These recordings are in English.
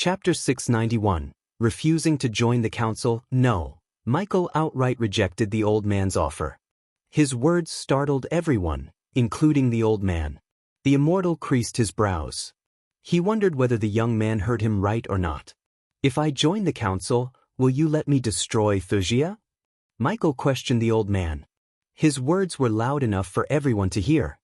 Chapter 691. Refusing to join the council. No. Michael outright rejected the old man's offer. His words startled everyone, including the old man. The immortal creased his brows. He wondered whether the young man heard him right or not. If I join the council, will you let me destroy Wuxia? Michael questioned the old man. His words were loud enough for everyone to hear.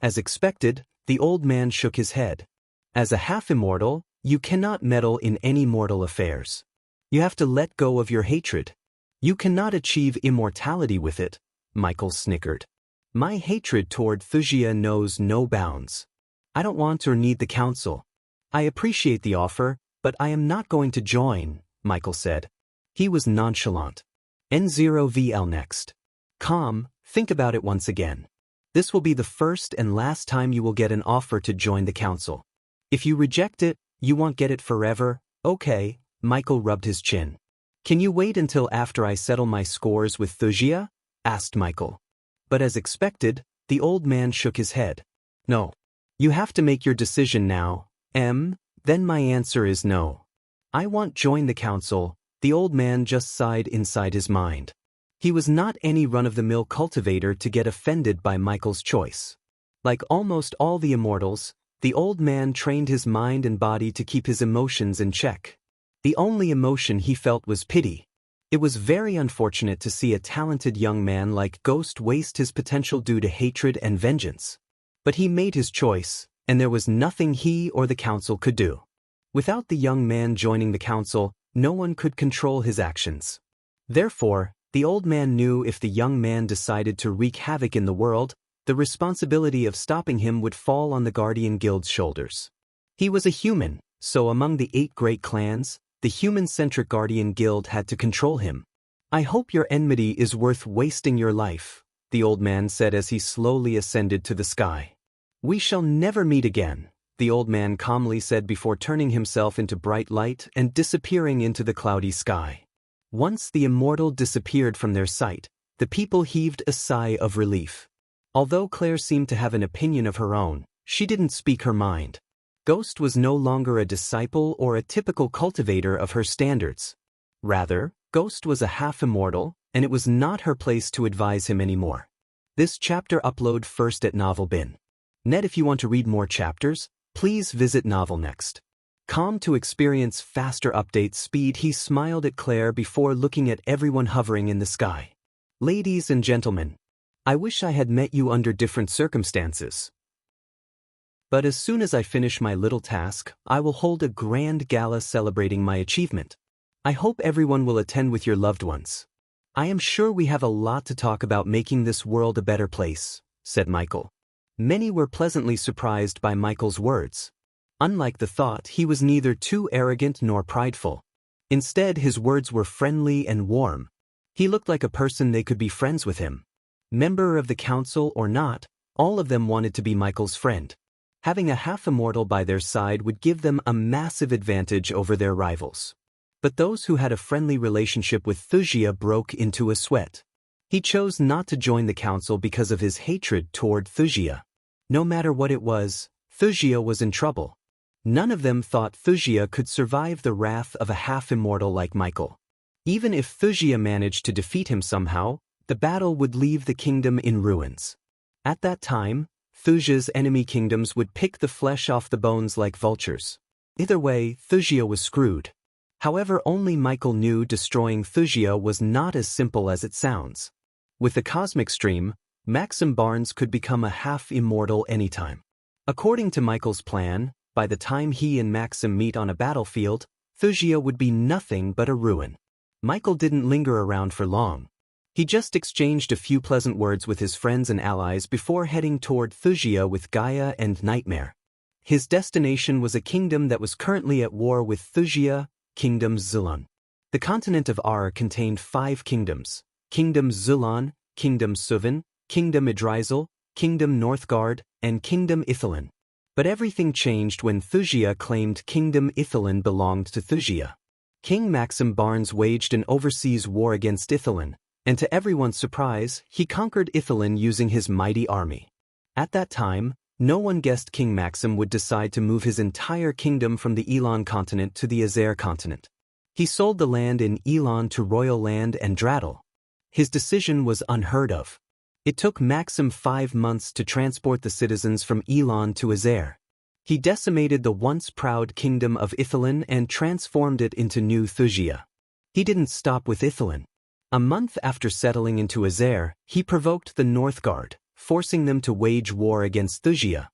As expected, the old man shook his head. As a half-immortal, you cannot meddle in any mortal affairs. You have to let go of your hatred. You cannot achieve immortality with it, Michael snickered. My hatred toward Wuxia knows no bounds. I don't want or need the council. I appreciate the offer, but I am not going to join, Michael said. He was nonchalant. N0VL next. Calm, think about it once again. This will be the first and last time you will get an offer to join the council. If you reject it, you won't get it forever. Okay, Michael rubbed his chin. Can you wait until after I settle my scores with Wuxia? Asked Michael. But as expected, the old man shook his head. No. You have to make your decision now, Then my answer is no. I won't join the council. The old man just sighed inside his mind. He was not any run-of-the-mill cultivator to get offended by Michael's choice. Like almost all the immortals, the old man trained his mind and body to keep his emotions in check. The only emotion he felt was pity. It was very unfortunate to see a talented young man like Ghost waste his potential due to hatred and vengeance. But he made his choice, and there was nothing he or the council could do. Without the young man joining the council, no one could control his actions. Therefore, the old man knew if the young man decided to wreak havoc in the world, the responsibility of stopping him would fall on the Guardian Guild's shoulders. He was a human, so among the 8 great clans, the human-centric Guardian Guild had to control him. I hope your enmity is worth wasting your life, the old man said as he slowly ascended to the sky. We shall never meet again, the old man calmly said before turning himself into bright light and disappearing into the cloudy sky. Once the immortal disappeared from their sight, the people heaved a sigh of relief. Although Claire seemed to have an opinion of her own, she didn't speak her mind. Ghost was no longer a disciple or a typical cultivator of her standards. Rather, Ghost was a half-immortal, and it was not her place to advise him anymore. This chapter upload first at NovelBin. Net if you want to read more chapters, please visit Novel Next. Calm to experience faster update speed, he smiled at Claire before looking at everyone hovering in the sky. Ladies and gentlemen, I wish I had met you under different circumstances. But as soon as I finish my little task, I will hold a grand gala celebrating my achievement. I hope everyone will attend with your loved ones. I am sure we have a lot to talk about making this world a better place, said Michael. Many were pleasantly surprised by Michael's words. Unlike the thought, he was neither too arrogant nor prideful. Instead, his words were friendly and warm. He looked like a person they could be friends with him. Member of the council or not, all of them wanted to be Michael's friend. Having a half-immortal by their side would give them a massive advantage over their rivals. But those who had a friendly relationship with Wuxia broke into a sweat. He chose not to join the council because of his hatred toward Wuxia. No matter what it was, Wuxia was in trouble. None of them thought Wuxia could survive the wrath of a half-immortal like Michael. Even if Wuxia managed to defeat him somehow, the battle would leave the kingdom in ruins. At that time, Wuxia's enemy kingdoms would pick the flesh off the bones like vultures. Either way, Wuxia was screwed. However, only Michael knew destroying Wuxia was not as simple as it sounds. With the cosmic stream, Maxim Barnes could become a half-immortal anytime. According to Michael's plan, by the time he and Maxim meet on a battlefield, Wuxia would be nothing but a ruin. Michael didn't linger around for long. He just exchanged a few pleasant words with his friends and allies before heading toward Wuxia with Gaia and Nightmare. His destination was a kingdom that was currently at war with Wuxia, Kingdom Zulon. The continent of Ar contained 5 kingdoms: Kingdom Zulon, Kingdom Suvan, Kingdom Idrizel, Kingdom Northgard, and Kingdom Ithalin. But everything changed when Wuxia claimed Kingdom Ithalin belonged to Wuxia. King Maxim Barnes waged an overseas war against Ithalin, and to everyone's surprise, he conquered Ithalin using his mighty army. At that time, No one guessed King Maxim would decide to move his entire kingdom from the Elan continent to the Azer continent. He sold the land in Elan to Royal Land and Drattle. His decision was unheard of. It took Maxim 5 months to transport the citizens from Elan to Azer. He decimated the once proud kingdom of Ithilin and transformed it into New Thusia. He didn't stop with Ithilin. A month after settling into Azer, he provoked the Northgard, forcing them to wage war against Thusia.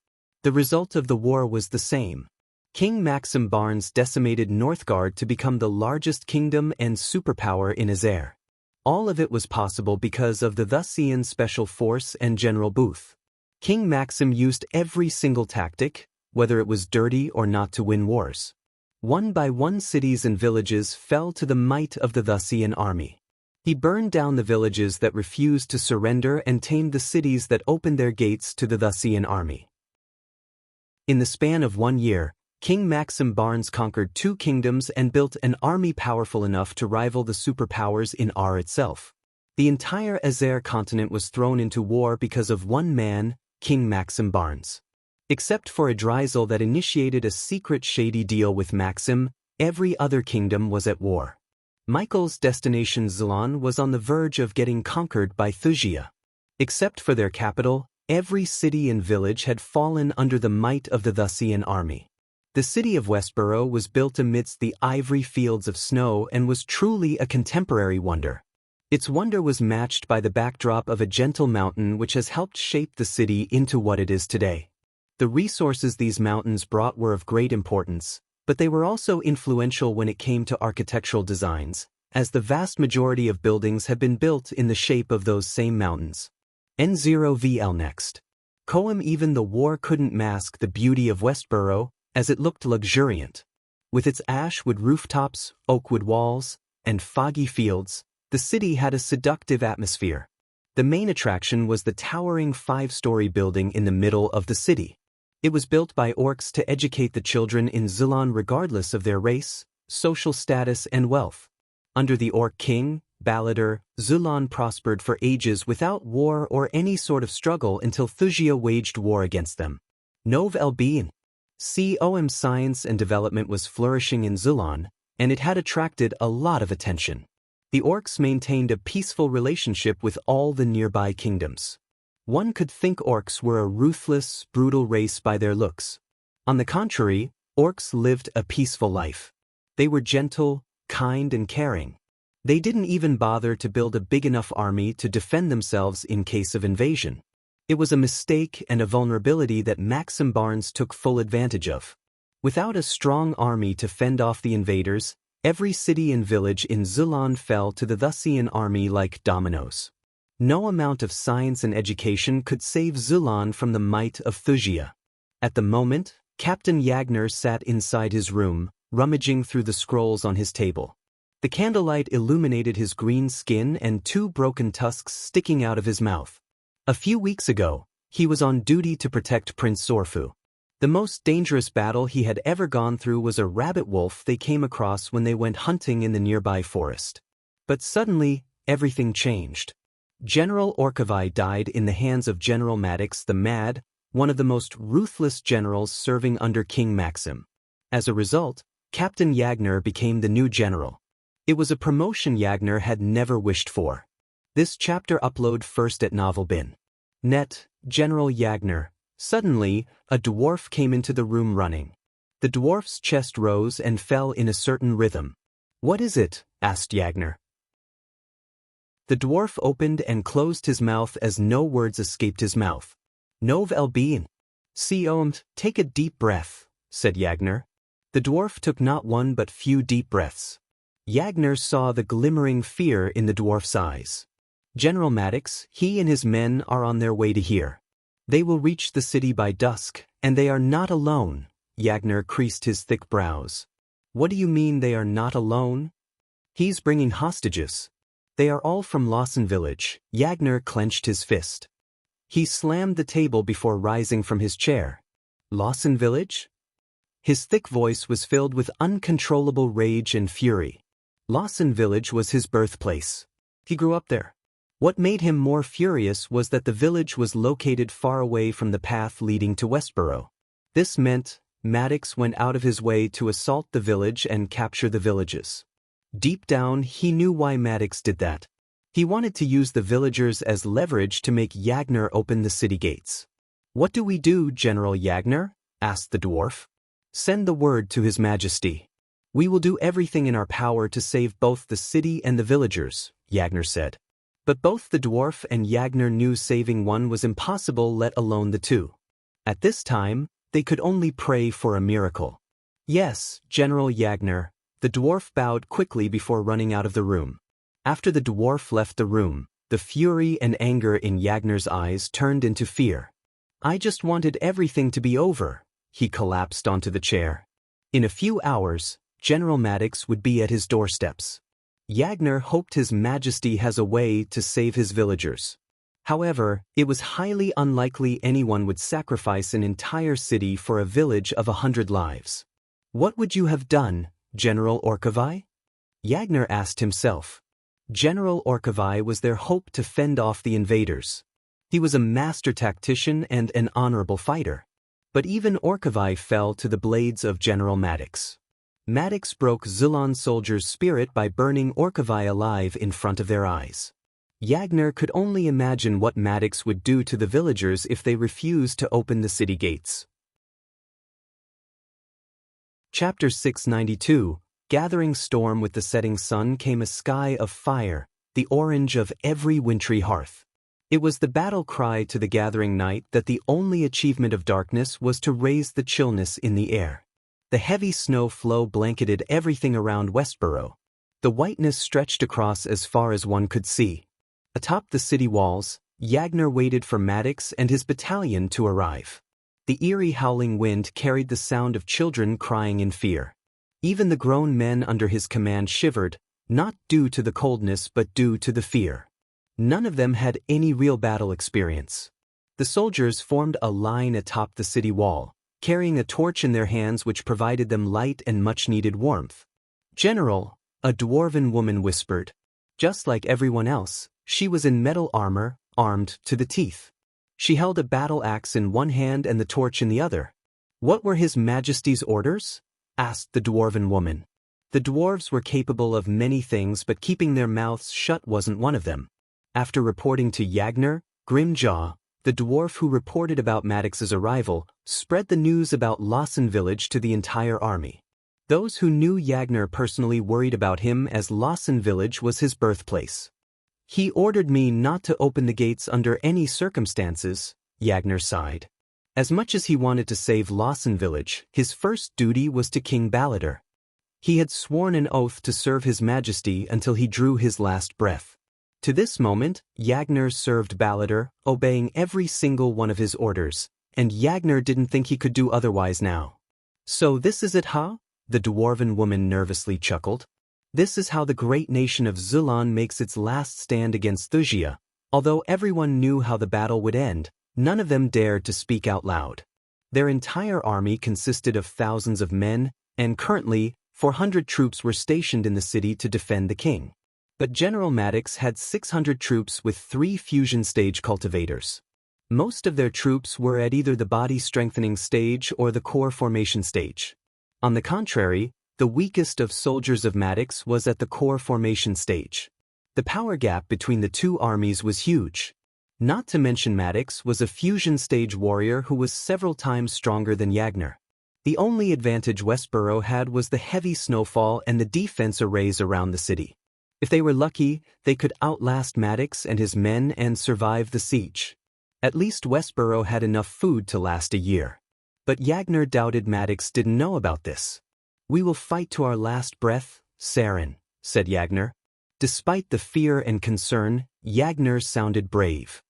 The result of the war was the same. King Maxim Barnes decimated Northgard to become the largest kingdom and superpower in Azer. All of it was possible because of the Thusian Special Force and General Booth. King Maxim used every single tactic, whether it was dirty or not, to win wars. One by one cities and villages fell to the might of the Thusian army. He burned down the villages that refused to surrender and tamed the cities that opened their gates to the Thusian army. In the span of 1 year, King Maxim Barnes conquered 2 kingdoms and built an army powerful enough to rival the superpowers in R itself. The entire Azer continent was thrown into war because of one man, King Maxim Barnes. Except for a Dryzel that initiated a secret shady deal with Maxim, every other kingdom was at war. Michael's destination Zilon was on the verge of getting conquered by Thusia. Except for their capital, every city and village had fallen under the might of the Thusian army. The city of Westborough was built amidst the ivory fields of snow and was truly a contemporary wonder. Its wonder was matched by the backdrop of a gentle mountain which has helped shape the city into what it is today. The resources these mountains brought were of great importance, but they were also influential when it came to architectural designs, as the vast majority of buildings have been built in the shape of those same mountains. N0VL next. Coam. Even the war couldn't mask the beauty of Westborough, as it looked luxuriant. With its ashwood rooftops, oakwood walls, and foggy fields, the city had a seductive atmosphere. The main attraction was the towering 5-story building in the middle of the city. It was built by orcs to educate the children in Zilon regardless of their race, social status and wealth. Under the orc king, Balladur, Zilon prospered for ages without war or any sort of struggle until Thusia waged war against them. Nov Elbeen. COM science and development was flourishing in Zilon, and it had attracted a lot of attention. The orcs maintained a peaceful relationship with all the nearby kingdoms. One could think orcs were a ruthless, brutal race by their looks. On the contrary, orcs lived a peaceful life. They were gentle, kind and caring. They didn't even bother to build a big enough army to defend themselves in case of invasion. It was a mistake and a vulnerability that Maxim Barnes took full advantage of. Without a strong army to fend off the invaders, every city and village in Zilon fell to the Thusian army like dominoes. No amount of science and education could save Zilon from the might of Thusia. At the moment, Captain Yagner sat inside his room, rummaging through the scrolls on his table. The candlelight illuminated his green skin and 2 broken tusks sticking out of his mouth. A few weeks ago, he was on duty to protect Prince Sorfu. The most dangerous battle he had ever gone through was a rabbit wolf they came across when they went hunting in the nearby forest. But suddenly, everything changed. General Orkavai died in the hands of General Maddox the Mad, one of the most ruthless generals serving under King Maxim. As a result, Captain Yagner became the new general. It was a promotion Yagner had never wished for. This chapter upload first at Novelbin. Net, General Yagner. Suddenly, a dwarf came into the room running. The dwarf's chest rose and fell in a certain rhythm. "What is it?" asked Yagner. The dwarf opened and closed his mouth as no words escaped his mouth. "Nov Elbeen. Take a deep breath," said Yagner. The dwarf took not one but few deep breaths. Yagner saw the glimmering fear in the dwarf's eyes. "General Maddox, he and his men are on their way to here. They will reach the city by dusk, and they are not alone." Yagner creased his thick brows. "What do you mean they are not alone?" "He's bringing hostages. They are all from Lawson Village." Yagner clenched his fist. He slammed the table before rising from his chair. "Lawson Village?" His thick voice was filled with uncontrollable rage and fury. Lawson Village was his birthplace. He grew up there. What made him more furious was that the village was located far away from the path leading to Westboro. This meant Maddox went out of his way to assault the village and capture the villages. Deep down, he knew why Maddox did that. He wanted to use the villagers as leverage to make Yagner open the city gates. "What do we do, General Yagner?" asked the dwarf. "Send the word to His Majesty. We will do everything in our power to save both the city and the villagers," Yagner said. But both the dwarf and Yagner knew saving one was impossible, let alone the two. At this time, they could only pray for a miracle. "Yes, General Yagner," the dwarf bowed quickly before running out of the room. After the dwarf left the room, the fury and anger in Yagner's eyes turned into fear. "I just wanted everything to be over." He collapsed onto the chair. In a few hours, General Maddox would be at his doorsteps. Yagner hoped His Majesty has a way to save his villagers. However, it was highly unlikely anyone would sacrifice an entire city for a village of 100 lives. "What would you have done, General Orkovai?" Yagner asked himself. General Orkovai was their hope to fend off the invaders. He was a master tactician and an honorable fighter. But even Orkovai fell to the blades of General Maddox. Maddox broke Zulon soldiers' spirit by burning Orkovai alive in front of their eyes. Yagner could only imagine what Maddox would do to the villagers if they refused to open the city gates. Chapter 692. Gathering storm. With the setting sun came a sky of fire, the orange of every wintry hearth. It was the battle cry to the gathering night that the only achievement of darkness was to raise the chillness in the air. The heavy snow floe blanketed everything around Westboro. The whiteness stretched across as far as one could see. Atop the city walls, Yagner waited for Maddox and his battalion to arrive. The eerie howling wind carried the sound of children crying in fear. Even the grown men under his command shivered, not due to the coldness but due to the fear. None of them had any real battle experience. The soldiers formed a line atop the city wall, carrying a torch in their hands which provided them light and much-needed warmth. "General," a dwarven woman whispered. Just like everyone else, she was in metal armor, armed to the teeth. She held a battle axe in one hand and the torch in the other. "What were His Majesty's orders?" asked the dwarven woman. The dwarves were capable of many things, but keeping their mouths shut wasn't one of them. After reporting to Yagner, Grimjaw, the dwarf who reported about Maddox's arrival, spread the news about Lawson Village to the entire army. Those who knew Yagner personally worried about him, as Lawson Village was his birthplace. "He ordered me not to open the gates under any circumstances," Yagner sighed. As much as he wanted to save Lawson Village, his first duty was to King Balladur. He had sworn an oath to serve His Majesty until he drew his last breath. To this moment, Yagner served Balladur, obeying every single one of his orders, and Yagner didn't think he could do otherwise now. "So this is it, huh?" the dwarven woman nervously chuckled. "This is how the great nation of Zulon makes its last stand against Thusia." Although everyone knew how the battle would end, none of them dared to speak out loud. Their entire army consisted of thousands of men, and currently, 400 troops were stationed in the city to defend the king. But General Maddox had 600 troops with 3 fusion stage cultivators. Most of their troops were at either the body strengthening stage or the core formation stage. On the contrary, the weakest of soldiers of Maddox was at the core formation stage. The power gap between the two armies was huge. Not to mention Maddox was a fusion stage warrior who was several times stronger than Yagner. The only advantage Westboro had was the heavy snowfall and the defense arrays around the city. If they were lucky, they could outlast Maddox and his men and survive the siege. At least Westboro had enough food to last a year. But Yagner doubted Maddox didn't know about this. "We will fight to our last breath, Saren," said Yagner. Despite the fear and concern, Yagner sounded brave.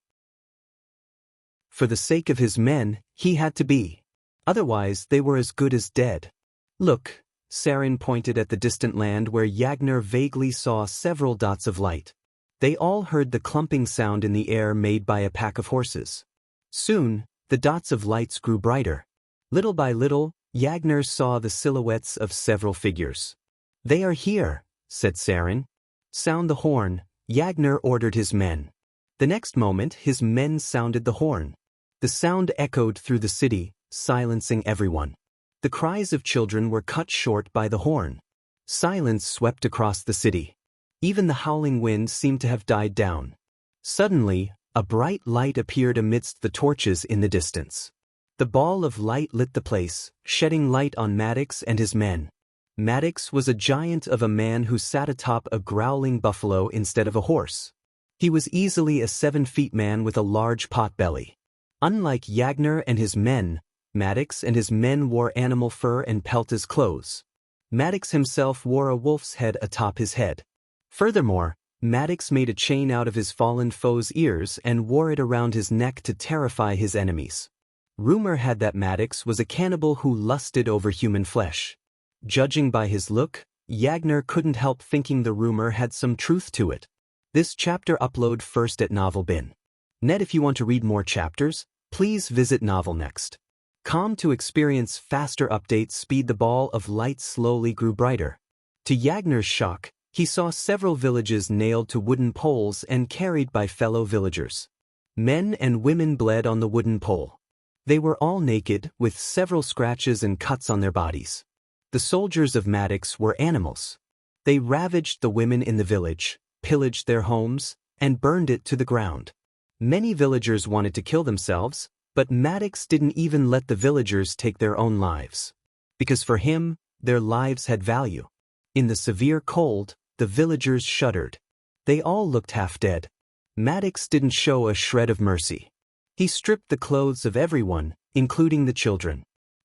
For the sake of his men, he had to be. Otherwise, they were as good as dead. "Look," Saren pointed at the distant land where Yagner vaguely saw several dots of light. They all heard the clumping sound in the air made by a pack of horses. Soon, the dots of lights grew brighter. Little by little, Yagner saw the silhouettes of several figures. "They are here," said Saren. "Sound the horn," Yagner ordered his men. The next moment, his men sounded the horn. The sound echoed through the city, silencing everyone. The cries of children were cut short by the horn. Silence swept across the city. Even the howling wind seemed to have died down. Suddenly, a bright light appeared amidst the torches in the distance. The ball of light lit the place, shedding light on Maddox and his men. Maddox was a giant of a man who sat atop a growling buffalo instead of a horse. He was easily a 7-feet man with a large pot belly. Unlike Yagner and his men, Maddox and his men wore animal fur and pelt as clothes. Maddox himself wore a wolf's head atop his head. Furthermore, Maddox made a chain out of his fallen foe's ears and wore it around his neck to terrify his enemies. Rumor had that Maddox was a cannibal who lusted over human flesh. Judging by his look, Yagner couldn't help thinking the rumor had some truth to it. This chapter upload first at novel.bin.net. If you want to read more chapters, please visit novel.next.com to experience faster updates. Speed. The ball of light slowly grew brighter. To Yagner's shock, he saw several villages nailed to wooden poles and carried by fellow villagers. Men and women bled on the wooden pole. They were all naked, with several scratches and cuts on their bodies. The soldiers of Maddox were animals. They ravaged the women in the village, pillaged their homes, and burned it to the ground. Many villagers wanted to kill themselves, but Maddox didn't even let the villagers take their own lives. Because for him, their lives had value. In the severe cold, the villagers shuddered. They all looked half dead. Maddox didn't show a shred of mercy. He stripped the clothes of everyone, including the children.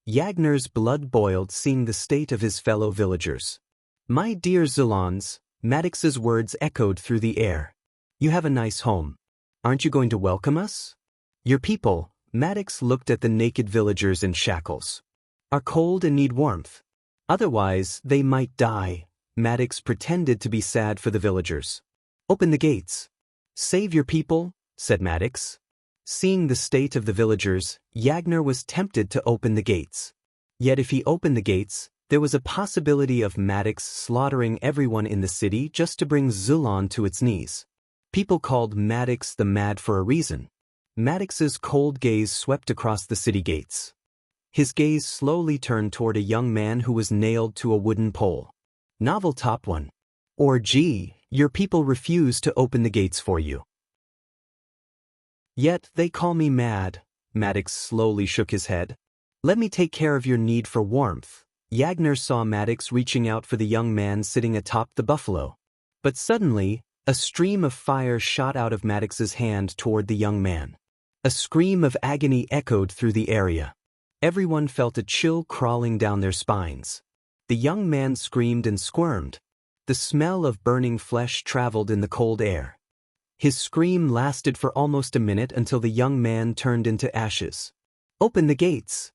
Yagner's blood boiled seeing the state of his fellow villagers. "My dear Zulans," Maddox's words echoed through the air. "You have a nice home. Aren't you going to welcome us? Your people," Maddox looked at the naked villagers in shackles, "are cold and need warmth. Otherwise, they might die." Maddox pretended to be sad for the villagers. "Open the gates." "Save your people," said Maddox. Seeing the state of the villagers, Yagner was tempted to open the gates. Yet if he opened the gates, there was a possibility of Maddox slaughtering everyone in the city just to bring Zulan to its knees. People called Maddox the Mad for a reason. Maddox's cold gaze swept across the city gates. His gaze slowly turned toward a young man who was nailed to a wooden pole. Novel Top 1. Or gee, your people refuse to open the gates for you. Yet they call me mad. Maddox slowly shook his head. "Let me take care of your need for warmth." Yagner saw Maddox reaching out for the young man sitting atop the buffalo. But suddenly, a stream of fire shot out of Maddox's hand toward the young man. A scream of agony echoed through the area. Everyone felt a chill crawling down their spines. The young man screamed and squirmed. The smell of burning flesh traveled in the cold air. His scream lasted for almost a minute until the young man turned into ashes. "Open the gates!"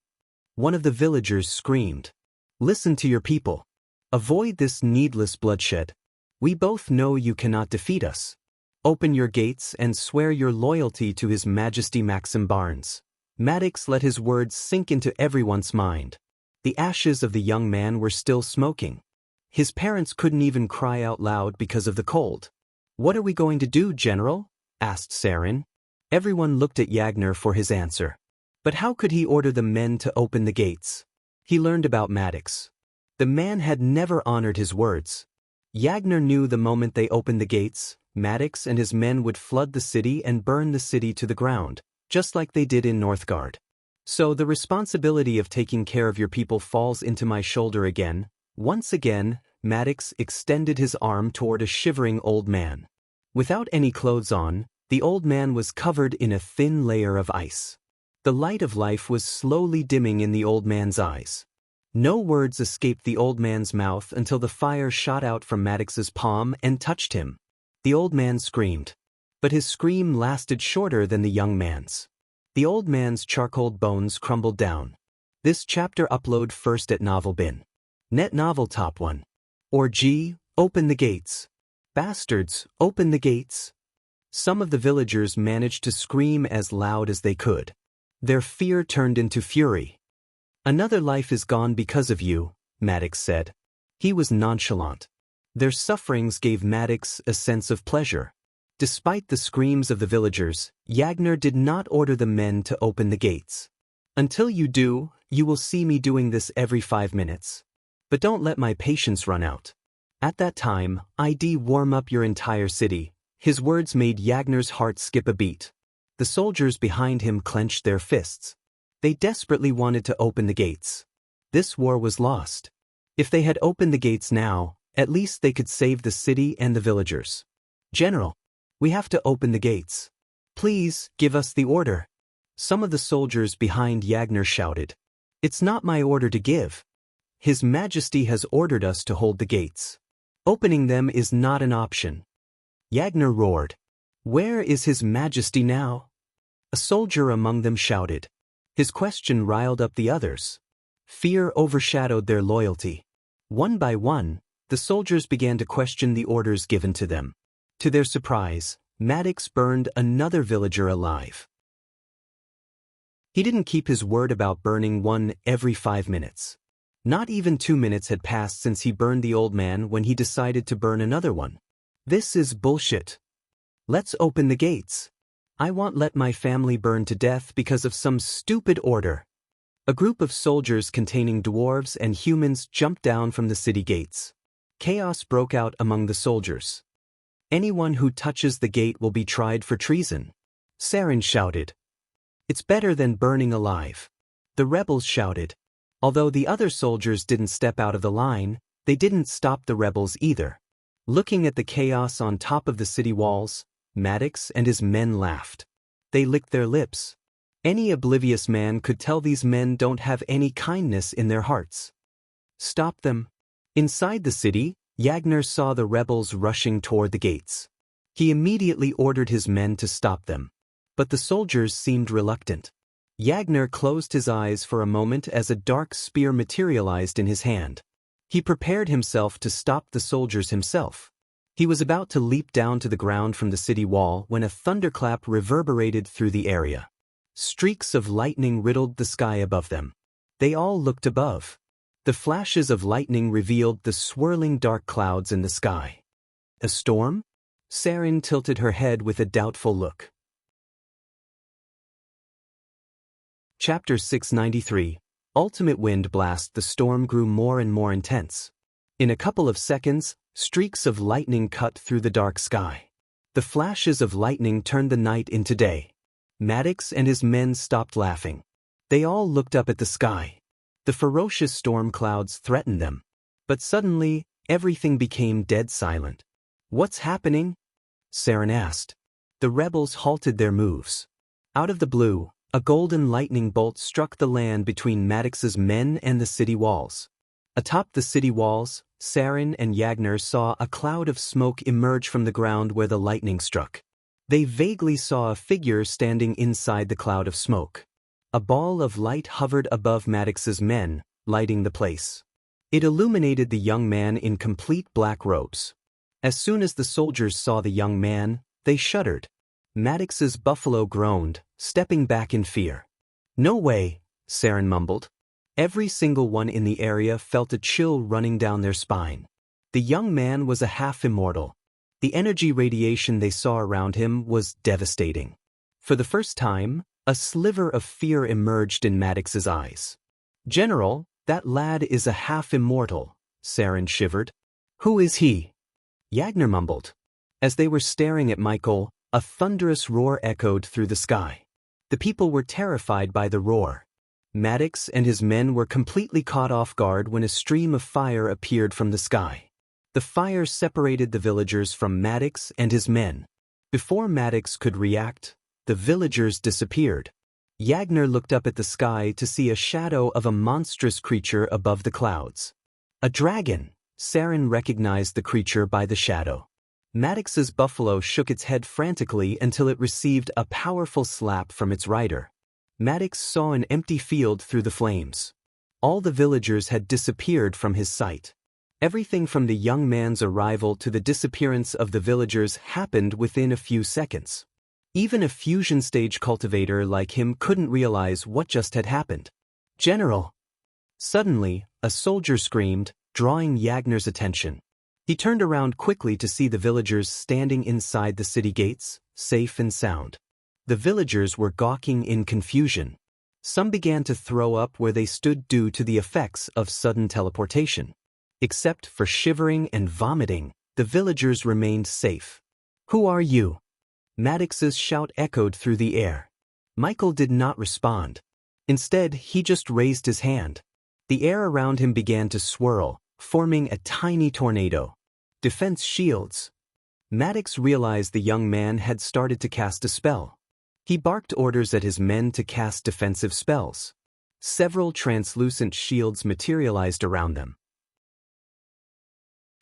One of the villagers screamed. "Listen to your people. Avoid this needless bloodshed. We both know you cannot defeat us. Open your gates and swear your loyalty to His Majesty Maxim Barnes." Maddox let his words sink into everyone's mind. The ashes of the young man were still smoking. His parents couldn't even cry out loud because of the cold. "What are we going to do, General?" asked Sarin. Everyone looked at Yagner for his answer. But how could he order the men to open the gates? He learned about Maddox. The man had never honored his words. Yagner knew the moment they opened the gates, Maddox and his men would flood the city and burn the city to the ground, just like they did in Northgard. "So the responsibility of taking care of your people falls into my shoulder again." Once again, Maddox extended his arm toward a shivering old man. Without any clothes on, the old man was covered in a thin layer of ice. The light of life was slowly dimming in the old man's eyes. No words escaped the old man's mouth until the fire shot out from Maddox's palm and touched him. The old man screamed. But his scream lasted shorter than the young man's. The old man's charcoal bones crumbled down. This chapter upload first at novel.bin.net. Novel Top 1. Or gee, open the gates. Bastards, open the gates. Some of the villagers managed to scream as loud as they could. Their fear turned into fury. "Another life is gone because of you," Maddox said. He was nonchalant. Their sufferings gave Maddox a sense of pleasure. Despite the screams of the villagers, Yagner did not order the men to open the gates. "Until you do, you will see me doing this every 5 minutes. But don't let my patience run out. At that time, I'd warm up your entire city." His words made Yagner's heart skip a beat. The soldiers behind him clenched their fists. They desperately wanted to open the gates. This war was lost. If they had opened the gates now, at least they could save the city and the villagers. "General, we have to open the gates. Please, give us the order." Some of the soldiers behind Yagner shouted. "It's not my order to give. His Majesty has ordered us to hold the gates. Opening them is not an option." Yagner roared. "Where is His Majesty now?" A soldier among them shouted. His question riled up the others. Fear overshadowed their loyalty. One by one, the soldiers began to question the orders given to them. To their surprise, Maddox burned another villager alive. He didn't keep his word about burning one every 5 minutes. Not even 2 minutes had passed since he burned the old man when he decided to burn another one. "This is bullshit. Let's open the gates. I won't let my family burn to death because of some stupid order." A group of soldiers containing dwarves and humans jumped down from the city gates. Chaos broke out among the soldiers. "Anyone who touches the gate will be tried for treason," Saren shouted. "It's better than burning alive," the rebels shouted. Although the other soldiers didn't step out of the line, they didn't stop the rebels either. Looking at the chaos on top of the city walls, Maddox and his men laughed. They licked their lips. Any oblivious man could tell these men don't have any kindness in their hearts. "Stop them." Inside the city, Yagner saw the rebels rushing toward the gates. He immediately ordered his men to stop them. But the soldiers seemed reluctant. Yagner closed his eyes for a moment as a dark spear materialized in his hand. He prepared himself to stop the soldiers himself. He was about to leap down to the ground from the city wall when a thunderclap reverberated through the area. Streaks of lightning riddled the sky above them. They all looked above. The flashes of lightning revealed the swirling dark clouds in the sky. "A storm?" Saren tilted her head with a doubtful look. Chapter 693. Ultimate Wind Blast. The storm grew more and more intense. In a couple of seconds, streaks of lightning cut through the dark sky. The flashes of lightning turned the night into day. Maddox and his men stopped laughing. They all looked up at the sky. The ferocious storm clouds threatened them. But suddenly, everything became dead silent. "What's happening?" Saren asked. The rebels halted their moves. Out of the blue, a golden lightning bolt struck the land between Maddox's men and the city walls. Atop the city walls, Saren and Yagner saw a cloud of smoke emerge from the ground where the lightning struck. They vaguely saw a figure standing inside the cloud of smoke. A ball of light hovered above Maddox's men, lighting the place. It illuminated the young man in complete black robes. As soon as the soldiers saw the young man, they shuddered. Maddox's buffalo groaned, stepping back in fear. "No way," Saren mumbled. Every single one in the area felt a chill running down their spine. The young man was a half-immortal. The energy radiation they saw around him was devastating. For the first time, a sliver of fear emerged in Maddox's eyes. "General, that lad is a half-immortal," Saren shivered. "Who is he?" Yagner mumbled. As they were staring at Michael, a thunderous roar echoed through the sky. The people were terrified by the roar. Maddox and his men were completely caught off guard when a stream of fire appeared from the sky. The fire separated the villagers from Maddox and his men. Before Maddox could react, the villagers disappeared. Yagner looked up at the sky to see a shadow of a monstrous creature above the clouds. A dragon. Saren recognized the creature by the shadow. Maddox's buffalo shook its head frantically until it received a powerful slap from its rider. Maddox saw an empty field through the flames. All the villagers had disappeared from his sight. Everything from the young man's arrival to the disappearance of the villagers happened within a few seconds. Even a fusion stage cultivator like him couldn't realize what just had happened. "General!" Suddenly, a soldier screamed, drawing Yagner's attention. He turned around quickly to see the villagers standing inside the city gates, safe and sound. The villagers were gawking in confusion. Some began to throw up where they stood due to the effects of sudden teleportation. Except for shivering and vomiting, the villagers remained safe. "Who are you?" Maddox's shout echoed through the air. Michael did not respond. Instead, he just raised his hand. The air around him began to swirl, forming a tiny tornado. Defense shields. Maddox realized the young man had started to cast a spell. He barked orders at his men to cast defensive spells. Several translucent shields materialized around them.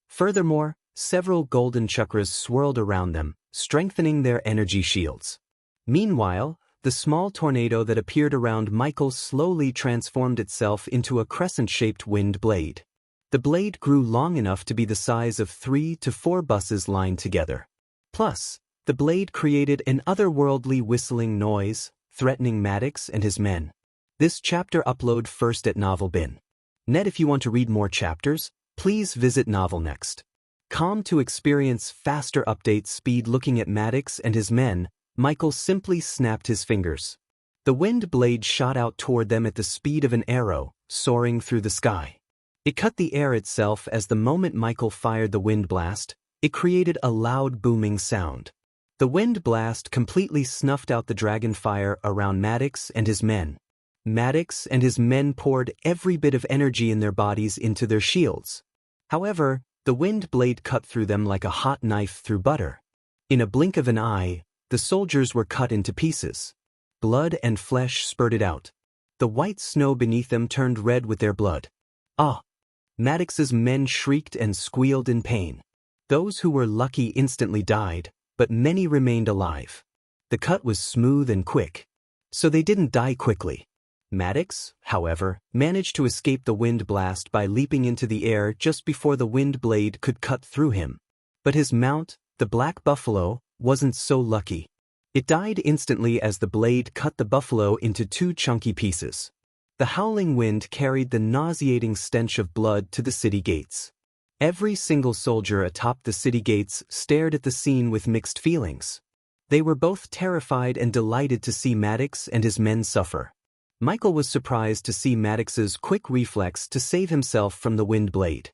Furthermore, several golden chakras swirled around them, strengthening their energy shields. Meanwhile, the small tornado that appeared around Michael slowly transformed itself into a crescent-shaped wind blade. The blade grew long enough to be the size of 3 to 4 buses lined together. Plus, the blade created an otherworldly whistling noise, threatening Maddox and his men. This chapter upload first at NovelBin. Net. If you want to read more chapters, please visit Novel Next. Calm to experience faster update speed. Looking at Maddox and his men, Michael simply snapped his fingers. The wind blade shot out toward them at the speed of an arrow, soaring through the sky. It cut the air itself as the moment Michael fired the wind blast, it created a loud booming sound. The wind blast completely snuffed out the dragon fire around Maddox and his men. Maddox and his men poured every bit of energy in their bodies into their shields. However, the wind blade cut through them like a hot knife through butter. In a blink of an eye, the soldiers were cut into pieces. Blood and flesh spurted out. The white snow beneath them turned red with their blood. Ah! Maddox's men shrieked and squealed in pain. Those who were lucky instantly died, but many remained alive. The cut was smooth and quick, so they didn't die quickly. Maddox, however, managed to escape the wind blast by leaping into the air just before the wind blade could cut through him. But his mount, the black buffalo, wasn't so lucky. It died instantly as the blade cut the buffalo into 2 chunky pieces. The howling wind carried the nauseating stench of blood to the city gates. Every single soldier atop the city gates stared at the scene with mixed feelings. They were both terrified and delighted to see Maddox and his men suffer. Michael was surprised to see Maddox's quick reflex to save himself from the wind blade.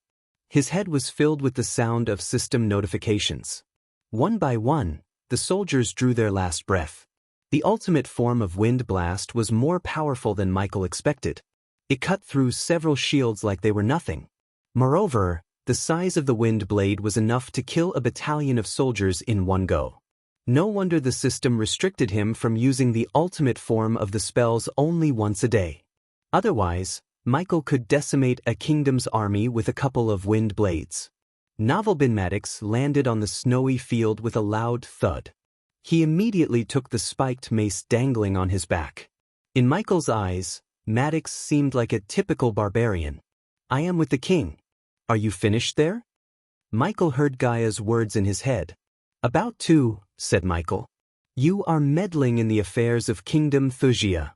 His head was filled with the sound of system notifications. One by one, the soldiers drew their last breath. The ultimate form of wind blast was more powerful than Michael expected. It cut through several shields like they were nothing. Moreover, the size of the wind blade was enough to kill a battalion of soldiers in one go. No wonder the system restricted him from using the ultimate form of the spells only once a day. Otherwise, Michael could decimate a kingdom's army with a couple of wind blades. Novelbin Maddox landed on the snowy field with a loud thud. He immediately took the spiked mace dangling on his back. In Michael's eyes, Maddox seemed like a typical barbarian. "I am with the king. Are you finished there?" Michael heard Gaia's words in his head. "About to," said Michael. "You are meddling in the affairs of Kingdom Thusia."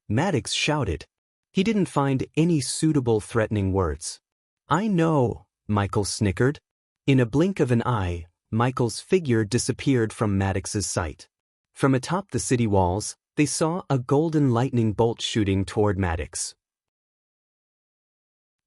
Maddox shouted. He didn't find any suitable threatening words. "I know," Michael snickered. In a blink of an eye, Michael's figure disappeared from Maddox's sight. From atop the city walls, they saw a golden lightning bolt shooting toward Maddox.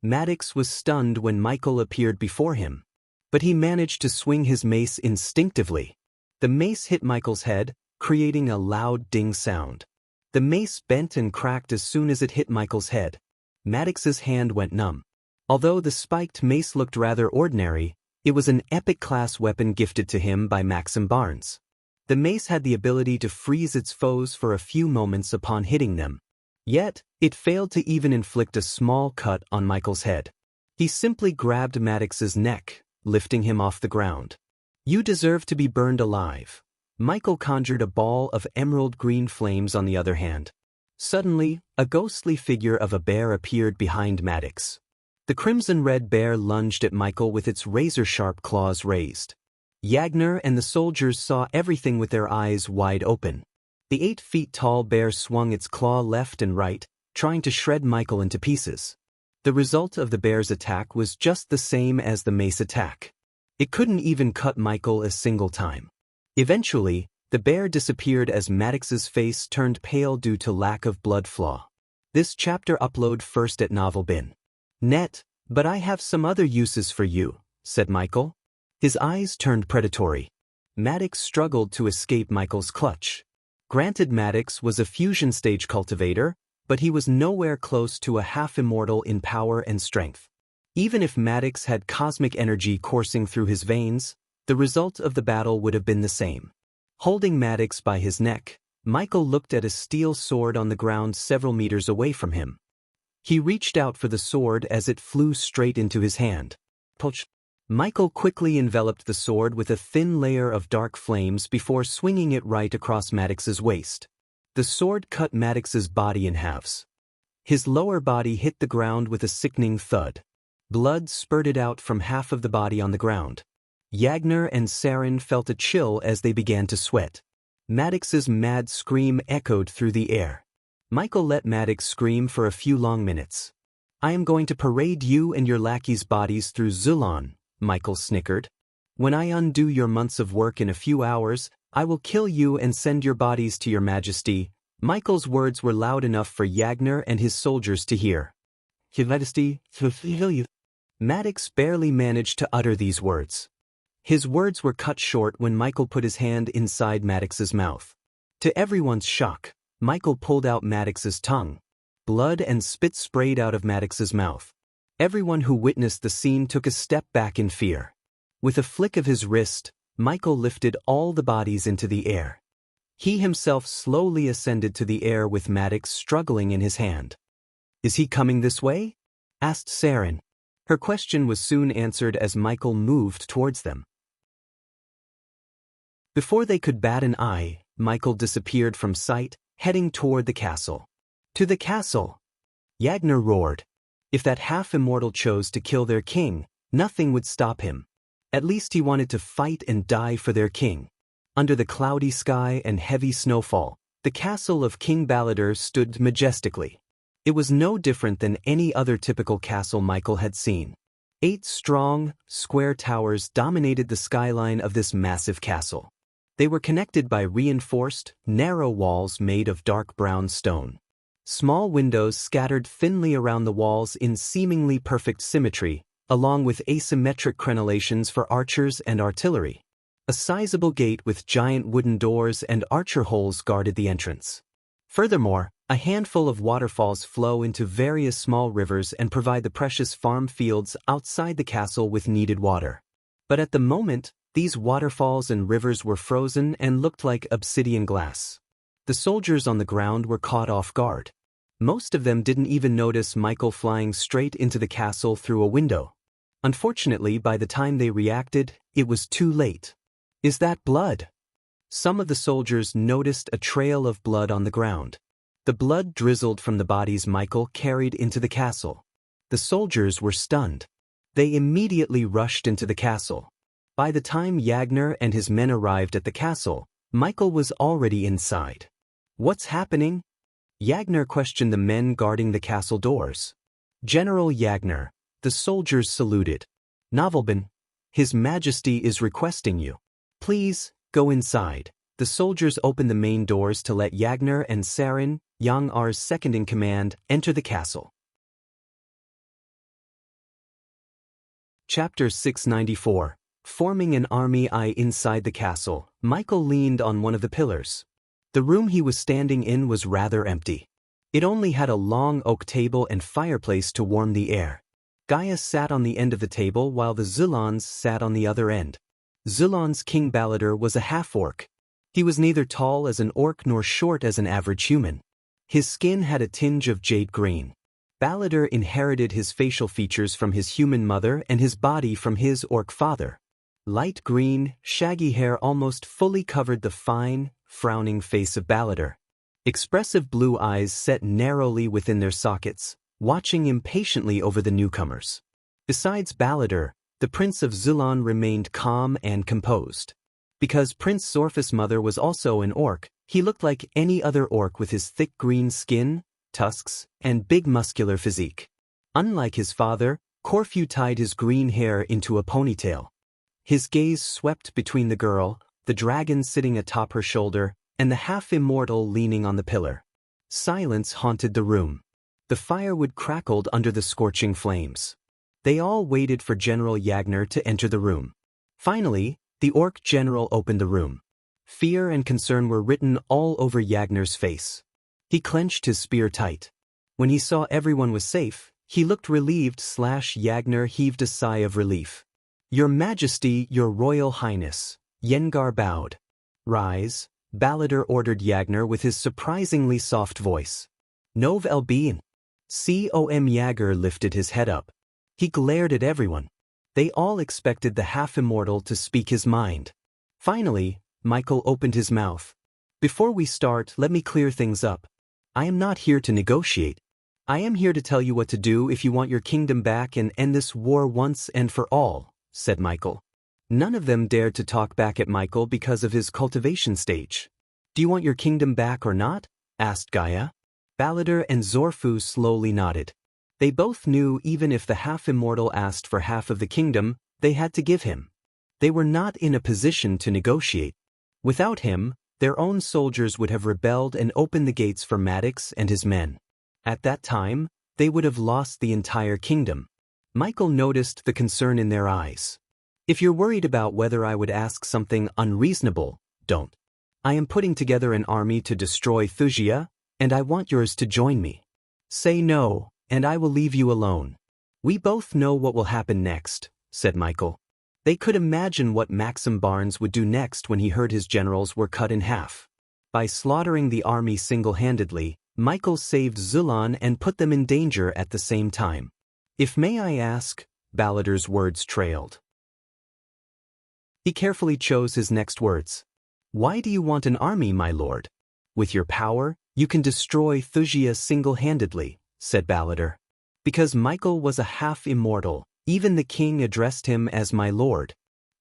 Maddox was stunned when Michael appeared before him, but he managed to swing his mace instinctively. The mace hit Michael's head, creating a loud ding sound. The mace bent and cracked as soon as it hit Michael's head. Maddox's hand went numb. Although the spiked mace looked rather ordinary, it was an epic-class weapon gifted to him by Maxim Barnes. The mace had the ability to freeze its foes for a few moments upon hitting them. Yet, it failed to even inflict a small cut on Michael's head. He simply grabbed Maddox's neck, lifting him off the ground. "You deserve to be burned alive." Michael conjured a ball of emerald green flames on the other hand. Suddenly, a ghostly figure of a bear appeared behind Maddox. The crimson-red bear lunged at Michael with its razor-sharp claws raised. Yagner and the soldiers saw everything with their eyes wide open. The 8-feet-tall bear swung its claw left and right, trying to shred Michael into pieces. The result of the bear's attack was just the same as the mace attack. It couldn't even cut Michael a single time. Eventually, the bear disappeared as Maddox's face turned pale due to lack of blood flow. This chapter upload first at novelbin.net, but I have some other uses for you, said Michael. His eyes turned predatory. Maddox struggled to escape Michael's clutch. Granted, Maddox was a fusion stage cultivator, but he was nowhere close to a half-immortal in power and strength. Even if Maddox had cosmic energy coursing through his veins, the result of the battle would have been the same. Holding Maddox by his neck, Michael looked at a steel sword on the ground several meters away from him. He reached out for the sword as it flew straight into his hand. Poch! Michael quickly enveloped the sword with a thin layer of dark flames before swinging it right across Maddox's waist. The sword cut Maddox's body in halves. His lower body hit the ground with a sickening thud. Blood spurted out from half of the body on the ground. Yagner and Saren felt a chill as they began to sweat. Maddox's mad scream echoed through the air. Michael let Maddox scream for a few long minutes. I am going to parade you and your lackeys' bodies through Zulon, Michael snickered. When I undo your months of work in a few hours, I will kill you and send your bodies to your majesty. Michael's words were loud enough for Yagner and his soldiers to hear. Your majesty, Maddox barely managed to utter these words. His words were cut short when Michael put his hand inside Maddox's mouth. To everyone's shock, Michael pulled out Maddox's tongue. Blood and spit sprayed out of Maddox's mouth. Everyone who witnessed the scene took a step back in fear. With a flick of his wrist, Michael lifted all the bodies into the air. He himself slowly ascended to the air with Maddox struggling in his hand. Is he coming this way? Asked Saren. Her question was soon answered as Michael moved towards them. Before they could bat an eye, Michael disappeared from sight, heading toward the castle. To the castle! Yagner roared. If that half-immortal chose to kill their king, nothing would stop him. At least he wanted to fight and die for their king. Under the cloudy sky and heavy snowfall, the castle of King Balladur stood majestically. It was no different than any other typical castle Michael had seen. 8 strong, square towers dominated the skyline of this massive castle. They were connected by reinforced, narrow walls made of dark brown stone. Small windows scattered thinly around the walls in seemingly perfect symmetry, along with asymmetric crenellations for archers and artillery. A sizable gate with giant wooden doors and archer holes guarded the entrance. Furthermore, a handful of waterfalls flow into various small rivers and provide the precious farm fields outside the castle with needed water. But at the moment, these waterfalls and rivers were frozen and looked like obsidian glass. The soldiers on the ground were caught off guard. Most of them didn't even notice Michael flying straight into the castle through a window. Unfortunately, by the time they reacted, it was too late. Is that blood? Some of the soldiers noticed a trail of blood on the ground. The blood drizzled from the bodies Michael carried into the castle. The soldiers were stunned. They immediately rushed into the castle. By the time Yagner and his men arrived at the castle, Michael was already inside. What's happening? Yagner questioned the men guarding the castle doors. General Yagner, the soldiers saluted. Novelbin, His Majesty is requesting you. Please, go inside. The soldiers opened the main doors to let Yagner and Saren, Yang R's second-in-command, enter the castle. Chapter 694. Forming an army inside the castle, Michael leaned on one of the pillars. The room he was standing in was rather empty. It only had a long oak table and fireplace to warm the air. Gaia sat on the end of the table while the Zulons sat on the other end. Zulon's King Balladur was a half-orc. He was neither tall as an orc nor short as an average human. His skin had a tinge of jade green. Balladur inherited his facial features from his human mother and his body from his orc father. Light green, shaggy hair almost fully covered the fine, frowning face of Balladur. Expressive blue eyes set narrowly within their sockets, watching impatiently over the newcomers. Besides Balladur, the Prince of Zulon remained calm and composed. Because Prince Zorphus' mother was also an orc, he looked like any other orc with his thick green skin, tusks, and big muscular physique. Unlike his father, Corfu tied his green hair into a ponytail. His gaze swept between the girl, the dragon sitting atop her shoulder, and the half-immortal leaning on the pillar. Silence haunted the room. The firewood crackled under the scorching flames. They all waited for General Yagner to enter the room. Finally, the orc general opened the room. Fear and concern were written all over Yagner's face. He clenched his spear tight. When he saw everyone was safe, he looked relieved. Yagner heaved a sigh of relief. "Your Majesty, your Royal Highness." Yengar bowed. "Rise," Balladur ordered Yagner with his surprisingly soft voice. "Nov Elbeen." Com Yagner lifted his head up. He glared at everyone. They all expected the half-immortal to speak his mind. Finally, Michael opened his mouth. "Before we start, let me clear things up. I am not here to negotiate. I am here to tell you what to do if you want your kingdom back and end this war once and for all," said Michael. None of them dared to talk back at Michael because of his cultivation stage. "Do you want your kingdom back or not?" asked Gaia. Balladur and Zorfu slowly nodded. They both knew even if the half-immortal asked for half of the kingdom, they had to give him. They were not in a position to negotiate. Without him, their own soldiers would have rebelled and opened the gates for Maddox and his men. At that time, they would have lost the entire kingdom. Michael noticed the concern in their eyes. "If you're worried about whether I would ask something unreasonable, don't. I am putting together an army to destroy Wuxia, and I want yours to join me. Say no, and I will leave you alone." "We both know what will happen next," said Michael. They could imagine what Maxim Barnes would do next when he heard his generals were cut in half. By slaughtering the army single-handedly, Michael saved Zulan and put them in danger at the same time. "If may I ask," Balladur's words trailed. He carefully chose his next words. "Why do you want an army, my lord? With your power, you can destroy Wuxia single-handedly," said Balladur. Because Michael was a half-immortal, even the king addressed him as my lord.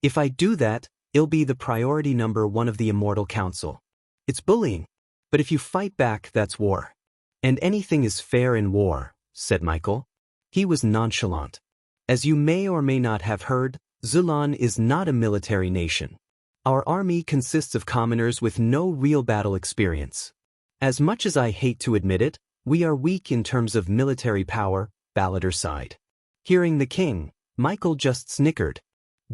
"If I do that, it'll be the priority number one of the Immortal Council. It's bullying. But if you fight back, that's war. And anything is fair in war," said Michael. He was nonchalant. "As you may or may not have heard, Zulan is not a military nation. Our army consists of commoners with no real battle experience. As much as I hate to admit it, we are weak in terms of military power," Balladur sighed. Hearing the king, Michael just snickered.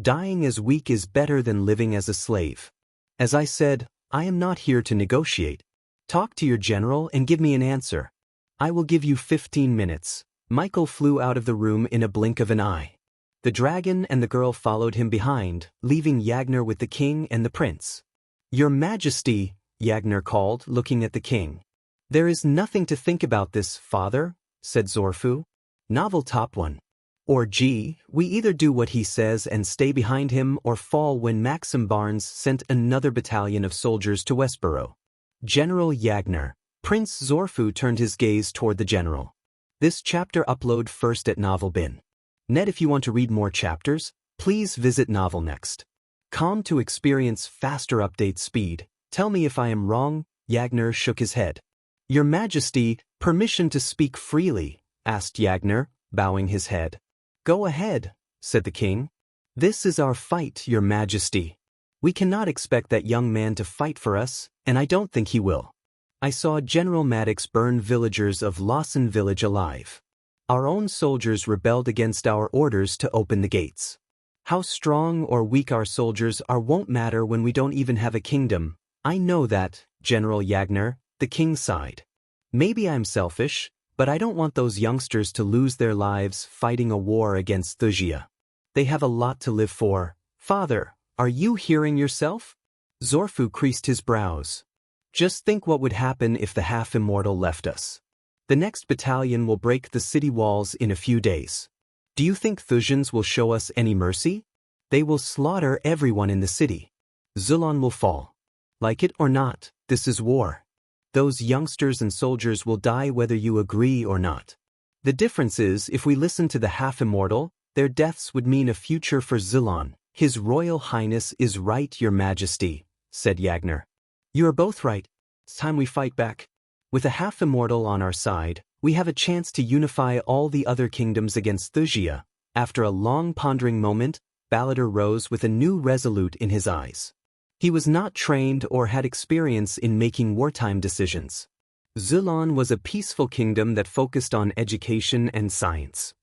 "Dying as weak is better than living as a slave. As I said, I am not here to negotiate. Talk to your general and give me an answer. I will give you 15 minutes. Michael flew out of the room in a blink of an eye. The dragon and the girl followed him behind, leaving Yagner with the king and the prince. "Your Majesty," Yagner called, looking at the king. "There is nothing to think about this, father," said Zorfu. Novel top 1. Or G, we either do what he says and stay behind him or fall when Maxim Barnes sent another battalion of soldiers to Westboro. General Yagner. Prince Zorfu turned his gaze toward the general. This chapter upload first at Novelbin. Net if you want to read more chapters, please visit Novel Next. Com to experience faster update speed. Tell me if I am wrong, Yagner shook his head. "Your Majesty, permission to speak freely," asked Yagner, bowing his head. "Go ahead," said the king. "This is our fight, Your Majesty. We cannot expect that young man to fight for us, and I don't think he will. I saw General Maddox burn villagers of Lawson Village alive. Our own soldiers rebelled against our orders to open the gates. How strong or weak our soldiers are won't matter when we don't even have a kingdom. I know that, General Yagner," the king sighed. "Maybe I'm selfish, but I don't want those youngsters to lose their lives fighting a war against Wuxia. They have a lot to live for. Father, are you hearing yourself?" Zorfu creased his brows. "Just think what would happen if the half-immortal left us. The next battalion will break the city walls in a few days. Do you think Thusians will show us any mercy? They will slaughter everyone in the city. Zulan will fall. Like it or not, this is war. Those youngsters and soldiers will die whether you agree or not. The difference is, if we listen to the half-immortal, their deaths would mean a future for Zulan. His Royal Highness is right, Your Majesty," said Yagner. "You are both right. It's time we fight back. With a half-immortal on our side, we have a chance to unify all the other kingdoms against Wuxia." After a long pondering moment, Balladur rose with a new resolute in his eyes. He was not trained or had experience in making wartime decisions. Zulon was a peaceful kingdom that focused on education and science.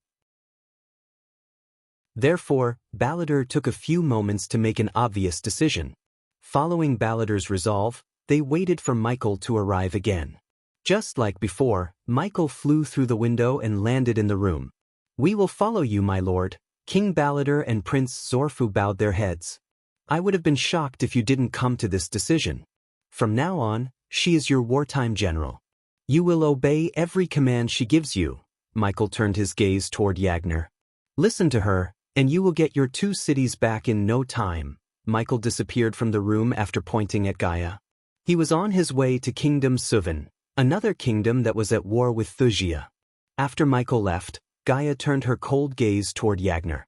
Therefore, Balladur took a few moments to make an obvious decision. Following Balladur's resolve, they waited for Michael to arrive again. Just like before, Michael flew through the window and landed in the room. "We will follow you, my lord." King Balladur and Prince Zorfu bowed their heads. "I would have been shocked if you didn't come to this decision. From now on, she is your wartime general. You will obey every command she gives you." Michael turned his gaze toward Yagner. "Listen to her, and you will get your 2 cities back in no time." Michael disappeared from the room after pointing at Gaia. He was on his way to Kingdom Suvan, another kingdom that was at war with Thusia. After Michael left, Gaia turned her cold gaze toward Yagner.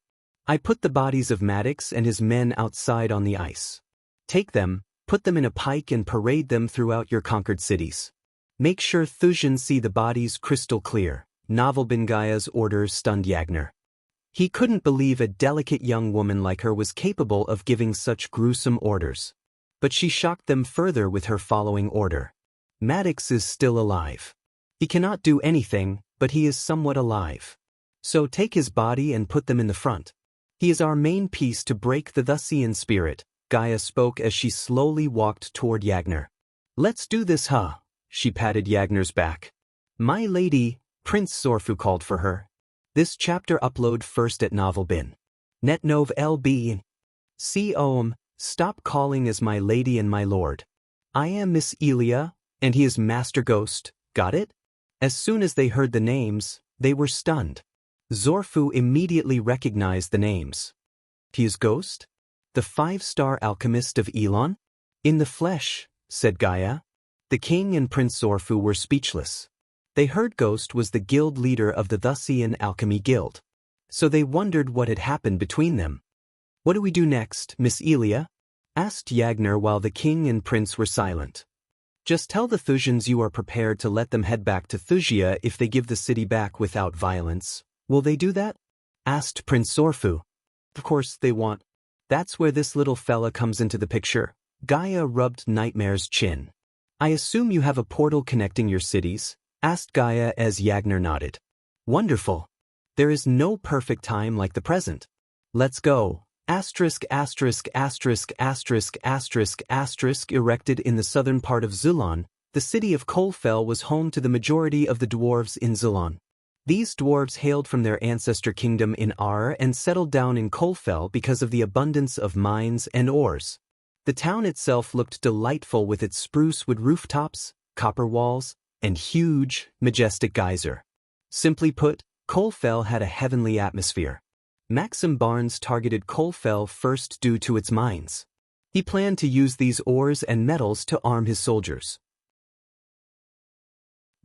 "I put the bodies of Maddox and his men outside on the ice. Take them, put them in a pike and parade them throughout your conquered cities. Make sure Thusians see the bodies crystal clear." Novelbin Gaia's orders stunned Yagner. He couldn't believe a delicate young woman like her was capable of giving such gruesome orders. But she shocked them further with her following order. "Maddox is still alive. He cannot do anything, but he is somewhat alive. So take his body and put them in the front. He is our main piece to break the Thusian spirit." Gaia spoke as she slowly walked toward Yagner. "Let's do this, huh?" She patted Yagner's back. "My lady," Prince Zorfu called for her. This chapter upload first at Novelbin. Netnov LB. Stop calling as my lady and my lord. I am Miss Elia, and he is Master Ghost, got it? As soon as they heard the names, they were stunned. Zorfu immediately recognized the names. He is Ghost? The 5-star alchemist of Elon? In the flesh, said Gaia. The king and Prince Zorfu were speechless. They heard Ghost was the guild leader of the Thusian Alchemy Guild. So they wondered what had happened between them. "What do we do next, Miss Elia?" asked Yagner while the king and prince were silent. "Just tell the Thusians you are prepared to let them head back to Thusia if they give the city back without violence. Will they do that?" asked Prince Zorfu. "Of course they won't. That's where this little fella comes into the picture." Gaia rubbed Nightmare's chin. "I assume you have a portal connecting your cities?" asked Gaia as Yagner nodded. "Wonderful. There is no perfect time like the present. Let's go." Erected in the southern part of Zulon, the city of Kolfell was home to the majority of the dwarves in Zulon. These dwarves hailed from their ancestor kingdom in Ar and settled down in Kolfell because of the abundance of mines and ores. The town itself looked delightful with its spruce wood rooftops, copper walls, and huge, majestic geyser. Simply put, Kolfell had a heavenly atmosphere. Maxim Barnes targeted Kolfell first due to its mines. He planned to use these ores and metals to arm his soldiers.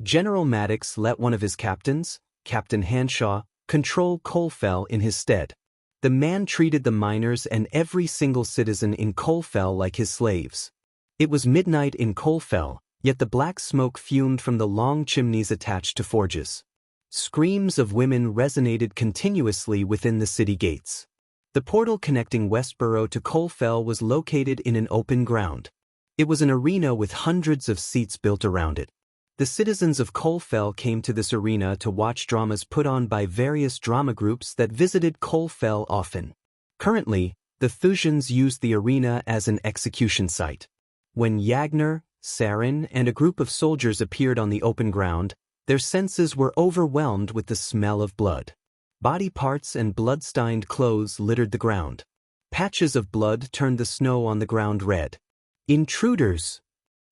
General Maddox let one of his captains, Captain Hanshaw, control Kolfell in his stead. The man treated the miners and every single citizen in Kolfell like his slaves. It was midnight in Kolfell, yet the black smoke fumed from the long chimneys attached to forges. Screams of women resonated continuously within the city gates. The portal connecting Westborough to Kolfell was located in an open ground. It was an arena with hundreds of seats built around it. The citizens of Kolfell came to this arena to watch dramas put on by various drama groups that visited Kolfell often. Currently, the Thusians used the arena as an execution site. When Yagner, Sarin, and a group of soldiers appeared on the open ground, their senses were overwhelmed with the smell of blood. Body parts and blood-stained clothes littered the ground. Patches of blood turned the snow on the ground red. Intruders!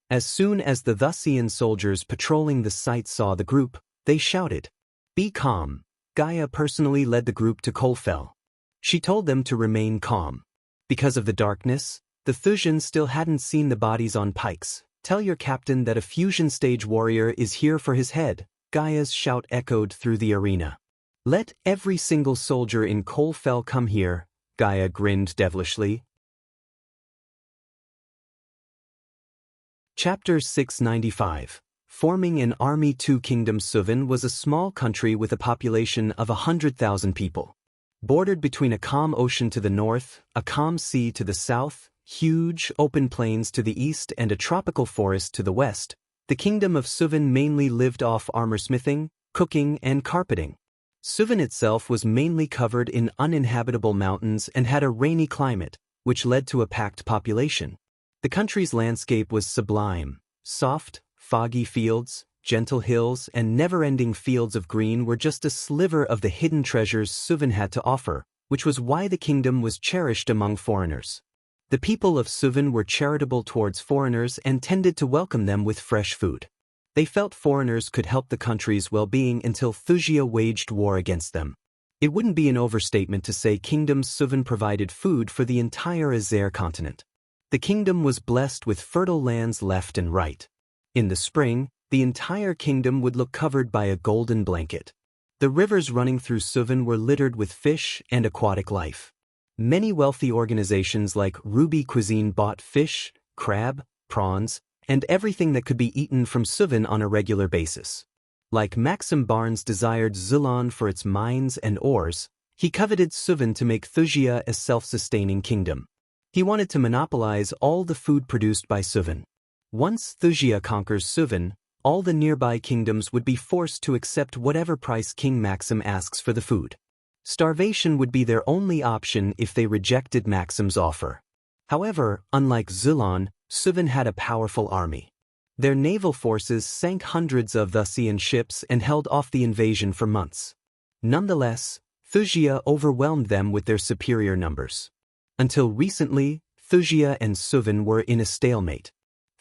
As soon as the Thusian soldiers patrolling the site saw the group, they shouted. Be calm. Gaia personally led the group to Kolfell. She told them to remain calm. Because of the darkness, the Thusians still hadn't seen the bodies on pikes. Tell your captain that a fusion stage warrior is here for his head. Gaia's shout echoed through the arena. Let every single soldier in Kolfell come here, Gaia grinned devilishly. Chapter 695. Forming an army. Two Kingdom Suvan was a small country with a population of 100,000 people. Bordered between a calm ocean to the north, a calm sea to the south, huge, open plains to the east and a tropical forest to the west, the kingdom of Suvin mainly lived off armorsmithing, cooking and carpeting. Suvin itself was mainly covered in uninhabitable mountains and had a rainy climate, which led to a packed population. The country's landscape was sublime. Soft, foggy fields, gentle hills and never-ending fields of green were just a sliver of the hidden treasures Suvin had to offer, which was why the kingdom was cherished among foreigners. The people of Suvin were charitable towards foreigners and tended to welcome them with fresh food. They felt foreigners could help the country's well-being until Wuxia waged war against them. It wouldn't be an overstatement to say Kingdom Suvin provided food for the entire Azer continent. The kingdom was blessed with fertile lands left and right. In the spring, the entire kingdom would look covered by a golden blanket. The rivers running through Suvin were littered with fish and aquatic life. Many wealthy organizations like Ruby Cuisine bought fish, crab, prawns, and everything that could be eaten from Suvin on a regular basis. Like Maxim Barnes desired Zulon for its mines and ores, he coveted Suvin to make Wuxia a self-sustaining kingdom. He wanted to monopolize all the food produced by Suvin. Once Wuxia conquers Suvin, all the nearby kingdoms would be forced to accept whatever price King Maxim asks for the food. Starvation would be their only option if they rejected Maxim's offer. However, unlike Zulon, Suvin had a powerful army. Their naval forces sank hundreds of Wuxian ships and held off the invasion for months. Nonetheless, Wuxia overwhelmed them with their superior numbers. Until recently, Wuxia and Suvin were in a stalemate.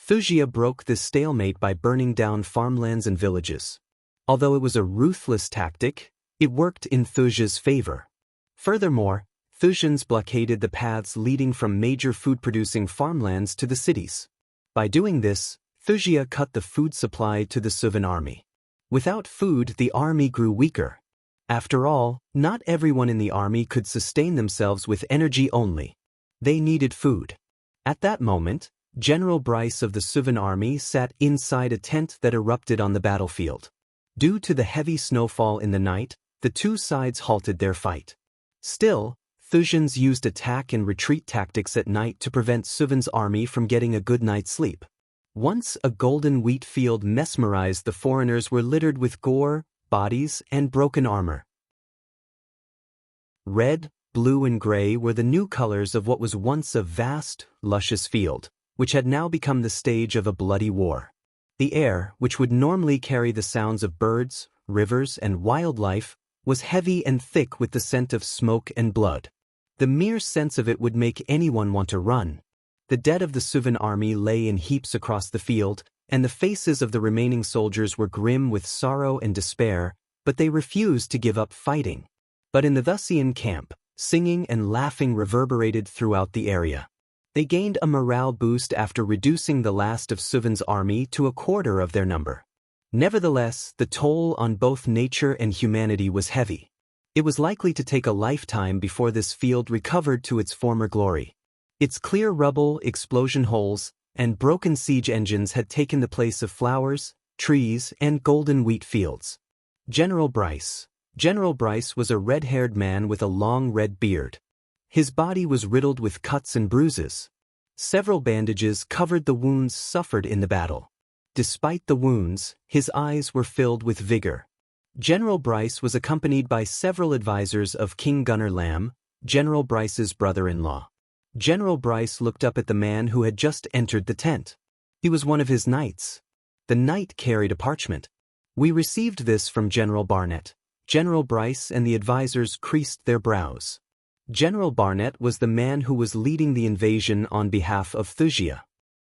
Wuxia broke this stalemate by burning down farmlands and villages. Although it was a ruthless tactic, it worked in Wuxia's favor. Furthermore, Wuxians blockaded the paths leading from major food-producing farmlands to the cities. By doing this, Wuxia cut the food supply to the Suvin army. Without food, the army grew weaker. After all, not everyone in the army could sustain themselves with energy only. They needed food. At that moment, General Bryce of the Suvin army sat inside a tent that erupted on the battlefield. Due to the heavy snowfall in the night, the two sides halted their fight. Still, Wuxians used attack and retreat tactics at night to prevent Suvin's army from getting a good night's sleep. Once a golden wheat field mesmerized the foreigners were littered with gore, bodies, and broken armor. Red, blue and gray were the new colors of what was once a vast, luscious field, which had now become the stage of a bloody war. The air, which would normally carry the sounds of birds, rivers, and wildlife, was heavy and thick with the scent of smoke and blood. The mere sense of it would make anyone want to run. The dead of the Suvin army lay in heaps across the field, and the faces of the remaining soldiers were grim with sorrow and despair, but they refused to give up fighting. But in the Wuxian camp, singing and laughing reverberated throughout the area. They gained a morale boost after reducing the last of Suvin's army to a quarter of their number. Nevertheless, the toll on both nature and humanity was heavy. It was likely to take a lifetime before this field recovered to its former glory. Its clear rubble, explosion holes, and broken siege engines had taken the place of flowers, trees, and golden wheat fields. General Bryce. General Bryce was a red-haired man with a long red beard. His body was riddled with cuts and bruises. Several bandages covered the wounds suffered in the battle. Despite the wounds, his eyes were filled with vigor. General Bryce was accompanied by several advisors of King Gunnar Lamb, General Bryce's brother-in-law. General Bryce looked up at the man who had just entered the tent. He was one of his knights. The knight carried a parchment. "We received this from General Barnett." General Bryce and the advisors creased their brows. General Barnett was the man who was leading the invasion on behalf of Wuxia.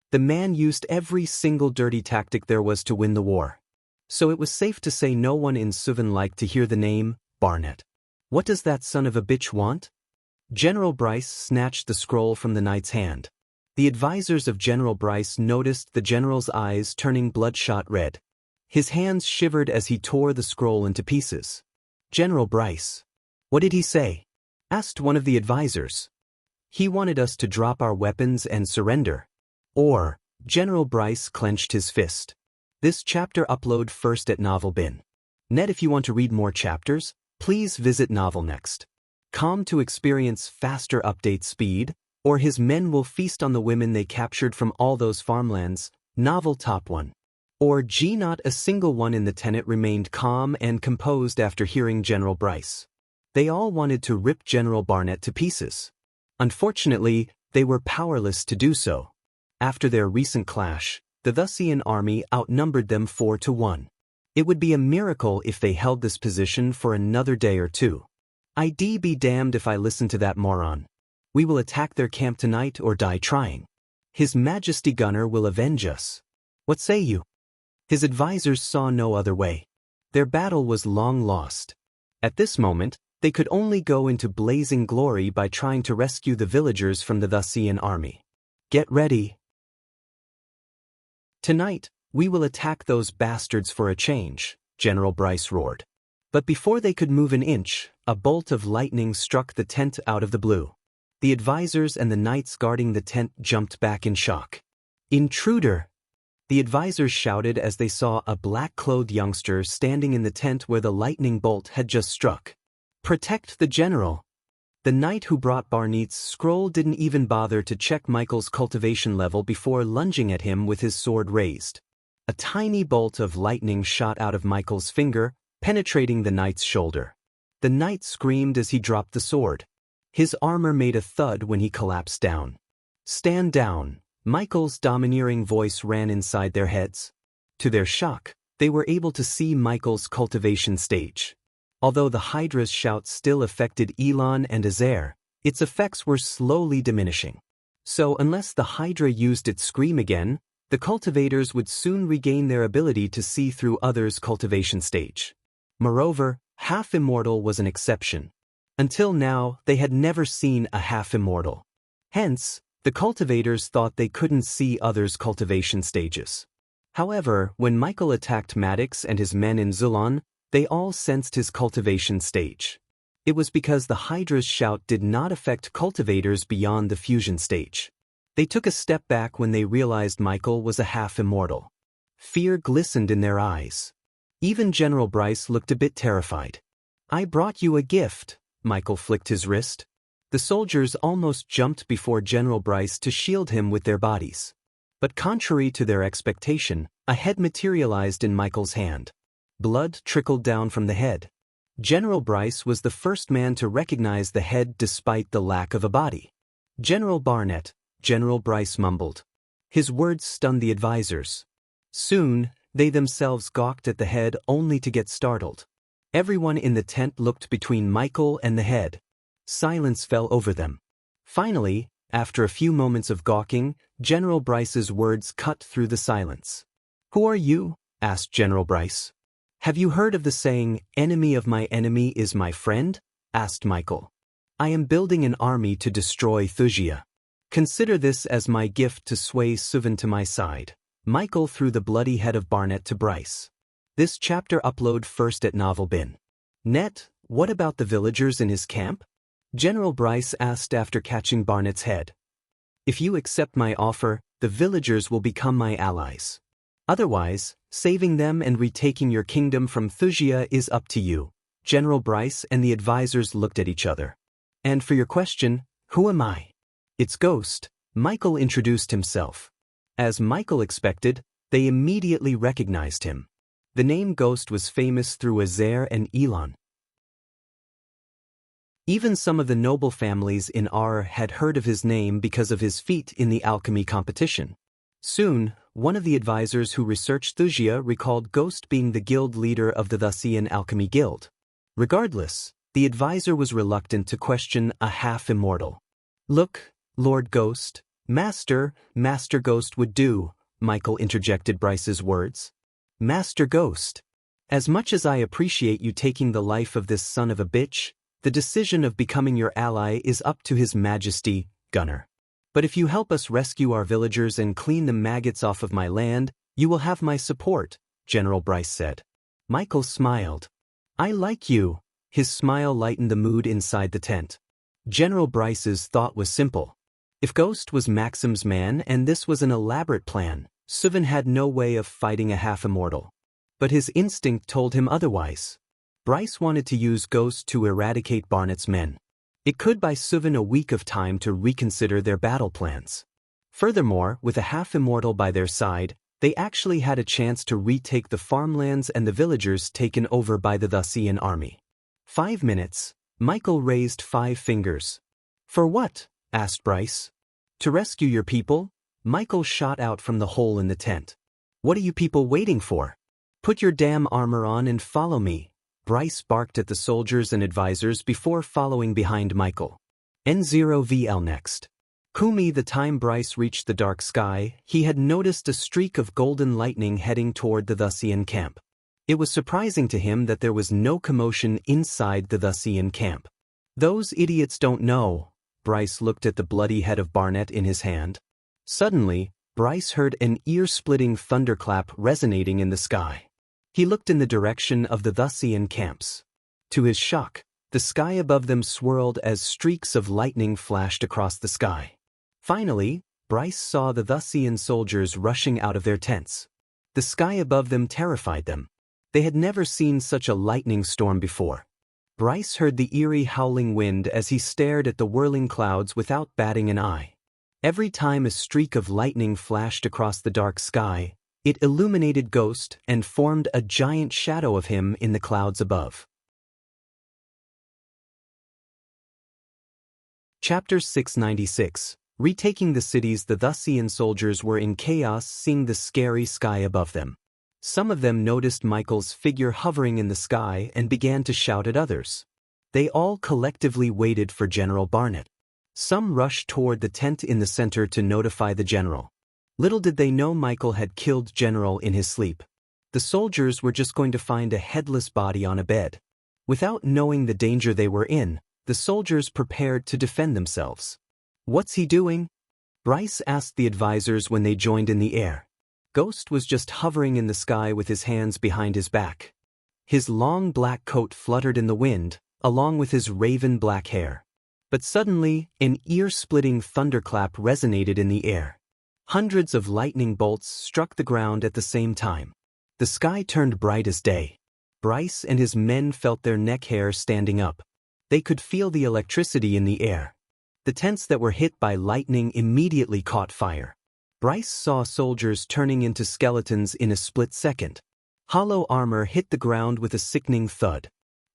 The man used every single dirty tactic there was to win the war. So it was safe to say no one in Suvin liked to hear the name Barnett. What does that son of a bitch want? General Bryce snatched the scroll from the knight's hand. The advisors of General Bryce noticed the general's eyes turning bloodshot red. His hands shivered as he tore the scroll into pieces. "General Bryce. What did he say?" asked one of the advisors. "He wanted us to drop our weapons and surrender." Or, General Bryce clenched his fist. This chapter upload first at Novel Bin. Net. If you want to read more chapters, please visit Novel Next. calm to experience faster update speed, or his men will feast on the women they captured from all those farmlands, novel top 1. Or G. Not a single one in the Tenant remained calm and composed after hearing General Bryce. They all wanted to rip General Barnett to pieces. Unfortunately, they were powerless to do so. After their recent clash, the Wuxian army outnumbered them 4-1. It would be a miracle if they held this position for another day or two. I'd be damned if I listen to that moron. We will attack their camp tonight or die trying. His Majesty Gunner will avenge us. What say you? His advisors saw no other way. Their battle was long lost. At this moment, they could only go into blazing glory by trying to rescue the villagers from the Wuxian army. Get ready. Tonight, we will attack those bastards for a change, General Bryce roared. But before they could move an inch, a bolt of lightning struck the tent out of the blue. The advisors and the knights guarding the tent jumped back in shock. Intruder! The advisors shouted as they saw a black-clothed youngster standing in the tent where the lightning bolt had just struck. Protect the general! The knight who brought Barnet's scroll didn't even bother to check Michael's cultivation level before lunging at him with his sword raised. A tiny bolt of lightning shot out of Michael's finger, penetrating the knight's shoulder. The knight screamed as he dropped the sword. His armor made a thud when he collapsed down. Stand down, Michael's domineering voice ran inside their heads. To their shock, they were able to see Michael's cultivation stage. Although the Hydra's shout still affected Elon and Azair, its effects were slowly diminishing. So unless the Hydra used its scream again, the cultivators would soon regain their ability to see through others' cultivation stage. Moreover, half-immortal was an exception. Until now, they had never seen a half-immortal. Hence, the cultivators thought they couldn't see others' cultivation stages. However, when Michael attacked Maddox and his men in Zulon, they all sensed his cultivation stage. It was because the Hydra's shout did not affect cultivators beyond the fusion stage. They took a step back when they realized Michael was a half-immortal. Fear glistened in their eyes. Even General Bryce looked a bit terrified. I brought you a gift, Michael flicked his wrist. The soldiers almost jumped before General Bryce to shield him with their bodies. But contrary to their expectation, a head materialized in Michael's hand. Blood trickled down from the head. General Bryce was the first man to recognize the head despite the lack of a body. General Barnett, General Bryce mumbled. His words stunned the advisors. Soon, they themselves gawked at the head only to get startled. Everyone in the tent looked between Michael and the head. Silence fell over them. Finally, after a few moments of gawking, General Bryce's words cut through the silence. Who are you? Asked General Bryce. Have you heard of the saying, enemy of my enemy is my friend? Asked Michael. I am building an army to destroy Thusia. Consider this as my gift to sway Suvan to my side. Michael threw the bloody head of Barnett to Bryce. This chapter upload first at Novel Bin. Net, what about the villagers in his camp? General Bryce asked after catching Barnett's head. If you accept my offer, the villagers will become my allies. Otherwise, saving them and retaking your kingdom from Thusia is up to you. General Bryce and the advisors looked at each other. And for your question, who am I? It's Ghost, Michael introduced himself. As Michael expected, they immediately recognized him. The name Ghost was famous through Azair and Elon. Even some of the noble families in Ar had heard of his name because of his feat in the alchemy competition. Soon, one of the advisors who researched Thusia recalled Ghost being the guild leader of the Wuxian Alchemy Guild. Regardless, the advisor was reluctant to question a half-immortal. Look, Lord Ghost, Master Ghost would do, Michael interjected Bryce's words. Master Ghost. As much as I appreciate you taking the life of this son of a bitch, the decision of becoming your ally is up to His Majesty, Gunner. But if you help us rescue our villagers and clean the maggots off of my land, you will have my support, General Bryce said. Michael smiled. I like you. His smile lightened the mood inside the tent. General Bryce's thought was simple. If Ghost was Maxim's man and this was an elaborate plan, Suvan had no way of fighting a half-immortal. But his instinct told him otherwise. Bryce wanted to use Ghost to eradicate Barnett's men. It could buy Suvin a week of time to reconsider their battle plans. Furthermore, with a half-immortal by their side, they actually had a chance to retake the farmlands and the villagers taken over by the Wuxian army. 5 minutes. Michael raised 5 fingers. For what? Asked Bryce. To rescue your people? Michael shot out from the hole in the tent. What are you people waiting for? Put your damn armor on and follow me. Bryce barked at the soldiers and advisors before following behind Michael. N0VL next. Kumi. The time Bryce reached the dark sky, he had noticed a streak of golden lightning heading toward the Wuxian camp. It was surprising to him that there was no commotion inside the Wuxian camp. Those idiots don't know. Bryce looked at the bloody head of Barnett in his hand. Suddenly, Bryce heard an ear-splitting thunderclap resonating in the sky. He looked in the direction of the Wuxian camps. To his shock, the sky above them swirled as streaks of lightning flashed across the sky. Finally, Bryce saw the Wuxian soldiers rushing out of their tents. The sky above them terrified them. They had never seen such a lightning storm before. Bryce heard the eerie howling wind as he stared at the whirling clouds without batting an eye. Every time a streak of lightning flashed across the dark sky, it illuminated Ghost and formed a giant shadow of him in the clouds above. Chapter 696. Retaking the cities. The Wuxian soldiers were in chaos, seeing the scary sky above them. Some of them noticed Michael's figure hovering in the sky and began to shout at others. They all collectively waited for General Barnett. Some rushed toward the tent in the center to notify the general. Little did they know Michael had killed General in his sleep. The soldiers were just going to find a headless body on a bed. Without knowing the danger they were in, the soldiers prepared to defend themselves. What's he doing? Bryce asked the advisors when they joined in the air. Ghost was just hovering in the sky with his hands behind his back. His long black coat fluttered in the wind, along with his raven black hair. But suddenly, an ear-splitting thunderclap resonated in the air. Hundreds of lightning bolts struck the ground at the same time. The sky turned bright as day. Bryce and his men felt their neck hair standing up. They could feel the electricity in the air. The tents that were hit by lightning immediately caught fire. Bryce saw soldiers turning into skeletons in a split second. Hollow armor hit the ground with a sickening thud.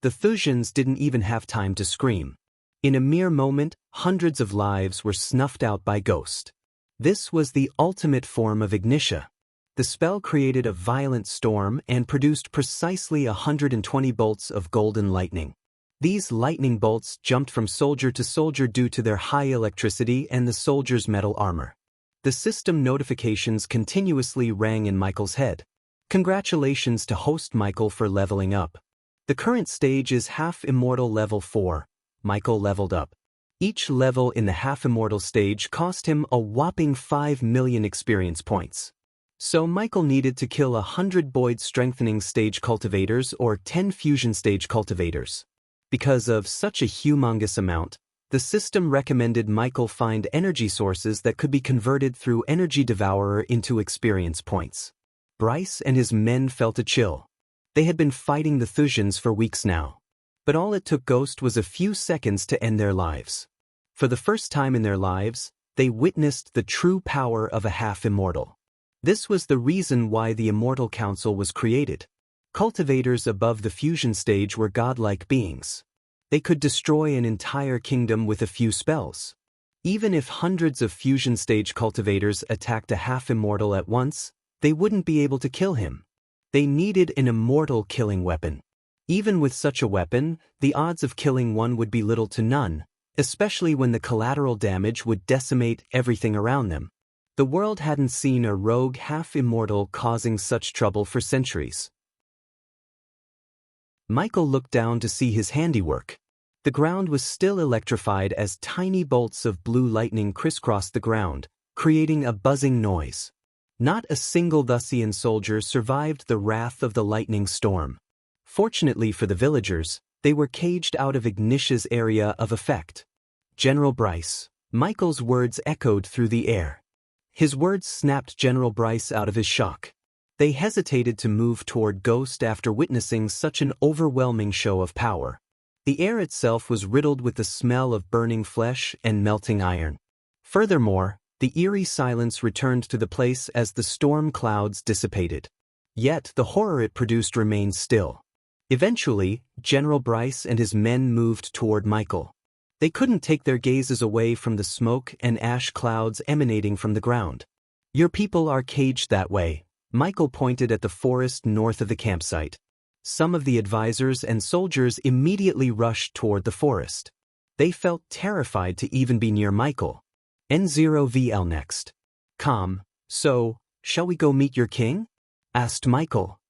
The Thusians didn't even have time to scream. In a mere moment, hundreds of lives were snuffed out by Ghost. This was the ultimate form of ignitia. The spell created a violent storm and produced precisely 120 bolts of golden lightning. These lightning bolts jumped from soldier to soldier due to their high electricity and the soldier's metal armor. The system notifications continuously rang in Michael's head. Congratulations to host Michael for leveling up. The current stage is half-immortal level 4. Michael leveled up. Each level in the half-immortal stage cost him a whopping 5 million experience points. So Michael needed to kill 100 Boyd strengthening stage cultivators or 10 fusion stage cultivators. Because of such a humongous amount, the system recommended Michael find energy sources that could be converted through Energy Devourer into experience points. Bryce and his men felt a chill. They had been fighting the Thusians for weeks now. But all it took Ghost was a few seconds to end their lives. For the first time in their lives, they witnessed the true power of a half-immortal. This was the reason why the Immortal Council was created. Cultivators above the fusion stage were godlike beings. They could destroy an entire kingdom with a few spells. Even if hundreds of fusion stage cultivators attacked a half-immortal at once, they wouldn't be able to kill him. They needed an immortal killing weapon. Even with such a weapon, the odds of killing one would be little to none, especially when the collateral damage would decimate everything around them. The world hadn't seen a rogue half-immortal causing such trouble for centuries. Michael looked down to see his handiwork. The ground was still electrified as tiny bolts of blue lightning crisscrossed the ground, creating a buzzing noise. Not a single Wuxian soldier survived the wrath of the lightning storm. Fortunately for the villagers, they were caged out of Ignitia's area of effect. General Bryce. Michael's words echoed through the air. His words snapped General Bryce out of his shock. They hesitated to move toward Ghost after witnessing such an overwhelming show of power. The air itself was riddled with the smell of burning flesh and melting iron. Furthermore, the eerie silence returned to the place as the storm clouds dissipated. Yet the horror it produced remained still. Eventually, General Bryce and his men moved toward Michael. They couldn't take their gazes away from the smoke and ash clouds emanating from the ground. "Your people are caged that way," Michael pointed at the forest north of the campsite. Some of the advisors and soldiers immediately rushed toward the forest. They felt terrified to even be near Michael. N0VL next. Calm. "So, shall we go meet your king?" asked Michael.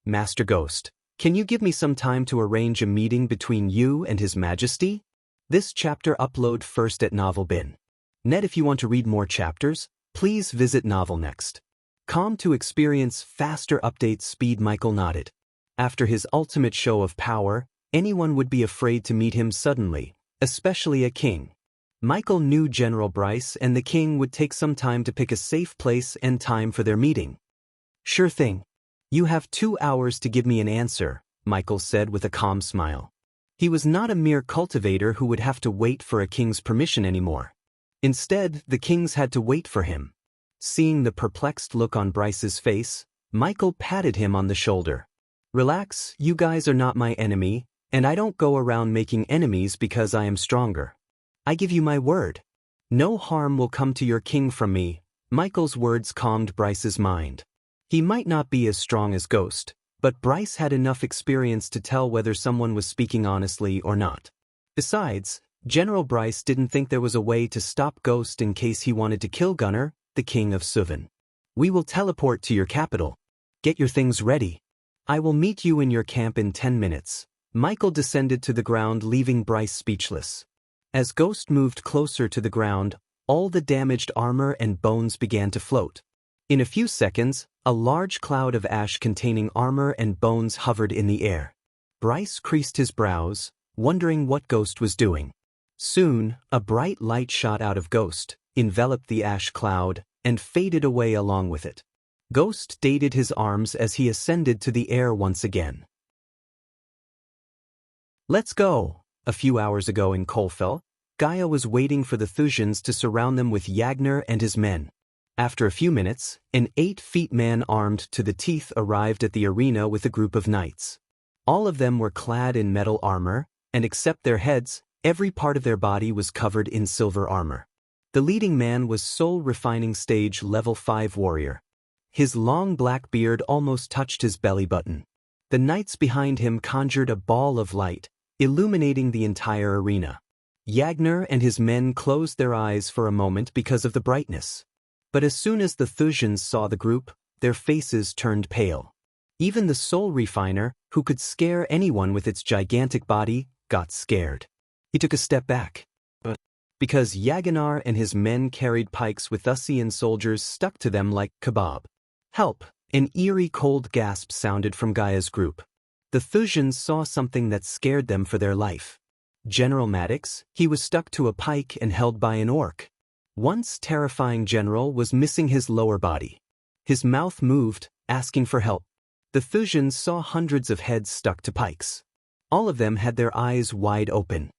"Master Ghost, can you give me some time to arrange a meeting between you and His Majesty?" This chapter upload first at Novel Bin. Net if you want to read more chapters, please visit Novel Next. Calm to experience faster update speed. Michael nodded. After his ultimate show of power, anyone would be afraid to meet him suddenly, especially a king. Michael knew General Bryce and the king would take some time to pick a safe place and time for their meeting. "Sure thing. You have 2 hours to give me an answer," Michael said with a calm smile. He was not a mere cultivator who would have to wait for a king's permission anymore. Instead, the kings had to wait for him. Seeing the perplexed look on Bryce's face, Michael patted him on the shoulder. "Relax, you guys are not my enemy, and I don't go around making enemies because I am stronger. I give you my word. No harm will come to your king from me." Michael's words calmed Bryce's mind. He might not be as strong as Ghost, but Bryce had enough experience to tell whether someone was speaking honestly or not. Besides, General Bryce didn't think there was a way to stop Ghost in case he wanted to kill Gunnar, the king of Suvan. "We will teleport to your capital. Get your things ready. I will meet you in your camp in 10 minutes. Michael descended to the ground, leaving Bryce speechless. As Ghost moved closer to the ground, all the damaged armor and bones began to float. In a few seconds, a large cloud of ash containing armor and bones hovered in the air. Bryce creased his brows, wondering what Ghost was doing. Soon, a bright light shot out of Ghost, enveloped the ash cloud, and faded away along with it. Ghost dated his arms as he ascended to the air once again. "Let's go." A few hours ago in Kolfel, Gaia was waiting for the Thusians to surround them with Yagner and his men. After a few minutes, an 8-feet man armed to the teeth arrived at the arena with a group of knights. All of them were clad in metal armor, and except their heads, every part of their body was covered in silver armor. The leading man was Soul Refining Stage Level 5 warrior. His long black beard almost touched his belly button. The knights behind him conjured a ball of light, illuminating the entire arena. Yagner and his men closed their eyes for a moment because of the brightness. But as soon as the Thusians saw the group, their faces turned pale. Even the Soul Refiner, who could scare anyone with its gigantic body, got scared. He took a step back. But because Yaganar and his men carried pikes with Thusian soldiers stuck to them like kebab. "Help!" An eerie cold gasp sounded from Gaia's group. The Thusians saw something that scared them for their life. General Maddox, he was stuck to a pike and held by an orc. Once terrifying general was missing his lower body. His mouth moved, asking for help. The Thusians saw hundreds of heads stuck to pikes. All of them had their eyes wide open.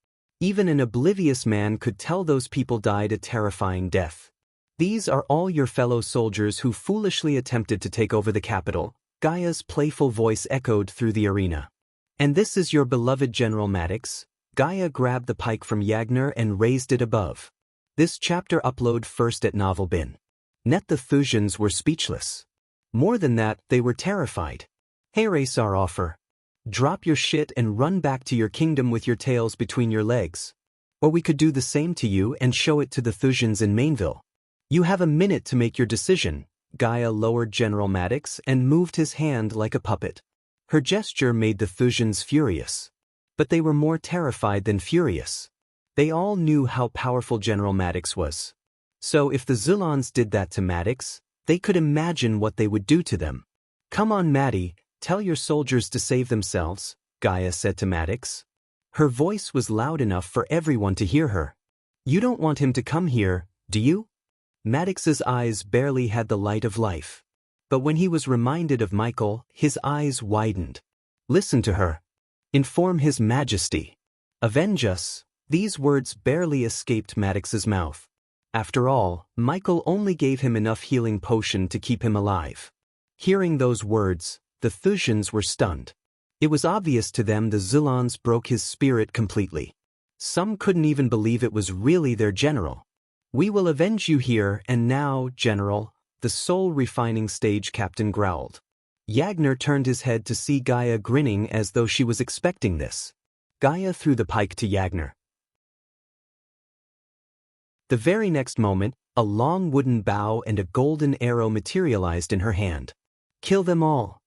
Even an oblivious man could tell those people died a terrifying death. "These are all your fellow soldiers who foolishly attempted to take over the capital," Gaia's playful voice echoed through the arena. "And this is your beloved General Maddox." Gaia grabbed the pike from Yagner and raised it above. This chapter upload first at Novel Bin. Net the Thusians were speechless. More than that, they were terrified. "Hey Raysar offer. Drop your shit and run back to your kingdom with your tails between your legs. Or we could do the same to you and show it to the Thusians in Mainville. You have a minute to make your decision." Gaia lowered General Maddox and moved his hand like a puppet. Her gesture made the Thusians furious. But they were more terrified than furious. They all knew how powerful General Maddox was. So if the Zilons did that to Maddox, they could imagine what they would do to them. "Come on Maddie, tell your soldiers to save themselves," Gaia said to Maddox. Her voice was loud enough for everyone to hear her. "You don't want him to come here, do you?" Maddox's eyes barely had the light of life. But when he was reminded of Michael, his eyes widened. "Listen to her. Inform His Majesty." Avenge us. These words barely escaped Maddox's mouth. After all, Michael only gave him enough healing potion to keep him alive. Hearing those words, the Thusians were stunned. It was obvious to them the Zilans broke his spirit completely. Some couldn't even believe it was really their general. "We will avenge you here and now, General," the soul refining stage captain growled. Yagner turned his head to see Gaia grinning as though she was expecting this. Gaia threw the pike to Yagner. The very next moment, a long wooden bow and a golden arrow materialized in her hand. "Kill them all!"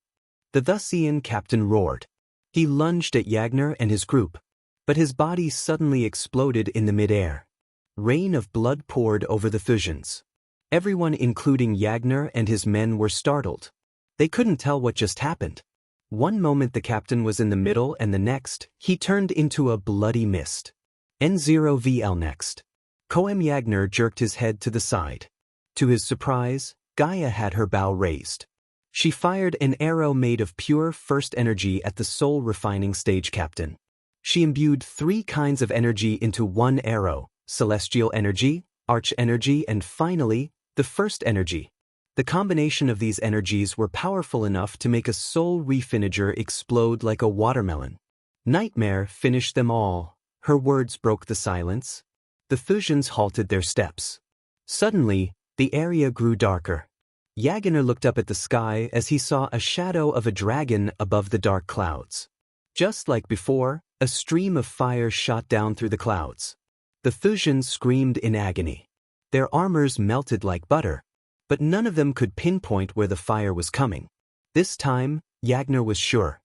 The Thusian captain roared. He lunged at Yagner and his group, but his body suddenly exploded in the mid-air. Rain of blood poured over the Thusians. Everyone, including Yagner and his men, were startled. They couldn't tell what just happened. One moment the captain was in the middle and the next, he turned into a bloody mist. N0VL next. Koem Yagner jerked his head to the side. To his surprise, Gaia had her bow raised. She fired an arrow made of pure first energy at the soul refining stage captain. She imbued 3 kinds of energy into one arrow: celestial energy, arch energy, and finally, the first energy. The combination of these energies were powerful enough to make a soul refinager explode like a watermelon. "Nightmare, finish them all." Her words broke the silence. The Thusians halted their steps. Suddenly, the area grew darker. Yagner looked up at the sky as he saw a shadow of a dragon above the dark clouds. Just like before, a stream of fire shot down through the clouds. The Thusians screamed in agony. Their armors melted like butter, but none of them could pinpoint where the fire was coming. This time, Yagner was sure.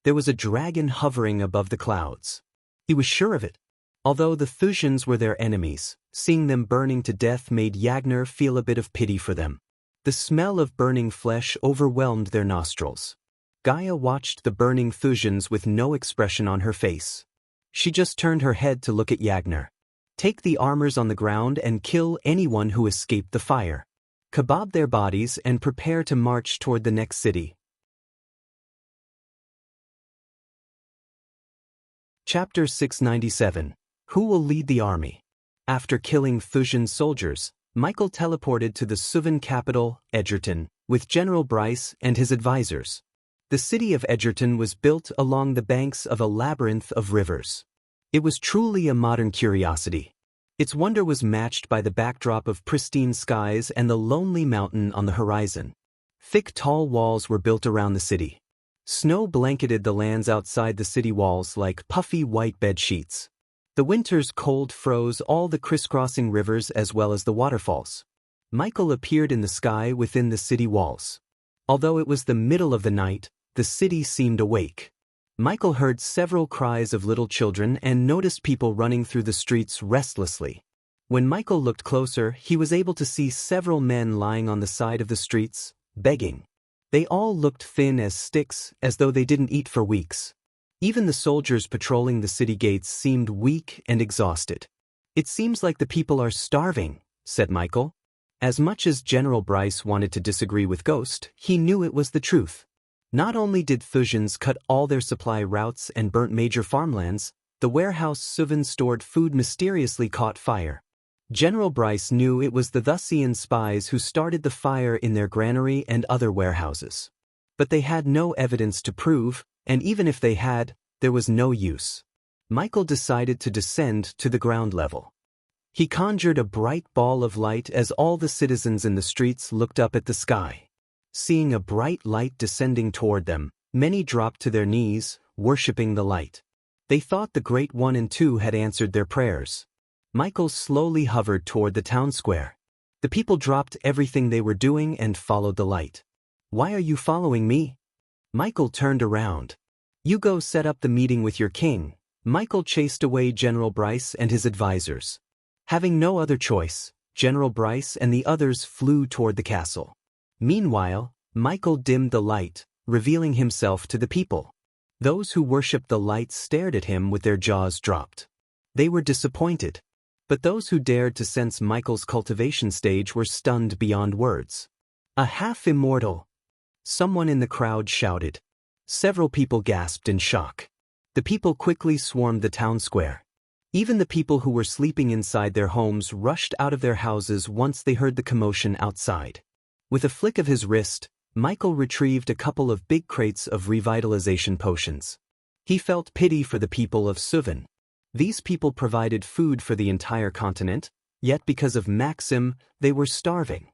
There was a dragon hovering above the clouds. He was sure of it. Although the Thusians were their enemies, seeing them burning to death made Yagner feel a bit of pity for them. The smell of burning flesh overwhelmed their nostrils. Gaia watched the burning Thusians with no expression on her face. She just turned her head to look at Yagner. "Take the armors on the ground and kill anyone who escaped the fire. Kebab their bodies and prepare to march toward the next city." Chapter 697. Who will lead the army? After killing Thusian soldiers, Michael teleported to the Suvan capital, Edgerton, with General Bryce and his advisors. The city of Edgerton was built along the banks of a labyrinth of rivers. It was truly a modern curiosity. Its wonder was matched by the backdrop of pristine skies and the lonely mountain on the horizon. Thick, tall walls were built around the city. Snow blanketed the lands outside the city walls like puffy white bed sheets. The winter's cold froze all the crisscrossing rivers as well as the waterfalls. Michael appeared in the sky within the city walls. Although it was the middle of the night, the city seemed awake. Michael heard several cries of little children and noticed people running through the streets restlessly. When Michael looked closer, he was able to see several men lying on the side of the streets, begging. They all looked thin as sticks, as though they didn't eat for weeks. Even the soldiers patrolling the city gates seemed weak and exhausted. "It seems like the people are starving," said Michael. As much as General Bryce wanted to disagree with Ghost, he knew it was the truth. Not only did Thusians cut all their supply routes and burnt major farmlands, the warehouse Suvan stored food mysteriously caught fire. General Bryce knew it was the Thusian spies who started the fire in their granary and other warehouses. But they had no evidence to prove, and even if they had, there was no use. Michael decided to descend to the ground level. He conjured a bright ball of light as all the citizens in the streets looked up at the sky. Seeing a bright light descending toward them, many dropped to their knees, worshipping the light. They thought the Great One and Two had answered their prayers. Michael slowly hovered toward the town square. The people dropped everything they were doing and followed the light. "Why are you following me?" Michael turned around. "You go set up the meeting with your king." Michael chased away General Bryce and his advisors. Having no other choice, General Bryce and the others flew toward the castle. Meanwhile, Michael dimmed the light, revealing himself to the people. Those who worshipped the light stared at him with their jaws dropped. They were disappointed. But those who dared to sense Michael's cultivation stage were stunned beyond words. "A half-immortal!" Someone in the crowd shouted. Several people gasped in shock. The people quickly swarmed the town square. Even the people who were sleeping inside their homes rushed out of their houses once they heard the commotion outside. With a flick of his wrist, Michael retrieved a couple of big crates of revitalization potions. He felt pity for the people of Suvan. These people provided food for the entire continent, yet because of Maxim, they were starving.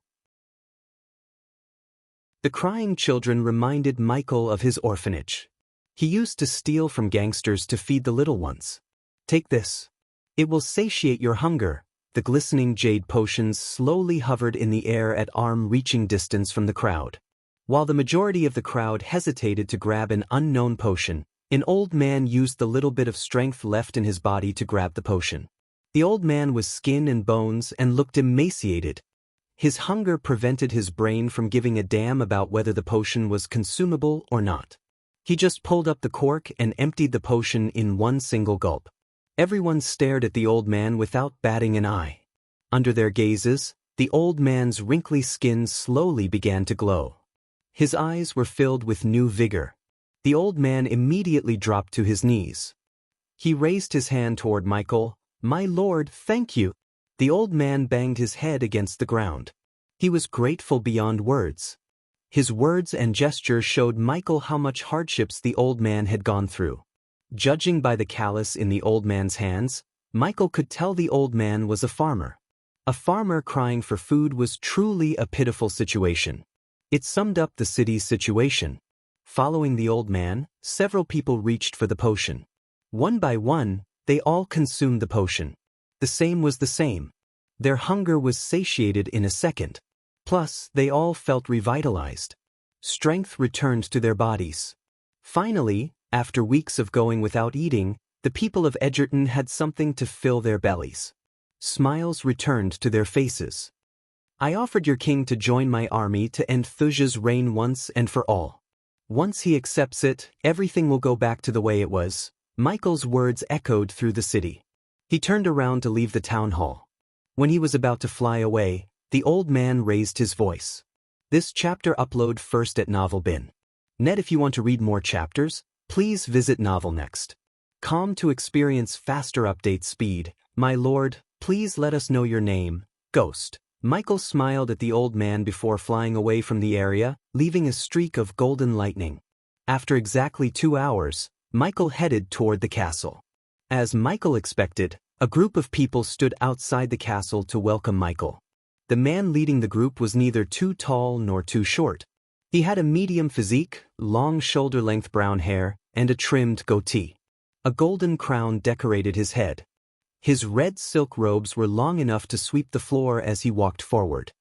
The crying children reminded Michael of his orphanage. He used to steal from gangsters to feed the little ones. Take this. It will satiate your hunger. The glistening jade potions slowly hovered in the air at arm-reaching distance from the crowd. While the majority of the crowd hesitated to grab an unknown potion, an old man used the little bit of strength left in his body to grab the potion. The old man was skin and bones and looked emaciated. His hunger prevented his brain from giving a damn about whether the potion was consumable or not. He just pulled up the cork and emptied the potion in one single gulp. Everyone stared at the old man without batting an eye. Under their gazes, the old man's wrinkly skin slowly began to glow. His eyes were filled with new vigor. The old man immediately dropped to his knees. He raised his hand toward Michael. "My lord, thank you." The old man banged his head against the ground. He was grateful beyond words. His words and gestures showed Michael how much hardships the old man had gone through. Judging by the callus in the old man's hands, Michael could tell the old man was a farmer. A farmer crying for food was truly a pitiful situation. It summed up the city's situation. Following the old man, several people reached for the potion. One by one, they all consumed the potion. The same was the same. Their hunger was satiated in a second. Plus, they all felt revitalized. Strength returned to their bodies. Finally, after weeks of going without eating, the people of Edgerton had something to fill their bellies. Smiles returned to their faces. "I offered your king to join my army to end Thuja's reign once and for all. Once he accepts it, everything will go back to the way it was." Michael's words echoed through the city. He turned around to leave the town hall. When he was about to fly away, the old man raised his voice. This chapter upload first at Novelbin. Net if you want to read more chapters, please visit Novel Next. Com to experience faster update speed. My lord, please let us know your name. Ghost. Michael smiled at the old man before flying away from the area, leaving a streak of golden lightning. After exactly 2 hours, Michael headed toward the castle. As Michael expected, a group of people stood outside the castle to welcome Michael. The man leading the group was neither too tall nor too short. He had a medium physique, long shoulder-length brown hair, and a trimmed goatee. A golden crown decorated his head. His red silk robes were long enough to sweep the floor as he walked forward.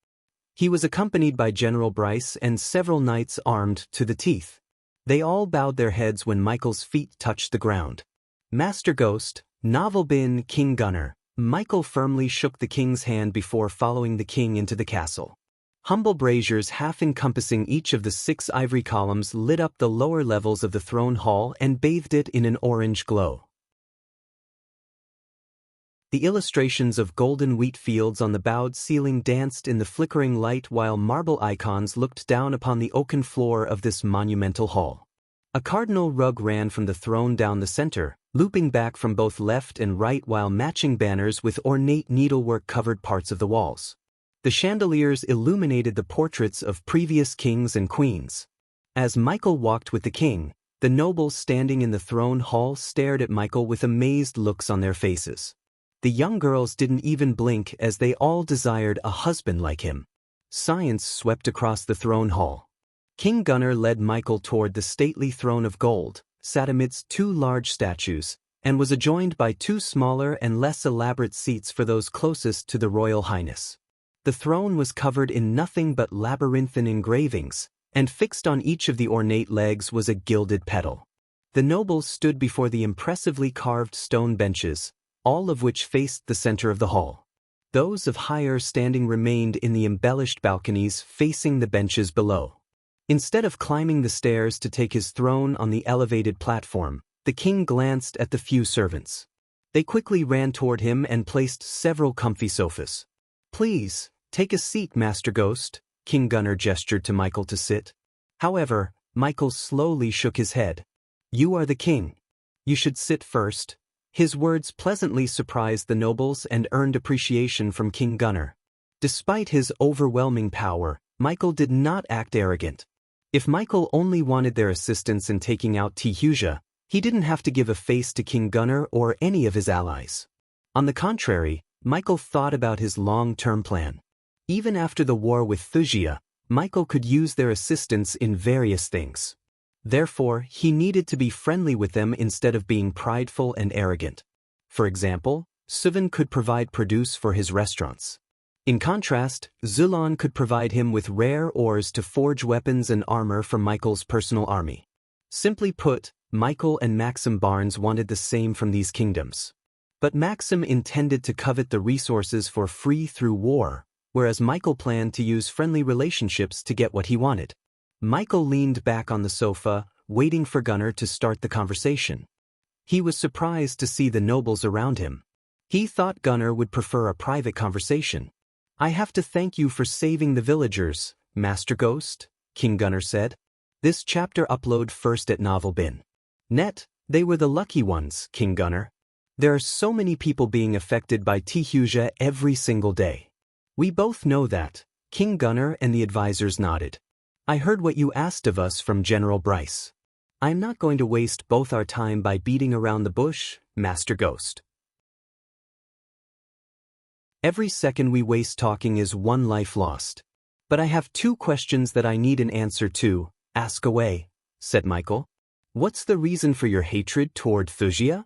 He was accompanied by General Bryce and several knights armed to the teeth. They all bowed their heads when Michael's feet touched the ground. Master Ghost, Novelbin, King Gunner. Michael firmly shook the king's hand before following the king into the castle. Humble braziers half-encompassing each of the 6 ivory columns lit up the lower levels of the throne hall and bathed it in an orange glow. The illustrations of golden wheat fields on the bowed ceiling danced in the flickering light while marble icons looked down upon the oaken floor of this monumental hall. A cardinal rug ran from the throne down the center, looping back from both left and right while matching banners with ornate needlework covered parts of the walls. The chandeliers illuminated the portraits of previous kings and queens. As Michael walked with the king, the nobles standing in the throne hall stared at Michael with amazed looks on their faces. The young girls didn't even blink as they all desired a husband like him. Science swept across the throne hall. King Gunner led Michael toward the stately throne of gold, sat amidst 2 large statues, and was adjoined by 2 smaller and less elaborate seats for those closest to the royal highness. The throne was covered in nothing but labyrinthine engravings, and fixed on each of the ornate legs was a gilded petal. The nobles stood before the impressively carved stone benches, all of which faced the center of the hall. Those of higher standing remained in the embellished balconies facing the benches below. Instead of climbing the stairs to take his throne on the elevated platform, the king glanced at the few servants. They quickly ran toward him and placed several comfy sofas. "Please, take a seat, Master Ghost," King Gunner gestured to Michael to sit. However, Michael slowly shook his head. "You are the king. You should sit first. His words pleasantly surprised the nobles and earned appreciation from King Gunnar. Despite his overwhelming power, Michael did not act arrogant. If Michael only wanted their assistance in taking out Xianxia, he didn't have to give a face to King Gunnar or any of his allies. On the contrary, Michael thought about his long-term plan. Even after the war with Xianxia, Michael could use their assistance in various things. Therefore, he needed to be friendly with them instead of being prideful and arrogant. For example, Suvan could provide produce for his restaurants. In contrast, Zulon could provide him with rare ores to forge weapons and armor for Michael's personal army. Simply put, Michael and Maxim Barnes wanted the same from these kingdoms. But Maxim intended to covet the resources for free through war, whereas Michael planned to use friendly relationships to get what he wanted. Michael leaned back on the sofa, waiting for Gunnar to start the conversation. He was surprised to see the nobles around him. He thought Gunnar would prefer a private conversation. "I have to thank you for saving the villagers, Master Ghost," King Gunnar said. This chapter upload first at novel.bin.net. They were the lucky ones, King Gunnar. There are so many people being affected by Xianxia every single day. We both know that. King Gunnar and the advisors nodded. I heard what you asked of us from General Bryce. I'm not going to waste both our time by beating around the bush, Master Ghost. Every second we waste talking is one life lost. But I have 2 questions that I need an answer to. Ask away, said Michael. What's the reason for your hatred toward Xianxia?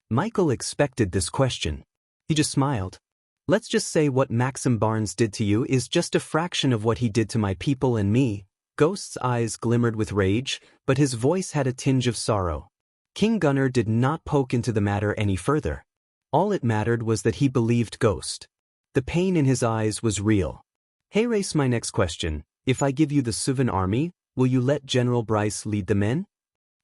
Michael expected this question. He just smiled. Let's just say what Maxim Barnes did to you is just a fraction of what he did to my people and me. Ghost's eyes glimmered with rage, but his voice had a tinge of sorrow. King Gunnar did not poke into the matter any further. All it mattered was that he believed Ghost. The pain in his eyes was real. Hey, race, my next question. If I give you the Suvan army, will you let General Bryce lead the men?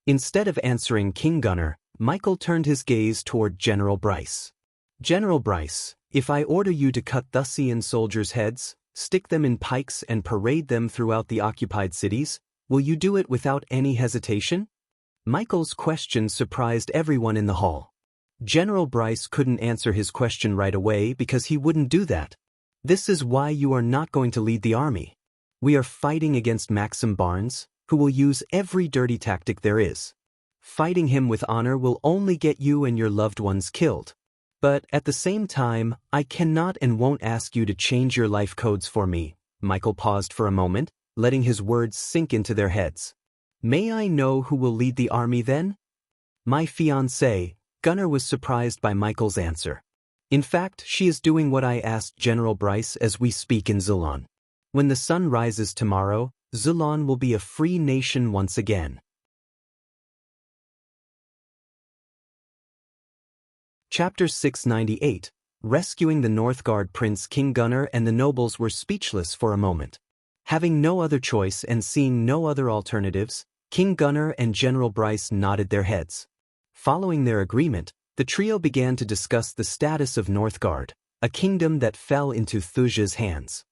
Instead of answering King Gunnar, Michael turned his gaze toward General Bryce. General Bryce, if I order you to cut Thusian soldiers' heads, stick them in pikes and parade them throughout the occupied cities, will you do it without any hesitation? Michael's question surprised everyone in the hall. General Bryce couldn't answer his question right away because he wouldn't do that. This is why you are not going to lead the army. We are fighting against Maxim Barnes, who will use every dirty tactic there is. Fighting him with honor will only get you and your loved ones killed. But at the same time, I cannot and won't ask you to change your life codes for me. Michael paused for a moment, letting his words sink into their heads. May I know who will lead the army then? My fiancée. Gunnar was surprised by Michael's answer. In fact, she is doing what I asked General Bryce as we speak in Zulon. When the sun rises tomorrow, Zulon will be a free nation once again. Chapter 698. Rescuing the Northgard Prince. King Gunnar and the nobles were speechless for a moment. Having no other choice and seeing no other alternatives, King Gunnar and General Bryce nodded their heads. Following their agreement, the trio began to discuss the status of Northgard, a kingdom that fell into Xianxia's hands.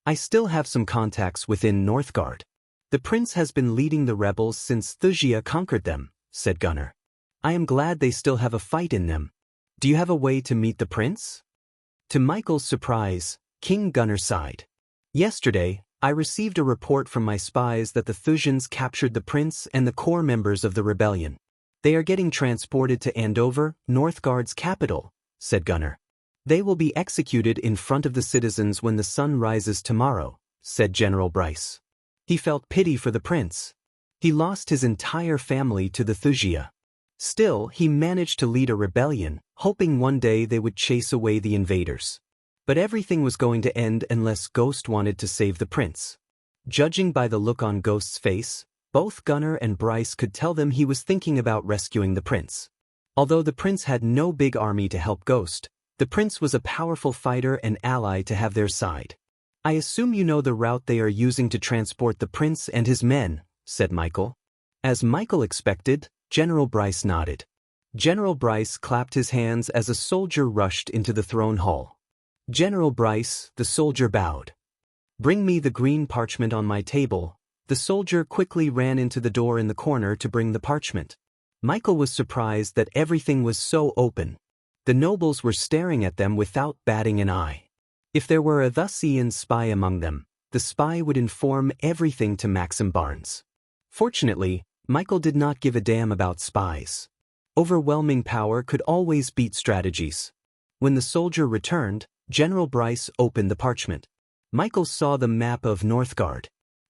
I still have some contacts within Northgard. The prince has been leading the rebels since Xianxia conquered them, said Gunnar. I am glad they still have a fight in them. Do you have a way to meet the prince? To Michael's surprise, King Gunnar sighed. Yesterday, I received a report from my spies that the Xianxians captured the prince and the core members of the rebellion. They are getting transported to Andover, Northgard's capital, said Gunnar. They will be executed in front of the citizens when the sun rises tomorrow, said General Bryce. He felt pity for the prince. He lost his entire family to the Xianxia. Still, he managed to lead a rebellion, hoping one day they would chase away the invaders. But everything was going to end unless Ghost wanted to save the prince. Judging by the look on Ghost's face, both Gunnar and Bryce could tell them he was thinking about rescuing the prince. Although the prince had no big army to help Ghost, the prince was a powerful fighter and ally to have their side. I assume you know the route they are using to transport the prince and his men, said Michael. As Michael expected, General Bryce nodded. General Bryce clapped his hands as a soldier rushed into the throne hall. General Bryce, the soldier bowed. Bring me the green parchment on my table. The soldier quickly ran into the door in the corner to bring the parchment. Michael was surprised that everything was so open. The nobles were staring at them without batting an eye. If there were a Wuxian spy among them, the spy would inform everything to Maxim Barnes. Fortunately, Michael did not give a damn about spies. Overwhelming power could always beat strategies. When the soldier returned, General Bryce opened the parchment. Michael saw the map of Northgard.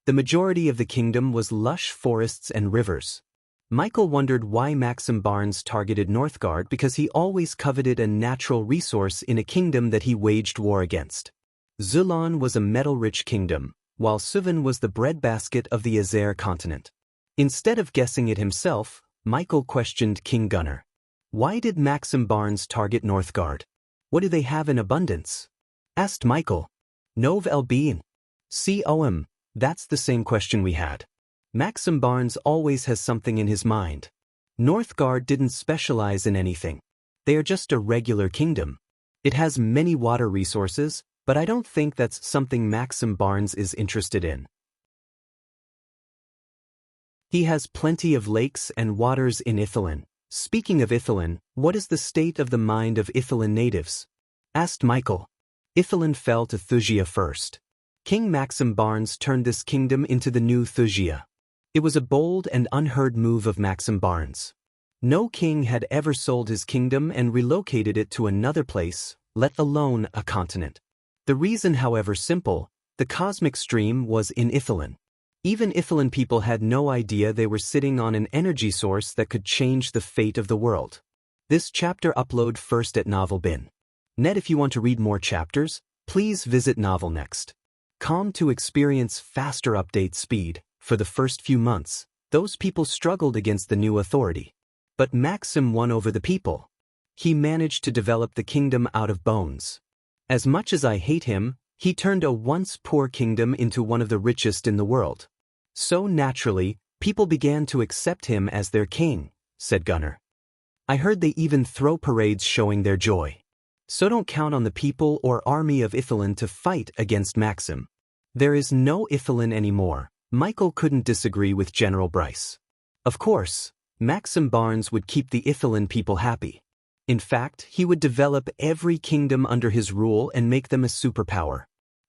The majority of the kingdom was lush forests and rivers. Michael wondered why Maxim Barnes targeted Northgard because he always coveted a natural resource in a kingdom that he waged war against. Zulon was a metal-rich kingdom, while Suvan was the breadbasket of the Azer continent. Instead of guessing it himself, Michael questioned King Gunnar. Why did Maxim Barnes target Northgard? What do they have in abundance? Asked Michael. Nov Elbeen. Com, that's the same question we had. Maxim Barnes always has something in his mind. Northgard didn't specialize in anything. They are just a regular kingdom. It has many water resources, but I don't think that's something Maxim Barnes is interested in. He has plenty of lakes and waters in Ithilien. Speaking of Ithilien, what is the state of the mind of Ithilien natives? Asked Michael. Ithilien fell to Thusia first. King Maxim Barnes turned this kingdom into the new Thusia. It was a bold and unheard move of Maxim Barnes. No king had ever sold his kingdom and relocated it to another place, let alone a continent. The reason, however, simple: the cosmic stream was in Ithilien. Even Ithilien people had no idea they were sitting on an energy source that could change the fate of the world. This chapter upload first at Novel.bin. Net. If you want to read more chapters, please visit Novel.next.com to experience faster update speed. For the first few months, those people struggled against the new authority. But Maxim won over the people. He managed to develop the kingdom out of bones. As much as I hate him, he turned a once poor kingdom into one of the richest in the world. So naturally, people began to accept him as their king, said Gunnar. I heard they even throw parades showing their joy. So don't count on the people or army of Ithilien to fight against Maxim. There is no Ithilien anymore. Michael couldn't disagree with General Bryce. Of course, Maxim Barnes would keep the Ithilien people happy. In fact, he would develop every kingdom under his rule and make them a superpower.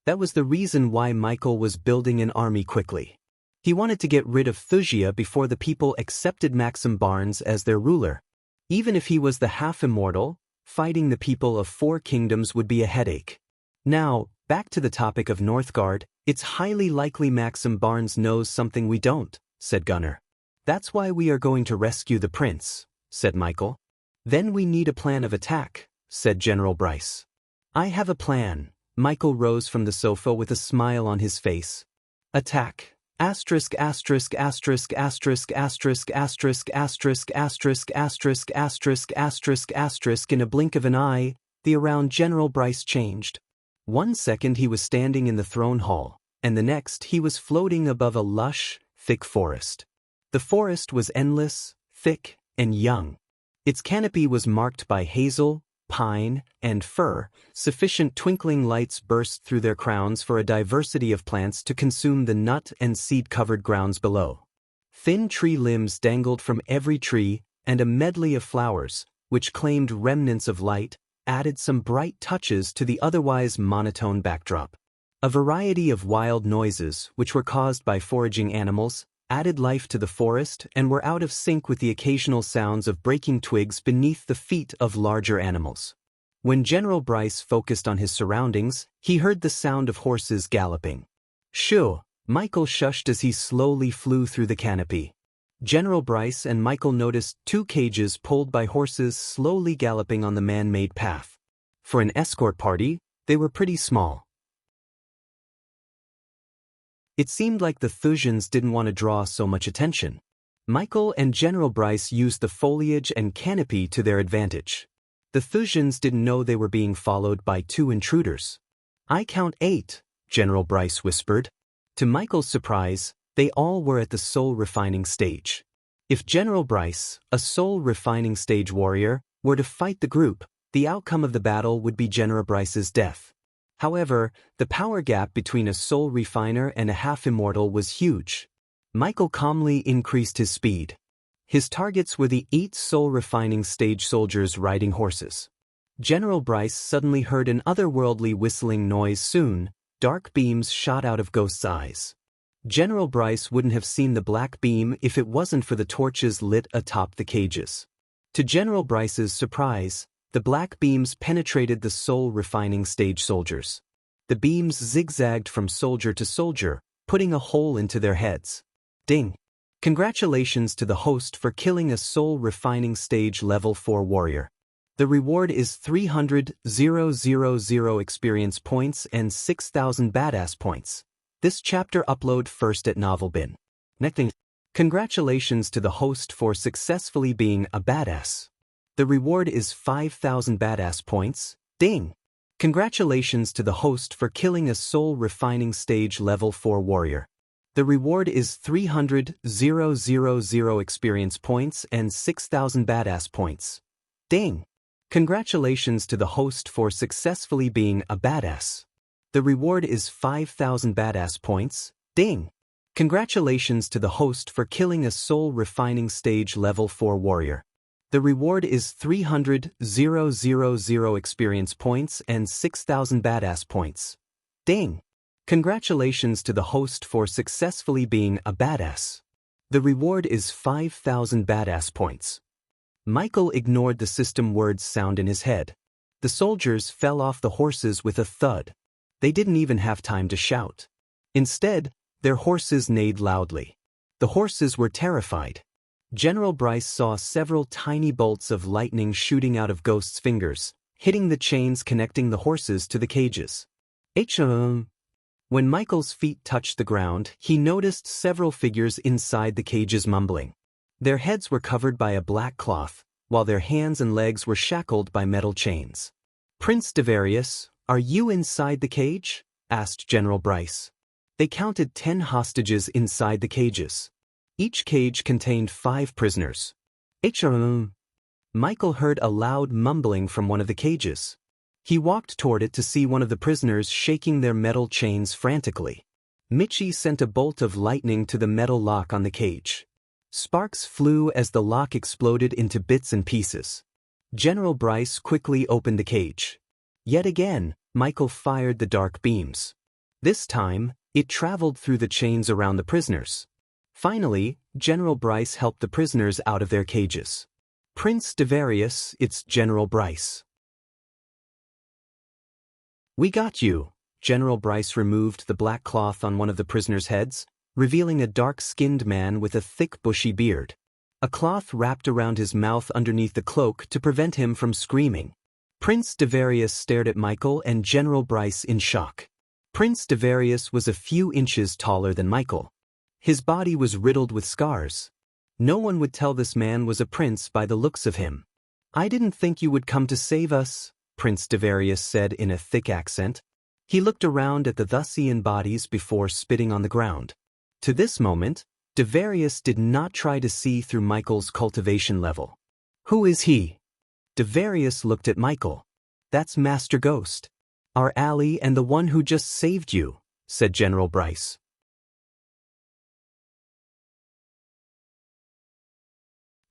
That was the reason why Michael was building an army quickly. He wanted to get rid of Thusia before the people accepted Maxim Barnes as their ruler. Even if he was the half-immortal, fighting the people of 4 kingdoms would be a headache. Now, back to the topic of Northgard. It's highly likely Maxim Barnes knows something we don't, said Gunnar. That's why we are going to rescue the prince, said Michael. Then we need a plan of attack, said General Bryce. I have a plan. Michael rose from the sofa with a smile on his face. Attack. Asterisk asterisk asterisk asterisk asterisk asterisk asterisk asterisk asterisk asterisk asterisk asterisk. In a blink of an eye, the around General Bryce changed. 1 second he was standing in the throne hall, and the next he was floating above a lush, thick forest. The forest was endless, thick, and young. Its canopy was marked by hazel, pine, and fir. Sufficient twinkling lights burst through their crowns for a diversity of plants to consume the nut and seed-covered grounds below. Thin tree limbs dangled from every tree, and a medley of flowers, which claimed remnants of light, added some bright touches to the otherwise monotone backdrop. A variety of wild noises, which were caused by foraging animals, added life to the forest and were out of sync with the occasional sounds of breaking twigs beneath the feet of larger animals. When General Bryce focused on his surroundings, he heard the sound of horses galloping. Shoo! Michael shushed as he slowly flew through the canopy. General Bryce and Michael noticed 2 cages pulled by horses slowly galloping on the man-made path. For an escort party, they were pretty small. It seemed like the Thusians didn't want to draw so much attention. Michael and General Bryce used the foliage and canopy to their advantage. The Thusians didn't know they were being followed by 2 intruders. I count 8, General Bryce whispered. To Michael's surprise, they all were at the soul-refining stage. If General Bryce, a soul-refining stage warrior, were to fight the group, the outcome of the battle would be General Bryce's death. However, the power gap between a soul refiner and a half-immortal was huge. Michael calmly increased his speed. His targets were the 8 soul-refining stage soldiers riding horses. General Bryce suddenly heard an otherworldly whistling noise soon. Dark beams shot out of Ghost's eyes. General Bryce wouldn't have seen the black beam if it wasn't for the torches lit atop the cages. To General Bryce's surprise, the black beams penetrated the soul-refining stage soldiers. The beams zigzagged from soldier to soldier, putting a hole into their heads. Ding! Congratulations to the host for killing a soul-refining stage level 4 warrior. The reward is 300,000 experience points and 6,000 badass points. This chapter upload first at Novelbin. Next thing. Congratulations to the host for successfully being a badass. The reward is 5,000 badass points. Ding! Congratulations to the host for killing a soul-refining stage level 4 warrior. The reward is 300,000 experience points and 6,000 badass points. Ding! Congratulations to the host for successfully being a badass. The reward is 5,000 badass points. Ding! Congratulations to the host for killing a soul-refining stage level 4 warrior. The reward is 300,000 experience points and 6,000 badass points. Ding! Congratulations to the host for successfully being a badass. The reward is 5,000 badass points. Michael ignored the system words sound in his head. The soldiers fell off the horses with a thud. They didn't even have time to shout. Instead, their horses neighed loudly. The horses were terrified. General Bryce saw several tiny bolts of lightning shooting out of Ghost's fingers, hitting the chains connecting the horses to the cages. When Michael's feet touched the ground, he noticed several figures inside the cages mumbling. Their heads were covered by a black cloth, while their hands and legs were shackled by metal chains. "Prince Devarius, are you inside the cage?" asked General Bryce. They counted 10 hostages inside the cages. Each cage contained 5 prisoners. Michael heard a loud mumbling from one of the cages. He walked toward it to see one of the prisoners shaking their metal chains frantically. Michi sent a bolt of lightning to the metal lock on the cage. Sparks flew as the lock exploded into bits and pieces. General Bryce quickly opened the cage. Yet again, Michael fired the dark beams. This time, it traveled through the chains around the prisoners. Finally, General Bryce helped the prisoners out of their cages. "Prince Devarius, it's General Bryce." "We got you." General Bryce removed the black cloth on one of the prisoners' heads, revealing a dark-skinned man with a thick bushy beard. A cloth wrapped around his mouth underneath the cloak to prevent him from screaming. Prince Devarius stared at Michael and General Bryce in shock. Prince Devarius was a few inches taller than Michael. His body was riddled with scars. No one would tell this man was a prince by the looks of him. "I didn't think you would come to save us," Prince Devarius said in a thick accent. He looked around at the Wuxian bodies before spitting on the ground. To this moment, Devarius did not try to see through Michael's cultivation level. "Who is he?" Devarius looked at Michael. "That's Master Ghost. Our ally and the one who just saved you," said General Bryce.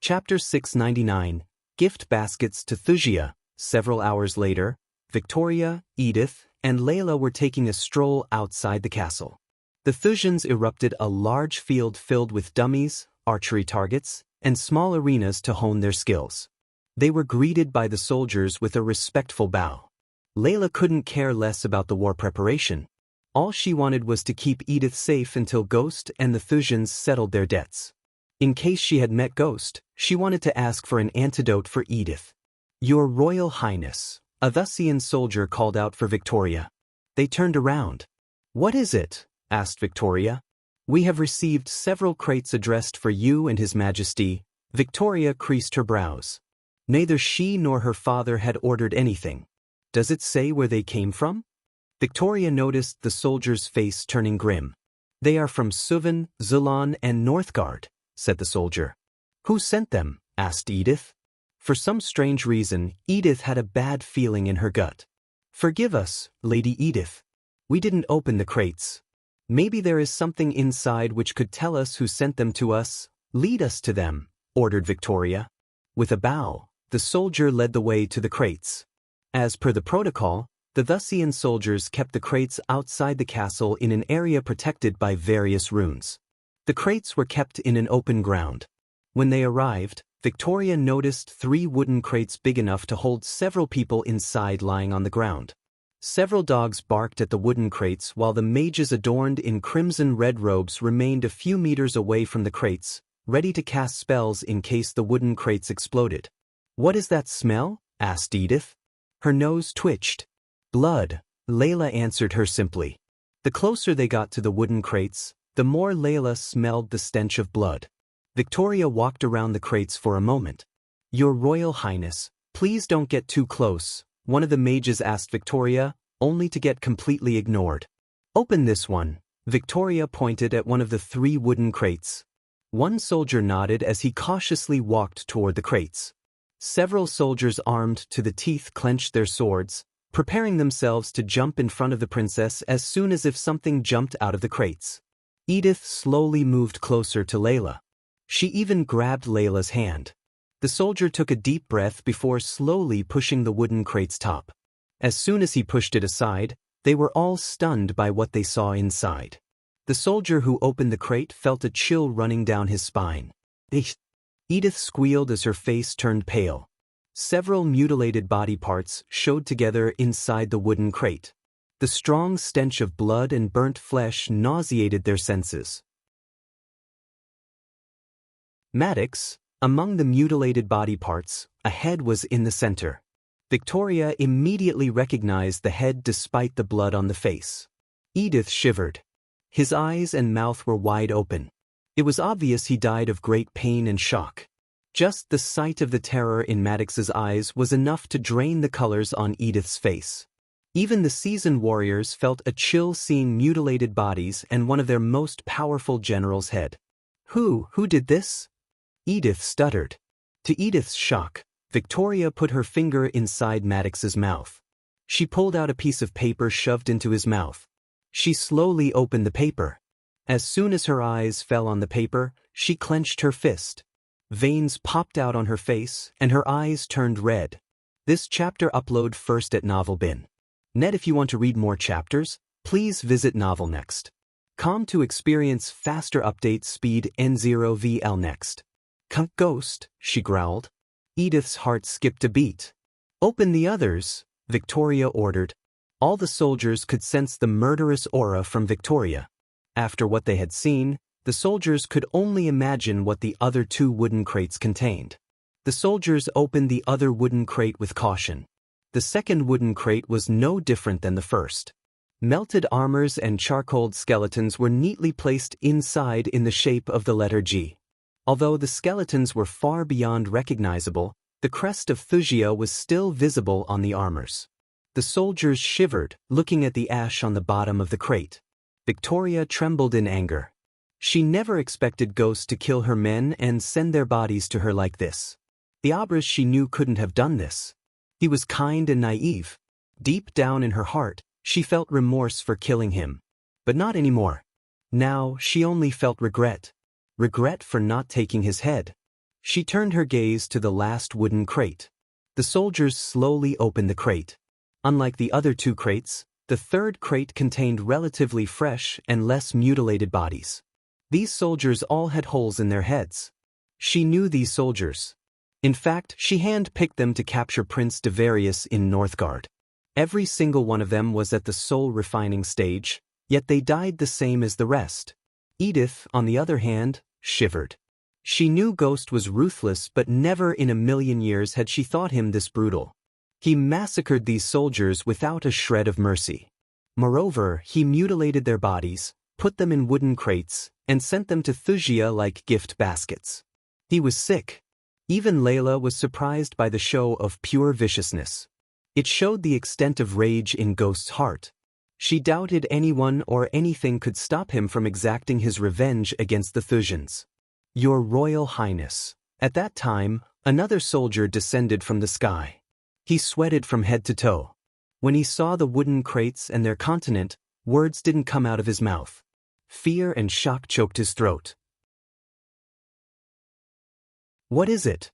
Chapter 699, Gift Baskets to Thusia. Several hours later, Victoria, Edith, and Layla were taking a stroll outside the castle. The Thusians erupted a large field filled with dummies, archery targets, and small arenas to hone their skills. They were greeted by the soldiers with a respectful bow. Layla couldn't care less about the war preparation. All she wanted was to keep Edith safe until Ghost and the Thusians settled their debts. In case she had met Ghost, she wanted to ask for an antidote for Edith. "Your Royal Highness," a Wuxian soldier called out for Victoria. They turned around. "What is it?" asked Victoria. "We have received several crates addressed for you and His Majesty." Victoria creased her brows. Neither she nor her father had ordered anything. "Does it say where they came from?" Victoria noticed the soldier's face turning grim. "They are from Suvan, Zulon, and Northgard," said the soldier. "Who sent them?" asked Edith. For some strange reason, Edith had a bad feeling in her gut. "Forgive us, Lady Edith. We didn't open the crates. Maybe there is something inside which could tell us who sent them to us. Lead us to them," ordered Victoria. With a bow, the soldier led the way to the crates. As per the protocol, the Wuxian soldiers kept the crates outside the castle in an area protected by various runes. The crates were kept in an open ground. When they arrived, Victoria noticed 3 wooden crates big enough to hold several people inside lying on the ground. Several dogs barked at the wooden crates while the mages adorned in crimson-red robes remained a few meters away from the crates, ready to cast spells in case the wooden crates exploded. "What is that smell?" asked Edith. Her nose twitched. "Blood," Layla answered her simply. The closer they got to the wooden crates, the more Layla smelled the stench of blood. Victoria walked around the crates for a moment. "Your Royal Highness, please don't get too close," one of the mages asked Victoria, only to get completely ignored. "Open this one." Victoria pointed at one of the 3 wooden crates. One soldier nodded as he cautiously walked toward the crates. Several soldiers armed to the teeth clenched their swords, preparing themselves to jump in front of the princess as soon as if something jumped out of the crates. Edith slowly moved closer to Layla. She even grabbed Layla's hand. The soldier took a deep breath before slowly pushing the wooden crate's top. As soon as he pushed it aside, they were all stunned by what they saw inside. The soldier who opened the crate felt a chill running down his spine. Edith squealed as her face turned pale. Several mutilated body parts showed together inside the wooden crate. The strong stench of blood and burnt flesh nauseated their senses. Maddox, among the mutilated body parts, a head was in the center. Victoria immediately recognized the head despite the blood on the face. Edith shivered. His eyes and mouth were wide open. It was obvious he died of great pain and shock. Just the sight of the terror in Maddox's eyes was enough to drain the colors on Edith's face. Even the seasoned warriors felt a chill seeing mutilated bodies and one of their most powerful generals' head. Who did this?" Edith stuttered. To Edith's shock, Victoria put her finger inside Maddox's mouth. She pulled out a piece of paper shoved into his mouth. She slowly opened the paper. As soon as her eyes fell on the paper, she clenched her fist. Veins popped out on her face, and her eyes turned red. This chapter upload first at NovelBin.net. If you want to read more chapters, please visit NovelNext.com to experience faster update speed N0VL next. "Ghost," she growled. Edith's heart skipped a beat. "Open the others," Victoria ordered. All the soldiers could sense the murderous aura from Victoria. After what they had seen, the soldiers could only imagine what the other 2 wooden crates contained. The soldiers opened the other wooden crate with caution. The second wooden crate was no different than the first. Melted armors and charcoaled skeletons were neatly placed inside in the shape of the letter G. Although the skeletons were far beyond recognizable, the crest of Wuxia was still visible on the armors. The soldiers shivered, looking at the ash on the bottom of the crate. Victoria trembled in anger. She never expected Ghost to kill her men and send their bodies to her like this. The Abras she knew couldn't have done this. He was kind and naive. Deep down in her heart, she felt remorse for killing him. But not anymore. Now, she only felt regret. Regret for not taking his head. She turned her gaze to the last wooden crate. The soldiers slowly opened the crate. Unlike the other 2 crates, the third crate contained relatively fresh and less mutilated bodies. These soldiers all had holes in their heads. She knew these soldiers. In fact, she hand-picked them to capture Prince Devarius in Northgard. Every single one of them was at the soul-refining stage, yet they died the same as the rest. Edith, on the other hand, shivered. She knew Ghost was ruthless, but never in a million years had she thought him this brutal. He massacred these soldiers without a shred of mercy. Moreover, he mutilated their bodies, put them in wooden crates, and sent them to Wuxia like gift baskets. He was sick. Even Layla was surprised by the show of pure viciousness. It showed the extent of rage in Ghost's heart. She doubted anyone or anything could stop him from exacting his revenge against the Wuxians. "Your Royal Highness." At that time, another soldier descended from the sky. He sweated from head to toe. When he saw the wooden crates and their continent, words didn't come out of his mouth. Fear and shock choked his throat. What is it?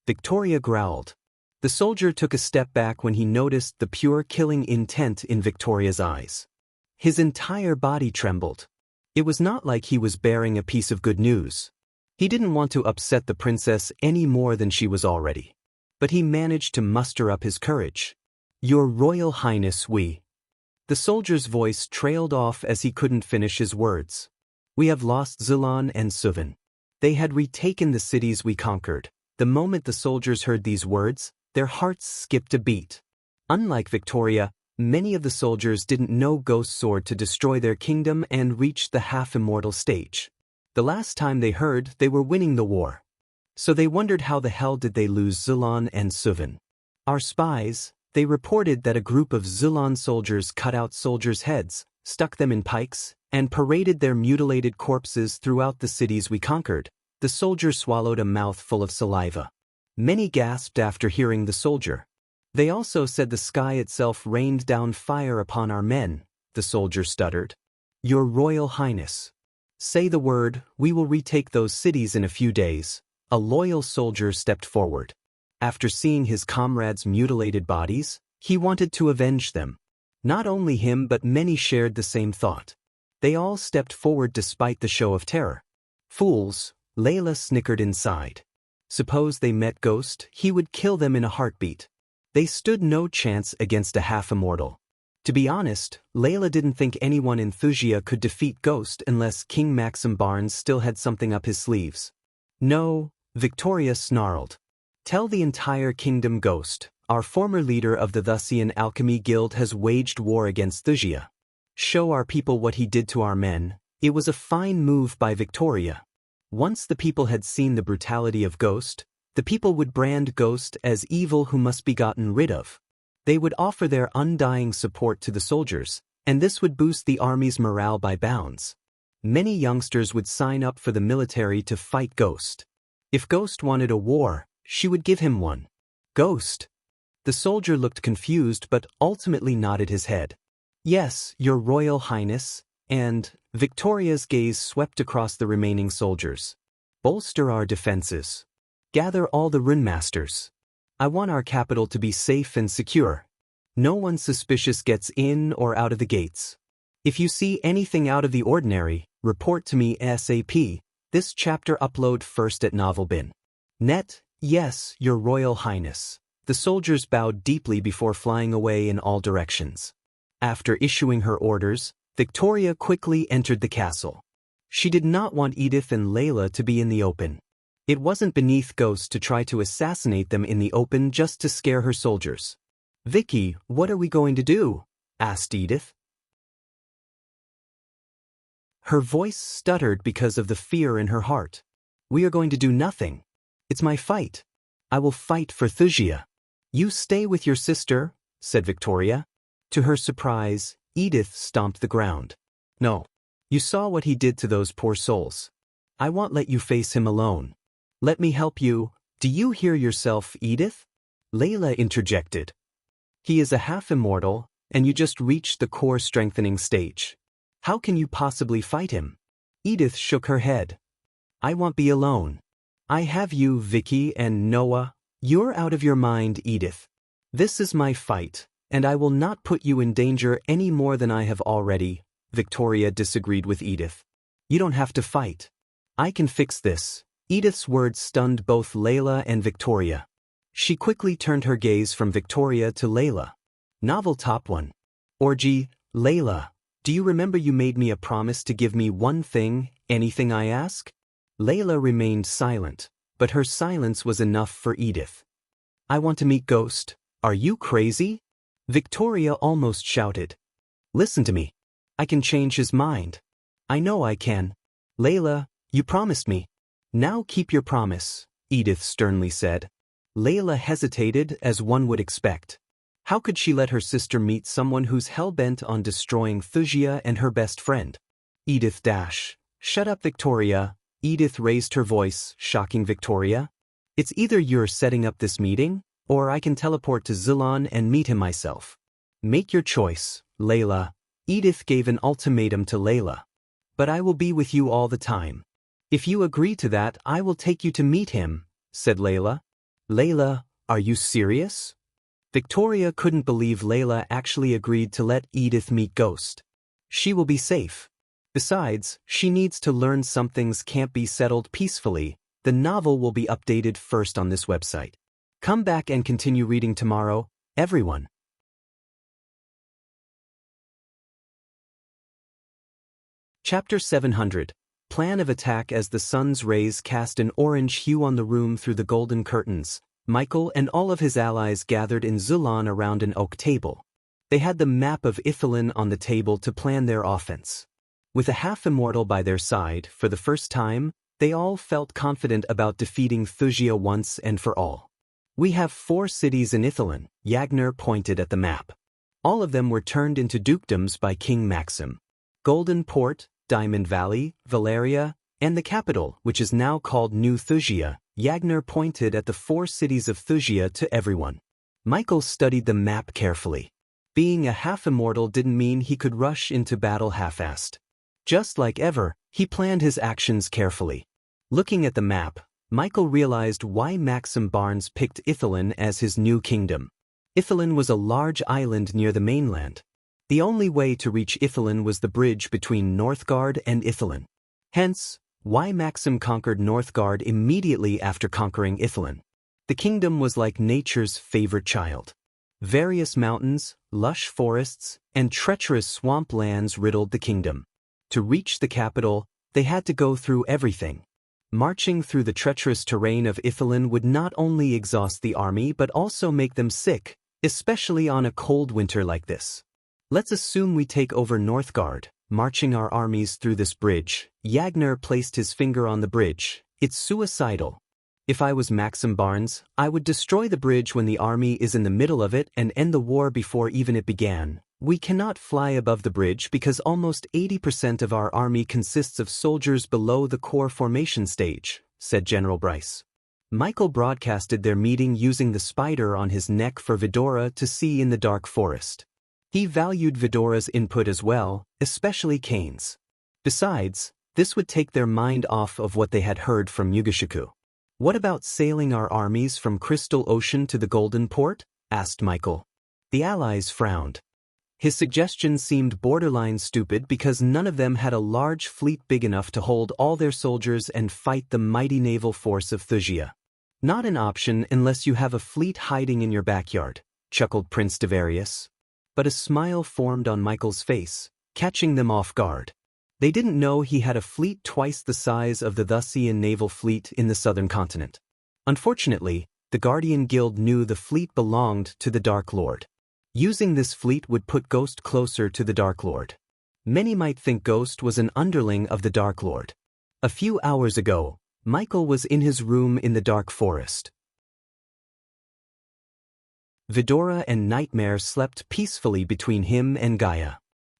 Victoria growled. The soldier took a step back when he noticed the pure killing intent in Victoria's eyes. His entire body trembled. It was not like he was bearing a piece of good news. He didn't want to upset the princess any more than she was already. But he managed to muster up his courage. Your Royal Highness, we. The soldier's voice trailed off as he couldn't finish his words. We have lost Zilan and Suvan. They had retaken the cities we conquered. The moment the soldiers heard these words, their hearts skipped a beat. Unlike Victoria, many of the soldiers didn't know Ghost's sword to destroy their kingdom and reach the half-immortal stage. The last time they heard, they were winning the war. So they wondered how the hell did they lose Zilan and Suvan. Our spies, they reported that a group of Zilan soldiers cut out soldiers' heads, stuck them in pikes, and paraded their mutilated corpses throughout the cities we conquered. The soldier swallowed a mouthful of saliva. Many gasped after hearing the soldier. They also said the sky itself rained down fire upon our men, the soldier stuttered. Your Royal Highness. Say the word, we will retake those cities in a few days. A loyal soldier stepped forward. After seeing his comrades' mutilated bodies, he wanted to avenge them. Not only him but many shared the same thought. They all stepped forward despite the show of terror. Fools, Layla snickered inside. Suppose they met Ghost, he would kill them in a heartbeat. They stood no chance against a half-immortal. To be honest, Layla didn't think anyone in Thusia could defeat Ghost unless King Maxim Barnes still had something up his sleeves. No, Victoria snarled. Tell the entire kingdom Ghost, our former leader of the Thusian Alchemy Guild has waged war against Thusia. Show our people what he did to our men. It was a fine move by Victoria. Once the people had seen the brutality of Ghost, the people would brand Ghost as evil who must be gotten rid of. They would offer their undying support to the soldiers, and this would boost the army's morale by bounds. Many youngsters would sign up for the military to fight Ghost. If Ghost wanted a war, she would give him one. Ghost. The soldier looked confused but ultimately nodded his head. Yes, Your Royal Highness, and Victoria's gaze swept across the remaining soldiers. Bolster our defenses. Gather all the rune masters. I want our capital to be safe and secure. No one suspicious gets in or out of the gates. If you see anything out of the ordinary, report to me ASAP. This chapter upload first at Novelbin. Net, yes, Your Royal Highness. The soldiers bowed deeply before flying away in all directions. After issuing her orders, Victoria quickly entered the castle. She did not want Edith and Layla to be in the open. It wasn't beneath Ghost to try to assassinate them in the open just to scare her soldiers. Vicky, what are we going to do? Asked Edith. Her voice stuttered because of the fear in her heart. We are going to do nothing. It's my fight. I will fight for Thusia. You stay with your sister, said Victoria. To her surprise, Edith stomped the ground. No. You saw what he did to those poor souls. I won't let you face him alone. Let me help you. Do you hear yourself, Edith? Layla interjected. He is a half-immortal, and you just reached the core strengthening stage. How can you possibly fight him? Edith shook her head. I won't be alone. I have you, Vicky and Noah. You're out of your mind, Edith. This is my fight, and I will not put you in danger any more than I have already. Victoria disagreed with Edith. You don't have to fight. I can fix this. Edith's words stunned both Layla and Victoria. She quickly turned her gaze from Victoria to Layla. Novel top 1. Orgy, Layla, do you remember you made me a promise to give me one thing, anything I ask? Layla remained silent, but her silence was enough for Edith. I want to meet Ghost. Are you crazy? Victoria almost shouted. Listen to me. I can change his mind. I know I can. Layla, you promised me. Now keep your promise, Edith sternly said. Layla hesitated as one would expect. How could she let her sister meet someone who's hell-bent on destroying Thusia and her best friend? Edith dash. Shut up, Victoria. Edith raised her voice, shocking Victoria. It's either you're setting up this meeting, or I can teleport to Zilan and meet him myself. Make your choice, Layla. Edith gave an ultimatum to Layla. But I will be with you all the time. If you agree to that, I will take you to meet him. said Layla. Layla, are you serious? Victoria couldn't believe Layla actually agreed to let Edith meet Ghost. She will be safe. Besides, she needs to learn some things can't be settled peacefully. The novel will be updated first on this website. Come back and continue reading tomorrow, everyone. Chapter 700. Plan of attack. As the sun's rays cast an orange hue on the room through the golden curtains, Michael and all of his allies gathered in Zulan around an oak table. They had the map of Ithilin on the table to plan their offense. With a half-immortal by their side, for the first time, they all felt confident about defeating Thusia once and for all. We have 4 cities in Ithilin, Yagner pointed at the map. All of them were turned into dukedoms by King Maxim. Golden Port, Diamond Valley, Valeria, and the capital, which is now called New Thusia. Yagner pointed at the 4 cities of Thusia to everyone. Michael studied the map carefully. Being a half-immortal didn't mean he could rush into battle half-assed. Just like ever, he planned his actions carefully. Looking at the map, Michael realized why Maxim Barnes picked Ithilin as his new kingdom. Ithilin was a large island near the mainland. The only way to reach Ithilin was the bridge between Northgard and Ithilin. Hence, why Maxim conquered Northgard immediately after conquering Ithilin. The kingdom was like nature's favorite child. Various mountains, lush forests, and treacherous swamp lands riddled the kingdom. To reach the capital, they had to go through everything. Marching through the treacherous terrain of Ithilin would not only exhaust the army but also make them sick, especially on a cold winter like this. Let's assume we take over Northgard, marching our armies through this bridge. Yagner placed his finger on the bridge. It's suicidal. If I was Maxim Barnes, I would destroy the bridge when the army is in the middle of it and end the war before even it began. We cannot fly above the bridge because almost 80% of our army consists of soldiers below the core formation stage, said General Bryce. Michael broadcasted their meeting using the spider on his neck for Vidora to see in the dark forest. He valued Vidora's input as well, especially Kane's. Besides, this would take their mind off of what they had heard from Yugashiku. What about sailing our armies from Crystal Ocean to the Golden Port? Asked Michael. The allies frowned. His suggestion seemed borderline stupid because none of them had a large fleet big enough to hold all their soldiers and fight the mighty naval force of Thusia. Not an option unless you have a fleet hiding in your backyard, chuckled Prince Devarius. But a smile formed on Michael's face, catching them off guard. They didn't know he had a fleet twice the size of the Thusian naval fleet in the southern continent. Unfortunately, the Guardian Guild knew the fleet belonged to the Dark Lord. Using this fleet would put Ghost closer to the Dark Lord. Many might think Ghost was an underling of the Dark Lord. A few hours ago, Michael was in his room in the dark forest. Vidora and Nightmare slept peacefully between him and Gaia.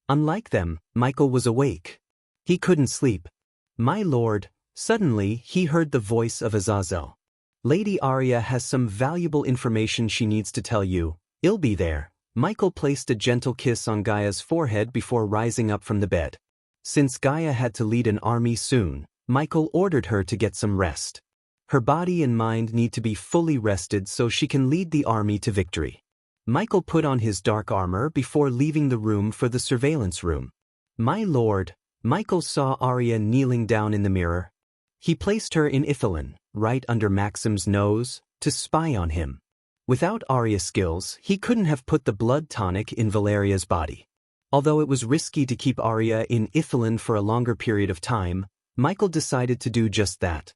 Unlike them, Michael was awake. He couldn't sleep. My lord, suddenly he heard the voice of Azazel. Lady Arya has some valuable information she needs to tell you. I'll be there. Michael placed a gentle kiss on Gaia's forehead before rising up from the bed. Since Gaia had to lead an army soon, Michael ordered her to get some rest. Her body and mind need to be fully rested so she can lead the army to victory. Michael put on his dark armor before leaving the room for the surveillance room. My lord, Michael saw Arya kneeling down in the mirror. He placed her in Ithilin, right under Maxim's nose, to spy on him. Without Arya's skills, he couldn't have put the blood tonic in Valeria's body. Although it was risky to keep Arya in Ithilin for a longer period of time, Michael decided to do just that.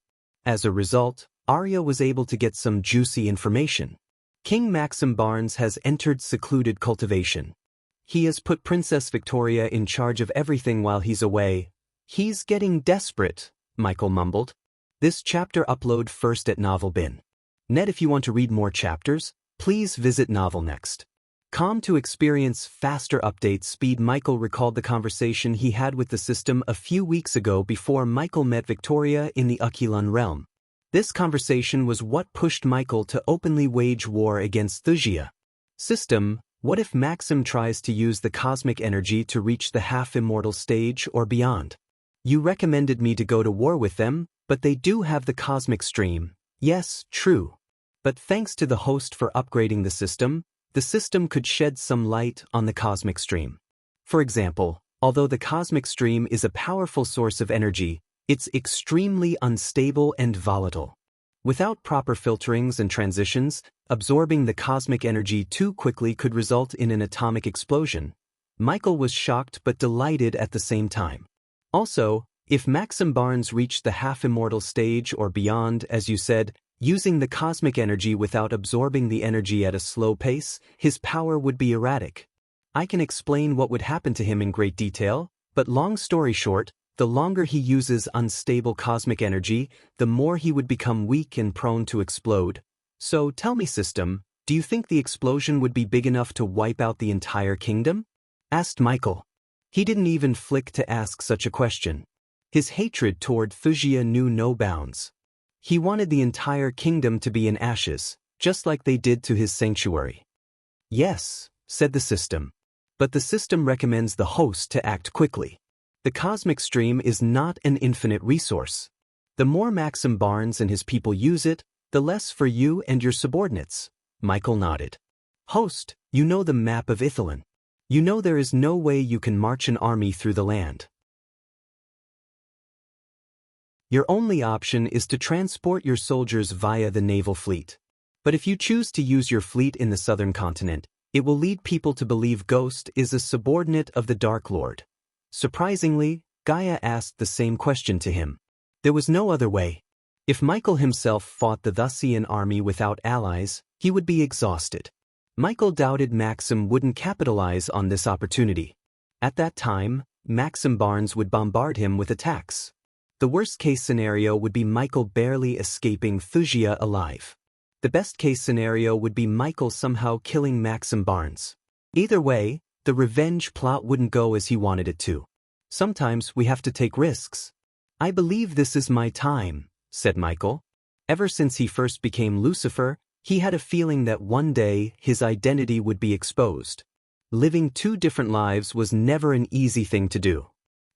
As a result, Arya was able to get some juicy information. King Maxim Barnes has entered secluded cultivation. He has put Princess Victoria in charge of everything while he's away. He's getting desperate, Michael mumbled. This chapter upload first at Novelbin. Net, if you want to read more chapters, please visit Novelnext. To experience faster update speed. Michael recalled the conversation he had with the system a few weeks ago before Michael met Victoria in the Akilan realm. This conversation was what pushed Michael to openly wage war against Thusia. System, what if Maxim tries to use the cosmic energy to reach the half-immortal stage or beyond? You recommended me to go to war with them, but they do have the cosmic stream. Yes, true. But thanks to the host for upgrading the system could shed some light on the cosmic stream. For example, although the cosmic stream is a powerful source of energy, it's extremely unstable and volatile. Without proper filterings and transitions, absorbing the cosmic energy too quickly could result in an atomic explosion. Michael was shocked but delighted at the same time. Also, if Maxim Barnes reached the half-immortal stage or beyond, as you said, using the cosmic energy without absorbing the energy at a slow pace, his power would be erratic. I can explain what would happen to him in great detail, but long story short, the longer he uses unstable cosmic energy, the more he would become weak and prone to explode. So tell me, system, do you think the explosion would be big enough to wipe out the entire kingdom? Asked Michael. He didn't even flick to ask such a question. His hatred toward Wuxia knew no bounds. He wanted the entire kingdom to be in ashes, just like they did to his sanctuary. Yes, said the system. But the system recommends the host to act quickly. The cosmic stream is not an infinite resource. The more Maxim Barnes and his people use it, the less for you and your subordinates. Michael nodded. Host, you know the map of Ithilien. You know there is no way you can march an army through the land. Your only option is to transport your soldiers via the naval fleet. But if you choose to use your fleet in the southern continent, it will lead people to believe Ghost is a subordinate of the Dark Lord. Surprisingly, Gaia asked the same question to him. There was no other way. If Michael himself fought the Wuxian army without allies, he would be exhausted. Michael doubted Maxim wouldn't capitalize on this opportunity. At that time, Maxim Barnes would bombard him with attacks. The worst-case scenario would be Michael barely escaping Wuxia alive. The best-case scenario would be Michael somehow killing Maxim Barnes. Either way, the revenge plot wouldn't go as he wanted it to. Sometimes we have to take risks. I believe this is my time, said Michael. Ever since he first became Lucifer, he had a feeling that one day his identity would be exposed. Living two different lives was never an easy thing to do.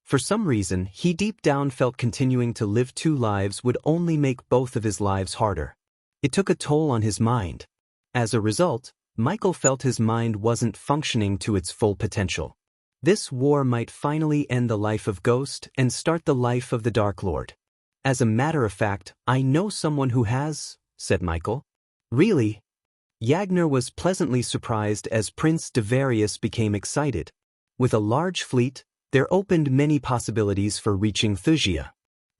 For some reason, he deep down felt continuing to live two lives would only make both of his lives harder. It took a toll on his mind. As a result, Michael felt his mind wasn't functioning to its full potential. This war might finally end the life of Ghost and start the life of the Dark Lord. As a matter of fact, I know someone who has, said Michael. Really? Yagner was pleasantly surprised as Prince Devarius became excited. With a large fleet, there opened many possibilities for reaching Wuxia.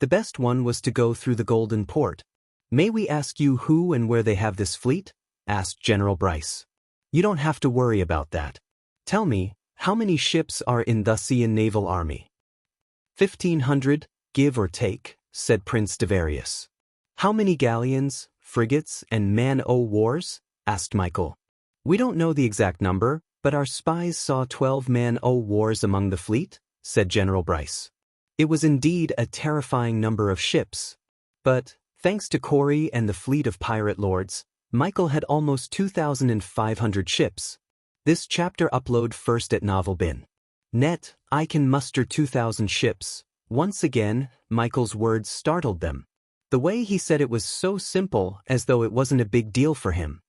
The best one was to go through the Golden Port. May we ask you who and where they have this fleet? Asked General Bryce. You don't have to worry about that. Tell me, how many ships are in the Wuxian naval army? 1,500, give or take, said Prince Devarius. How many galleons, frigates, and man-o'-wars? Asked Michael. We don't know the exact number, but our spies saw 12 man-o'-wars among the fleet, said General Bryce. It was indeed a terrifying number of ships. But, thanks to Corey and the fleet of pirate lords, Michael had almost 2,500 ships. This chapter upload first at Novelbin. Net, I can muster 2,000 ships. Once again, Michael's words startled them. The way he said it was so simple, as though it wasn't a big deal for him.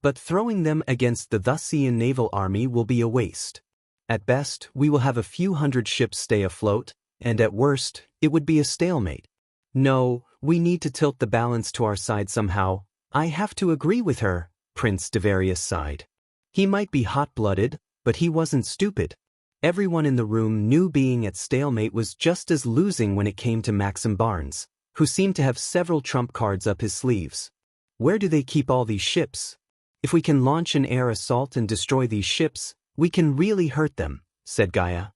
But throwing them against the Wuxian naval army will be a waste. At best, we will have a few hundred ships stay afloat, and at worst, it would be a stalemate. No, we need to tilt the balance to our side somehow. I have to agree with her, Prince Devarius sighed. He might be hot-blooded, but he wasn't stupid. Everyone in the room knew being at stalemate was just as losing when it came to Maxim Barnes, who seemed to have several trump cards up his sleeves. Where do they keep all these ships? If we can launch an air assault and destroy these ships, we can really hurt them, said Gaia.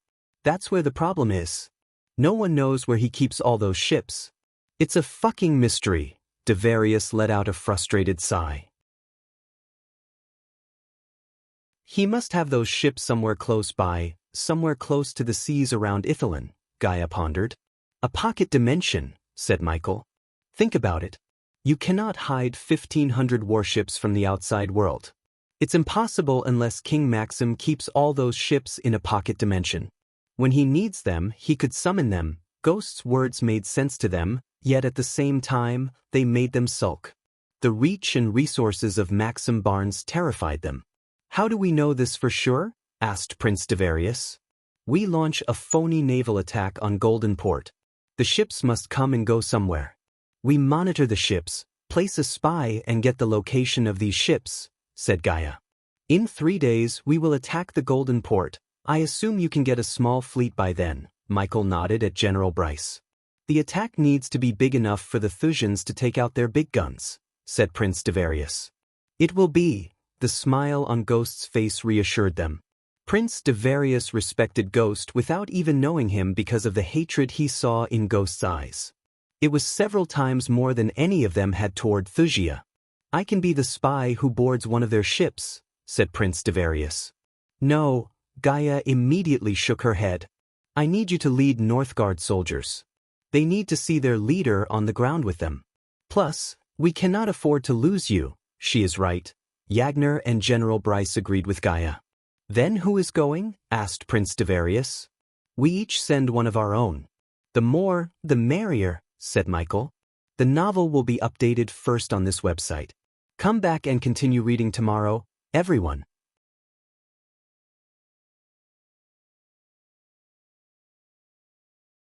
That's where the problem is. No one knows where he keeps all those ships. It's a fucking mystery, Devarius let out a frustrated sigh. He must have those ships somewhere close by, somewhere close to the seas around Ithilien, Gaia pondered. A pocket dimension, said Michael. Think about it. You cannot hide 1,500 warships from the outside world. It's impossible unless King Maxim keeps all those ships in a pocket dimension. When he needs them, he could summon them. Ghost's words made sense to them, yet at the same time, they made them sulk. The reach and resources of Maxim Barnes terrified them. "How do we know this for sure?" asked Prince Devarius. "We launch a phony naval attack on Golden Port. The ships must come and go somewhere. We monitor the ships, place a spy and get the location of these ships," said Gaia. "In 3 days we will attack the Golden Port. I assume you can get a small fleet by then," Michael nodded at General Bryce. "The attack needs to be big enough for the Thusians to take out their big guns," said Prince Devarius. "It will be," the smile on Ghost's face reassured them. Prince Devarius respected Ghost without even knowing him because of the hatred he saw in Ghost's eyes. It was several times more than any of them had toward Thusia. "I can be the spy who boards one of their ships," said Prince Devarius. "No," Gaia immediately shook her head. "I need you to lead Northgard soldiers. They need to see their leader on the ground with them. Plus, we cannot afford to lose you." "She is right." Yagner and General Bryce agreed with Gaia. "Then who is going?" asked Prince Devarius. "We each send one of our own." "The more, the merrier," said Michael. "The novel will be updated first on this website. Come back and continue reading tomorrow, everyone."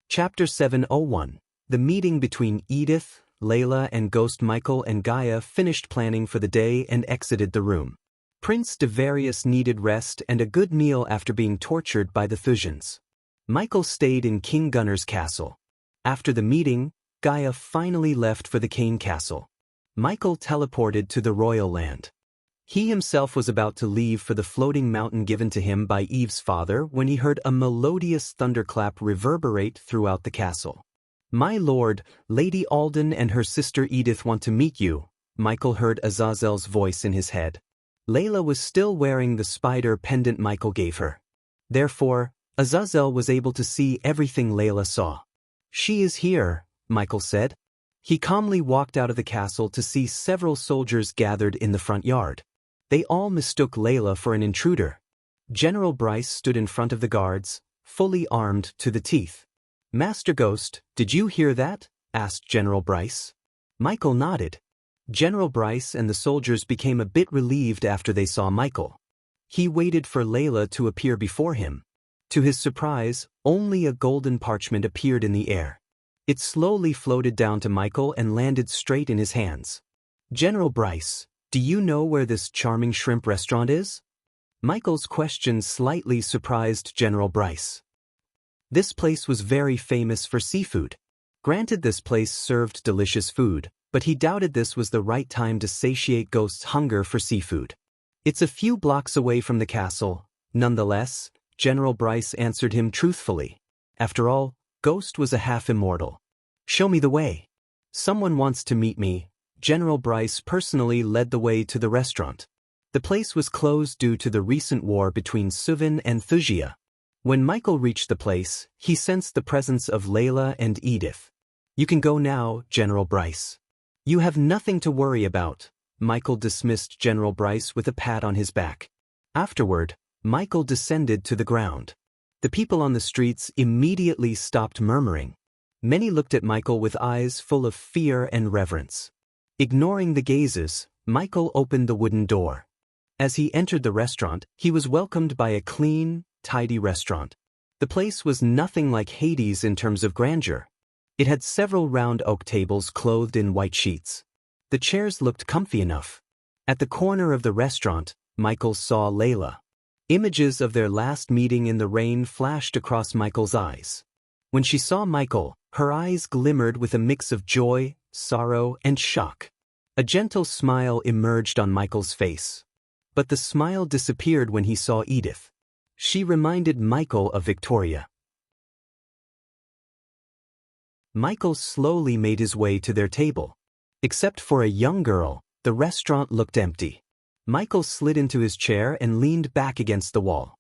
Chapter 701. The meeting between Edith, Layla and Ghost. Michael and Gaia finished planning for the day and exited the room. Prince Devarius needed rest and a good meal after being tortured by the Thusians. Michael stayed in King Gunnar's castle. After the meeting, Gaia finally left for the Kane castle. Michael teleported to the royal land. He himself was about to leave for the floating mountain given to him by Eve's father when he heard a melodious thunderclap reverberate throughout the castle. "My lord, Lady Alden and her sister Edith want to meet you," Michael heard Azazel's voice in his head. Layla was still wearing the spider pendant Michael gave her. Therefore, Azazel was able to see everything Layla saw. "She is here," Michael said. He calmly walked out of the castle to see several soldiers gathered in the front yard. They all mistook Layla for an intruder. General Bryce stood in front of the guards, fully armed to the teeth. "Master Ghost, did you hear that?" asked General Bryce. Michael nodded. General Bryce and the soldiers became a bit relieved after they saw Michael. He waited for Layla to appear before him. To his surprise, only a golden parchment appeared in the air. It slowly floated down to Michael and landed straight in his hands. "General Bryce, do you know where this charming shrimp restaurant is?" Michael's question slightly surprised General Bryce. This place was very famous for seafood. Granted, this place served delicious food, but he doubted this was the right time to satiate Ghost's hunger for seafood. "It's a few blocks away from the castle." Nonetheless, General Bryce answered him truthfully. After all, Ghost was a half-immortal. "Show me the way." "Someone wants to meet me." General Bryce personally led the way to the restaurant. The place was closed due to the recent war between Suvin and Thusia. When Michael reached the place, he sensed the presence of Layla and Edith. "You can go now, General Bryce. You have nothing to worry about." Michael dismissed General Bryce with a pat on his back. Afterward, Michael descended to the ground. The people on the streets immediately stopped murmuring. Many looked at Michael with eyes full of fear and reverence. Ignoring the gazes, Michael opened the wooden door. As he entered the restaurant, he was welcomed by a clean, tidy restaurant. The place was nothing like Hades in terms of grandeur. It had several round oak tables clothed in white sheets. The chairs looked comfy enough. At the corner of the restaurant, Michael saw Layla. Images of their last meeting in the rain flashed across Michael's eyes. When she saw Michael, her eyes glimmered with a mix of joy, sorrow, and shock. A gentle smile emerged on Michael's face. But the smile disappeared when he saw Edith. She reminded Michael of Victoria. Michael slowly made his way to their table. Except for a young girl, the restaurant looked empty. Michael slid into his chair and leaned back against the wall.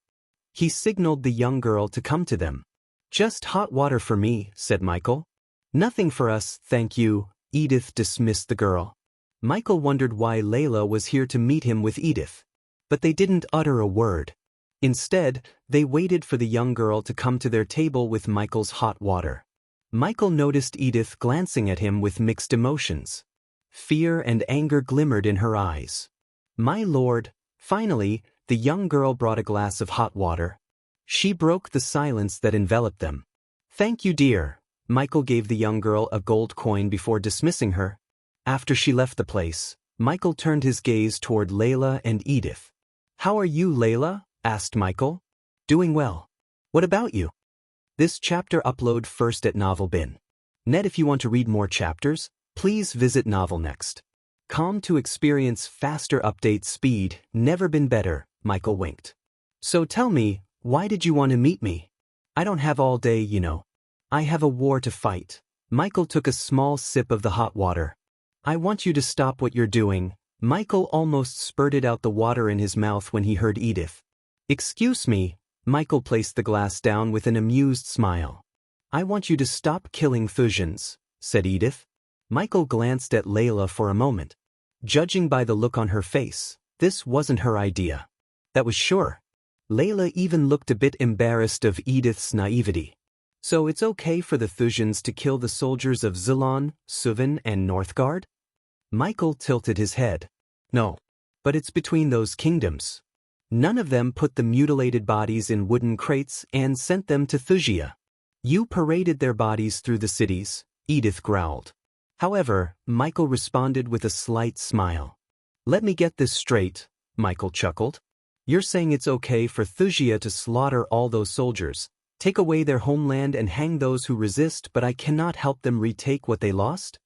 He signaled the young girl to come to them. "Just hot water for me," said Michael. "Nothing for us, thank you," Edith dismissed the girl. Michael wondered why Layla was here to meet him with Edith. But they didn't utter a word. Instead, they waited for the young girl to come to their table with Michael's hot water. Michael noticed Edith glancing at him with mixed emotions. Fear and anger glimmered in her eyes. My lord, finally, the young girl brought a glass of hot water. She broke the silence that enveloped them. Thank you, dear. Michael gave the young girl a gold coin before dismissing her. After she left the place, Michael turned his gaze toward Layla and Edith. How are you, Layla? Asked Michael. Doing well. What about you? This chapter upload first at Novel Bin. Net if you want to read more chapters, please visit Novel Next. Com to experience faster update speed, never been better, Michael winked. So tell me, why did you want to meet me? I don't have all day, you know. I have a war to fight. Michael took a small sip of the hot water. I want you to stop what you're doing. Michael almost spurted out the water in his mouth when he heard Edith. Excuse me. Michael placed the glass down with an amused smile. I want you to stop killing Thusians, said Edith. Michael glanced at Layla for a moment. Judging by the look on her face, this wasn't her idea. That was sure. Layla even looked a bit embarrassed of Edith's naivety. So it's okay for the Thusians to kill the soldiers of Zilon, Suvan, and Northgard? Michael tilted his head. No. But it's between those kingdoms. None of them put the mutilated bodies in wooden crates and sent them to Thusia. You paraded their bodies through the cities, Edith growled. However, Michael responded with a slight smile. Let me get this straight, Michael chuckled. You're saying it's okay for Thusia to slaughter all those soldiers, take away their homeland and hang those who resist, but I cannot help them retake what they lost?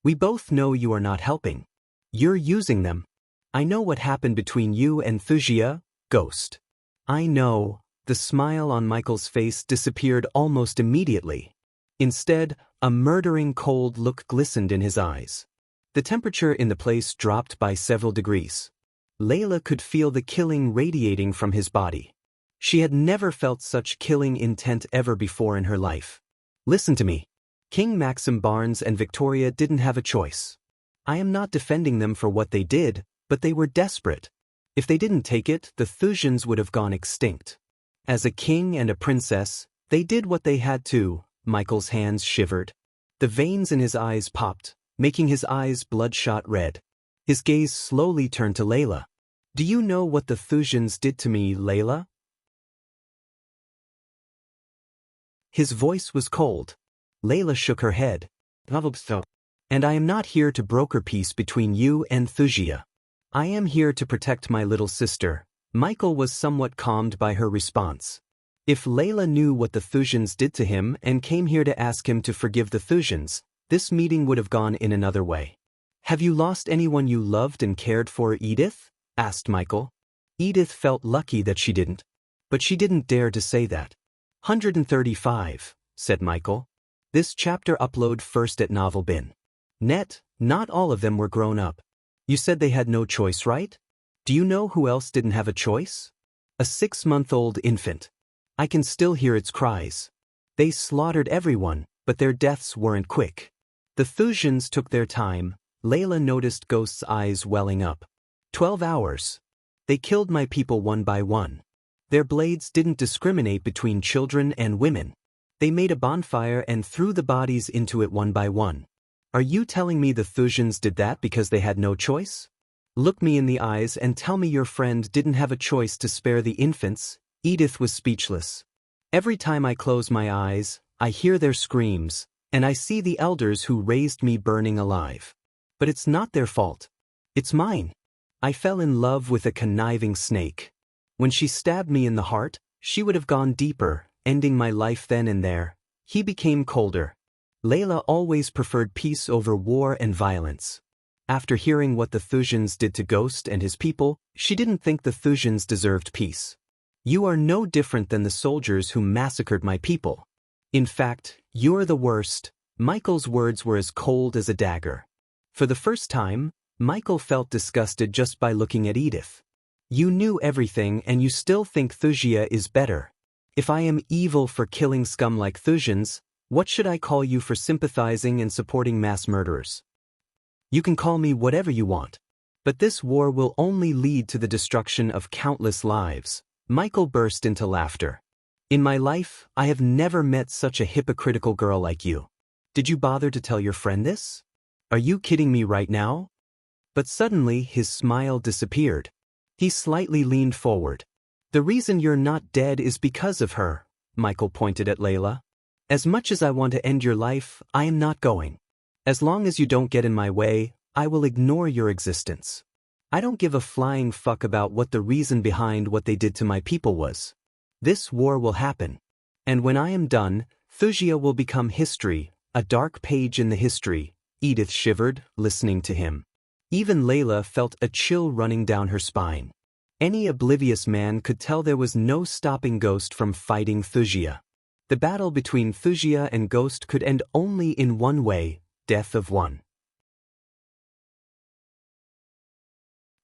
We both know you are not helping. You're using them. I know what happened between you and Thusia, Ghost. I know. The smile on Michael's face disappeared almost immediately. Instead, a murdering cold look glistened in his eyes. The temperature in the place dropped by several degrees. Layla could feel the killing radiating from his body. She had never felt such killing intent ever before in her life. Listen to me. King Maxim Barnes and Victoria didn't have a choice. I am not defending them for what they did, but they were desperate. If they didn't take it, the Thusians would have gone extinct. As a king and a princess, they did what they had to. Michael's hands shivered. The veins in his eyes popped, making his eyes bloodshot red. His gaze slowly turned to Layla. Do you know what the Thusians did to me, Layla? His voice was cold. Layla shook her head. And I am not here to broker peace between you and Thusia. I am here to protect my little sister. Michael was somewhat calmed by her response. If Layla knew what the Thusians did to him and came here to ask him to forgive the Thusians, this meeting would have gone in another way. Have you lost anyone you loved and cared for, Edith? Asked Michael. Edith felt lucky that she didn't. But she didn't dare to say that. 135, said Michael. This chapter upload first at Novel Bin. Net, not all of them were grown up. You said they had no choice, right? Do you know who else didn't have a choice? A 6-month-old infant. I can still hear its cries. They slaughtered everyone, but their deaths weren't quick. The Thusians took their time. Layla noticed Ghost's eyes welling up. 12 hours. They killed my people one by one. Their blades didn't discriminate between children and women. They made a bonfire and threw the bodies into it one by one. Are you telling me the Thusians did that because they had no choice? Look me in the eyes and tell me your friend didn't have a choice to spare the infants. Edith was speechless. Every time I close my eyes, I hear their screams, and I see the elders who raised me burning alive. But it's not their fault. It's mine. I fell in love with a conniving snake. When she stabbed me in the heart, she would have gone deeper, ending my life then and there. He became colder. Layla always preferred peace over war and violence. After hearing what the Thusians did to Ghost and his people, she didn't think the Thusians deserved peace. You are no different than the soldiers who massacred my people. In fact, you're the worst. Michael's words were as cold as a dagger. For the first time, Michael felt disgusted just by looking at Edith. You knew everything and you still think Thusia is better. If I am evil for killing scum like Thusians, what should I call you for sympathizing and supporting mass murderers? You can call me whatever you want. But this war will only lead to the destruction of countless lives. Michael burst into laughter. In my life, I have never met such a hypocritical girl like you. Did you bother to tell your friend this? Are you kidding me right now? But suddenly his smile disappeared. He slightly leaned forward. The reason you're not dead is because of her, Michael pointed at Layla. As much as I want to end your life, I am not going. As long as you don't get in my way, I will ignore your existence. I don't give a flying fuck about what the reason behind what they did to my people was. This war will happen. And when I am done, Thusia will become history, a dark page in the history. Edith shivered, listening to him. Even Layla felt a chill running down her spine. Any oblivious man could tell there was no stopping Ghost from fighting Thusia. The battle between Thusia and Ghost could end only in one way, death of one.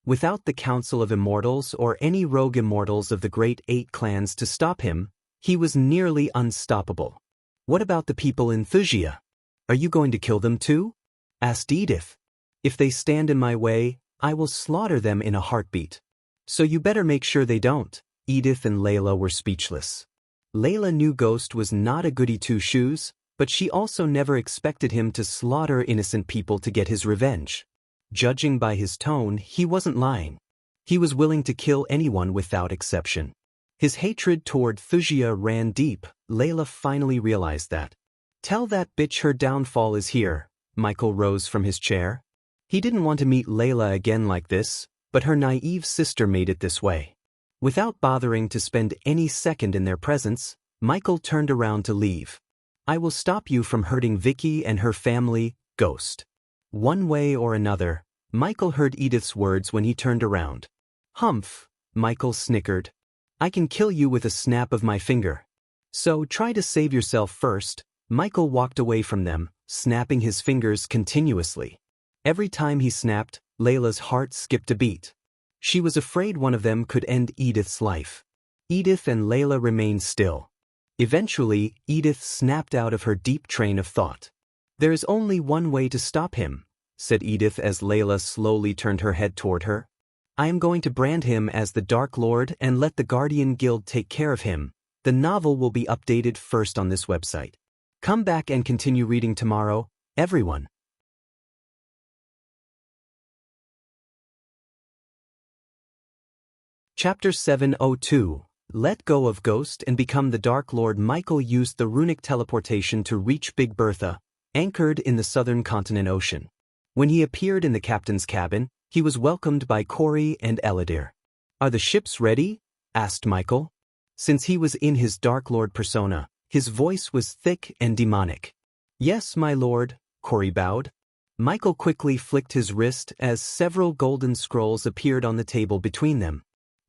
Without the Council of Immortals or any rogue immortals of the Great Eight clans to stop him, he was nearly unstoppable. What about the people in Thusia? Are you going to kill them too? Asked Edith. If they stand in my way, I will slaughter them in a heartbeat. So you better make sure they don't. Edith and Layla were speechless. Layla knew Ghost was not a goody two-shoes, but she also never expected him to slaughter innocent people to get his revenge. Judging by his tone, he wasn't lying. He was willing to kill anyone without exception. His hatred toward Thusia ran deep. Layla finally realized that. Tell that bitch her downfall is here. Michael rose from his chair. He didn't want to meet Layla again like this, but her naive sister made it this way. Without bothering to spend any second in their presence, Michael turned around to leave. I will stop you from hurting Vicky and her family, Ghost. One way or another, Michael heard Edith's words when he turned around. Humph, Michael snickered. I can kill you with a snap of my finger. So try to save yourself first. Michael walked away from them, snapping his fingers continuously. Every time he snapped, Layla's heart skipped a beat. She was afraid one of them could end Edith's life. Edith and Layla remained still. Eventually, Edith snapped out of her deep train of thought. There is only one way to stop him, said Edith as Layla slowly turned her head toward her. I am going to brand him as the Dark Lord and let the Guardian Guild take care of him. The novel will be updated first on this website. Come back and continue reading tomorrow, everyone. Chapter 702. Let go of Ghost and become the Dark Lord. Michael used the runic teleportation to reach Big Bertha, anchored in the southern continent ocean. When he appeared in the captain's cabin, he was welcomed by Corey and Eladir. Are the ships ready? Asked Michael. Since he was in his Dark Lord persona, his voice was thick and demonic. Yes, my lord, Corey bowed. Michael quickly flicked his wrist as several golden scrolls appeared on the table between them.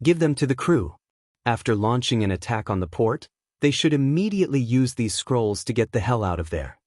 Give them to the crew. After launching an attack on the port, they should immediately use these scrolls to get the hell out of there.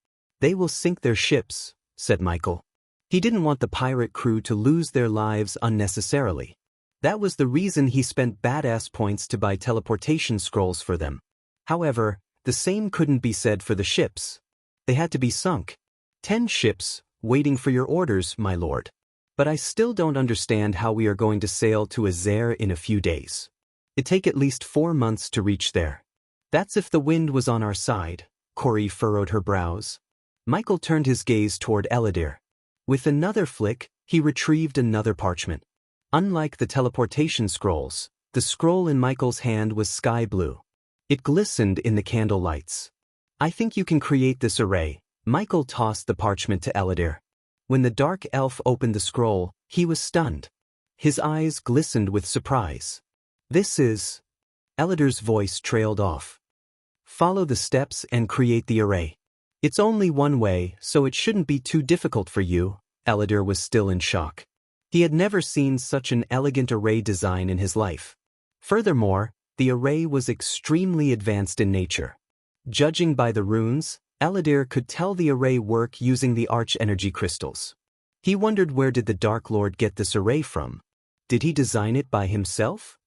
They will sink their ships, said Michael. He didn't want the pirate crew to lose their lives unnecessarily. That was the reason he spent badass points to buy teleportation scrolls for them. However, the same couldn't be said for the ships. They had to be sunk. 10 ships, waiting for your orders, my lord. But I still don't understand how we are going to sail to Azer in a few days. It'd take at least 4 months to reach there. That's if the wind was on our side. Corey furrowed her brows. Michael turned his gaze toward Eladir. With another flick, he retrieved another parchment. Unlike the teleportation scrolls, the scroll in Michael's hand was sky blue. It glistened in the candle lights. I think you can create this array. Michael tossed the parchment to Eladir. When the dark elf opened the scroll, he was stunned. His eyes glistened with surprise. This is... Eladir's voice trailed off. Follow the steps and create the array. It's only one way, so it shouldn't be too difficult for you. Eladir was still in shock. He had never seen such an elegant array design in his life. Furthermore, the array was extremely advanced in nature. Judging by the runes, Eladir could tell the array work using the arch-energy crystals. He wondered, where did the Dark Lord get this array from? Did he design it by himself?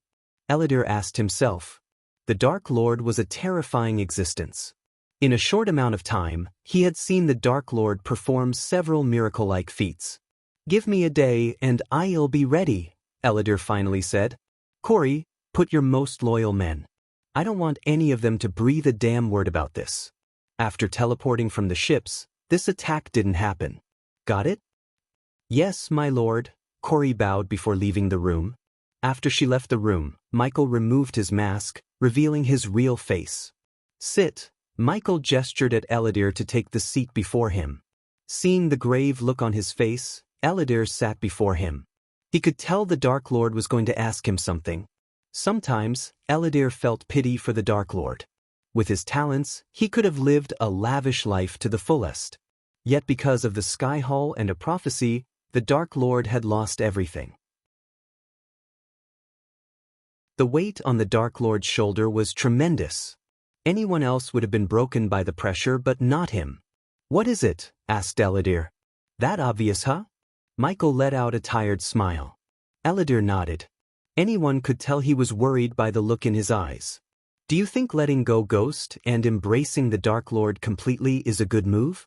Eladir asked himself. The Dark Lord was a terrifying existence. In a short amount of time, he had seen the Dark Lord perform several miracle-like feats. Give me a day and I'll be ready, Eladir finally said. Corey, put your most loyal men. I don't want any of them to breathe a damn word about this. After teleporting from the ships, this attack didn't happen. Got it? Yes, my lord, Corey bowed before leaving the room. After she left the room, Michael removed his mask, revealing his real face. Sit. Michael gestured at Eladir to take the seat before him. Seeing the grave look on his face, Eladir sat before him. He could tell the Dark Lord was going to ask him something. Sometimes, Eladir felt pity for the Dark Lord. With his talents, he could have lived a lavish life to the fullest. Yet because of the Sky Hall and a prophecy, the Dark Lord had lost everything. The weight on the Dark Lord's shoulder was tremendous. Anyone else would have been broken by the pressure, but not him. What is it? Asked Eladir. That obvious, huh? Michael let out a tired smile. Eladir nodded. Anyone could tell he was worried by the look in his eyes. Do you think letting go Ghost and embracing the Dark Lord completely is a good move?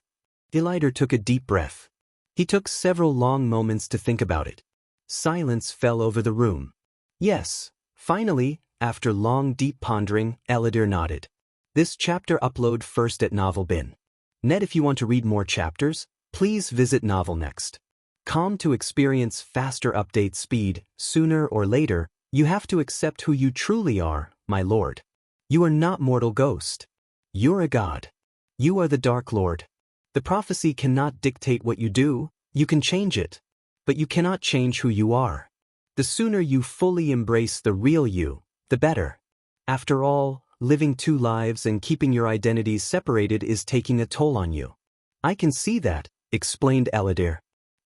Eladir took a deep breath. He took several long moments to think about it. Silence fell over the room. Yes. Finally, after long deep pondering, Eladir nodded. This chapter upload first at Novel Bin. Net if you want to read more chapters, please visit Novel Next. To experience faster update speed, sooner or later, you have to accept who you truly are, my lord. You are not mortal Ghost. You're a god. You are the Dark Lord. The prophecy cannot dictate what you do, you can change it. But you cannot change who you are. The sooner you fully embrace the real you, the better. After all, living two lives and keeping your identities separated is taking a toll on you. I can see that, explained Eladir.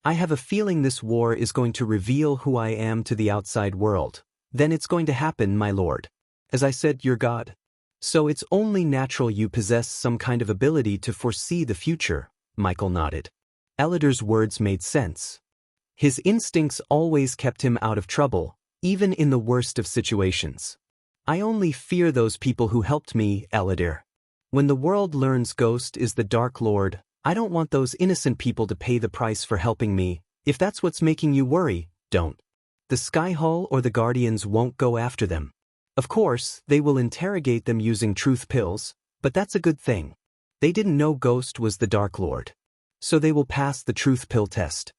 I have a feeling this war is going to reveal who I am to the outside world. Then it's going to happen, my lord. As I said, you're God. So it's only natural you possess some kind of ability to foresee the future, Michael nodded. Eladir's words made sense. His instincts always kept him out of trouble, even in the worst of situations. I only fear those people who helped me, Eladir. When the world learns Ghost is the Dark Lord, I don't want those innocent people to pay the price for helping me. If that's what's making you worry, don't. The Sky Hall or the Guardians won't go after them. Of course, they will interrogate them using truth pills, but that's a good thing. They didn't know Ghost was the Dark Lord. So they will pass the truth pill test.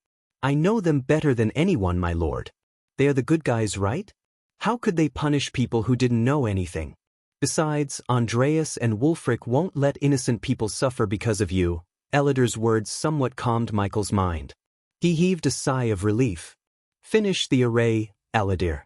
I know them better than anyone, my lord. They are the good guys, right? How could they punish people who didn't know anything? Besides, Andreas and Wulfric won't let innocent people suffer because of you. Eladir's words somewhat calmed Michael's mind. He heaved a sigh of relief. Finish the array, Eladir.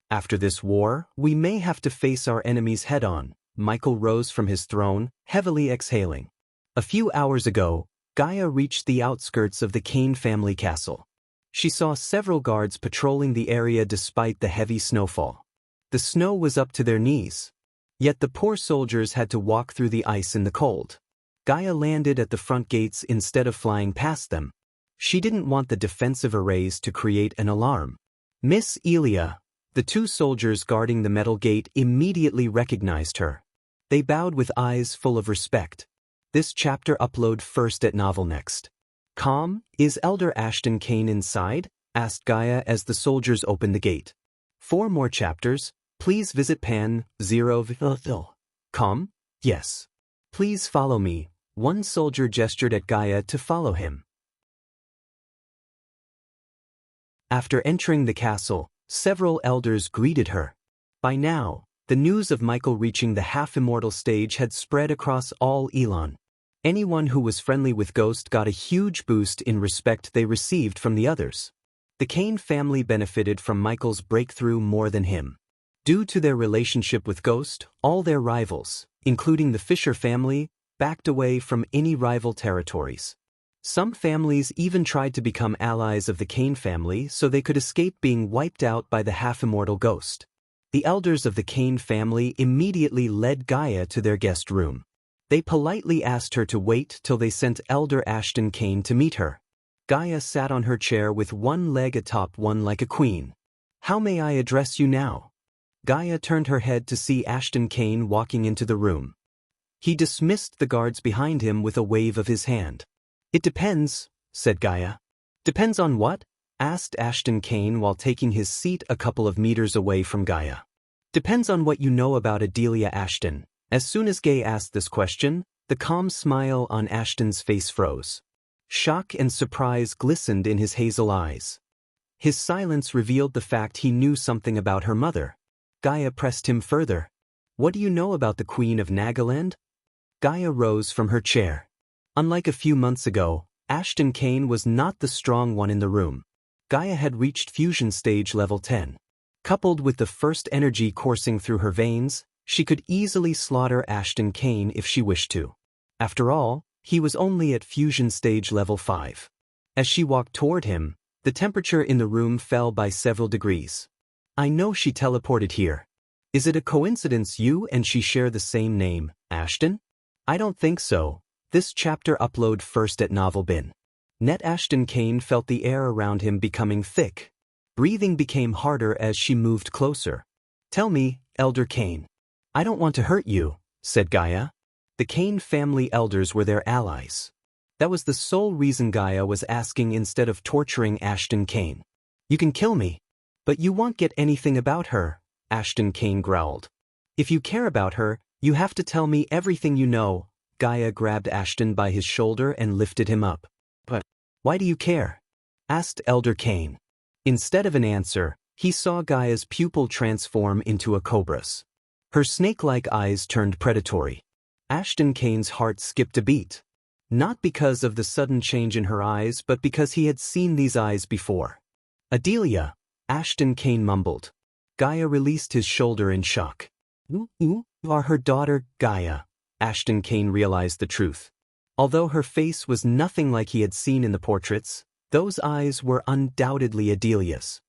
After this war, we may have to face our enemies head-on. Michael rose from his throne, heavily exhaling. A few hours ago, Gaia reached the outskirts of the Kane family castle. She saw several guards patrolling the area despite the heavy snowfall. The snow was up to their knees. Yet the poor soldiers had to walk through the ice in the cold. Gaia landed at the front gates instead of flying past them. She didn't want the defensive arrays to create an alarm. Miss Elia, the two soldiers guarding the metal gate, immediately recognized her. They bowed with eyes full of respect. This chapter upload first at Novel Next. Is Elder Ashton Kane inside? Asked Gaia as the soldiers opened the gate. For more chapters, please visit Pan 0. Yes. Please follow me. One soldier gestured at Gaia to follow him. After entering the castle, several elders greeted her. By now, the news of Michael reaching the half-immortal stage had spread across all Elon. Anyone who was friendly with Ghost got a huge boost in respect they received from the others. The Kane family benefited from Michael's breakthrough more than him. Due to their relationship with Ghost, all their rivals, including the Fisher family, backed away from any rival territories. Some families even tried to become allies of the Kane family so they could escape being wiped out by the half-immortal Ghost. The elders of the Kane family immediately led Gaia to their guest room. They politely asked her to wait till they sent Elder Ashton Kane to meet her. Gaia sat on her chair with one leg atop one like a queen. How may I address you now? Gaia turned her head to see Ashton Kane walking into the room. He dismissed the guards behind him with a wave of his hand. It depends, said Gaia. Depends on what? Asked Ashton Kane while taking his seat a couple of meters away from Gaia. Depends on what you know about Adelia Ashton. As soon as Gaia asked this question, the calm smile on Ashton's face froze. Shock and surprise glistened in his hazel eyes. His silence revealed the fact he knew something about her mother. Gaia pressed him further. What do you know about the Queen of Nagaland? Gaia rose from her chair. Unlike a few months ago, Ashton Kane was not the strong one in the room. Gaia had reached fusion stage level 10. Coupled with the first energy coursing through her veins, she could easily slaughter Ashton Kane if she wished to. After all, he was only at fusion stage level 5. As she walked toward him, the temperature in the room fell by several degrees. I know she teleported here. Is it a coincidence you and she share the same name, Ashton? I don't think so. This chapter upload first at Novel Bin. Net Ashton Kane felt the air around him becoming thick. Breathing became harder as she moved closer. Tell me, Elder Kane. I don't want to hurt you, said Gaia. The Kane family elders were their allies. That was the sole reason Gaia was asking instead of torturing Ashton Kane. You can kill me, but you won't get anything about her, Ashton Kane growled. If you care about her, you have to tell me everything you know. Gaia grabbed Ashton by his shoulder and lifted him up. But why do you care? Asked Elder Kane. Instead of an answer, he saw Gaia's pupil transform into a cobra's. Her snake-like eyes turned predatory. Ashton Kane's heart skipped a beat. Not because of the sudden change in her eyes, but because he had seen these eyes before. Adelia, Ashton Kane mumbled. Gaia released his shoulder in shock. You are her daughter, Gaia. Ashton Kane realized the truth. Although her face was nothing like he had seen in the portraits, those eyes were undoubtedly Adelia's.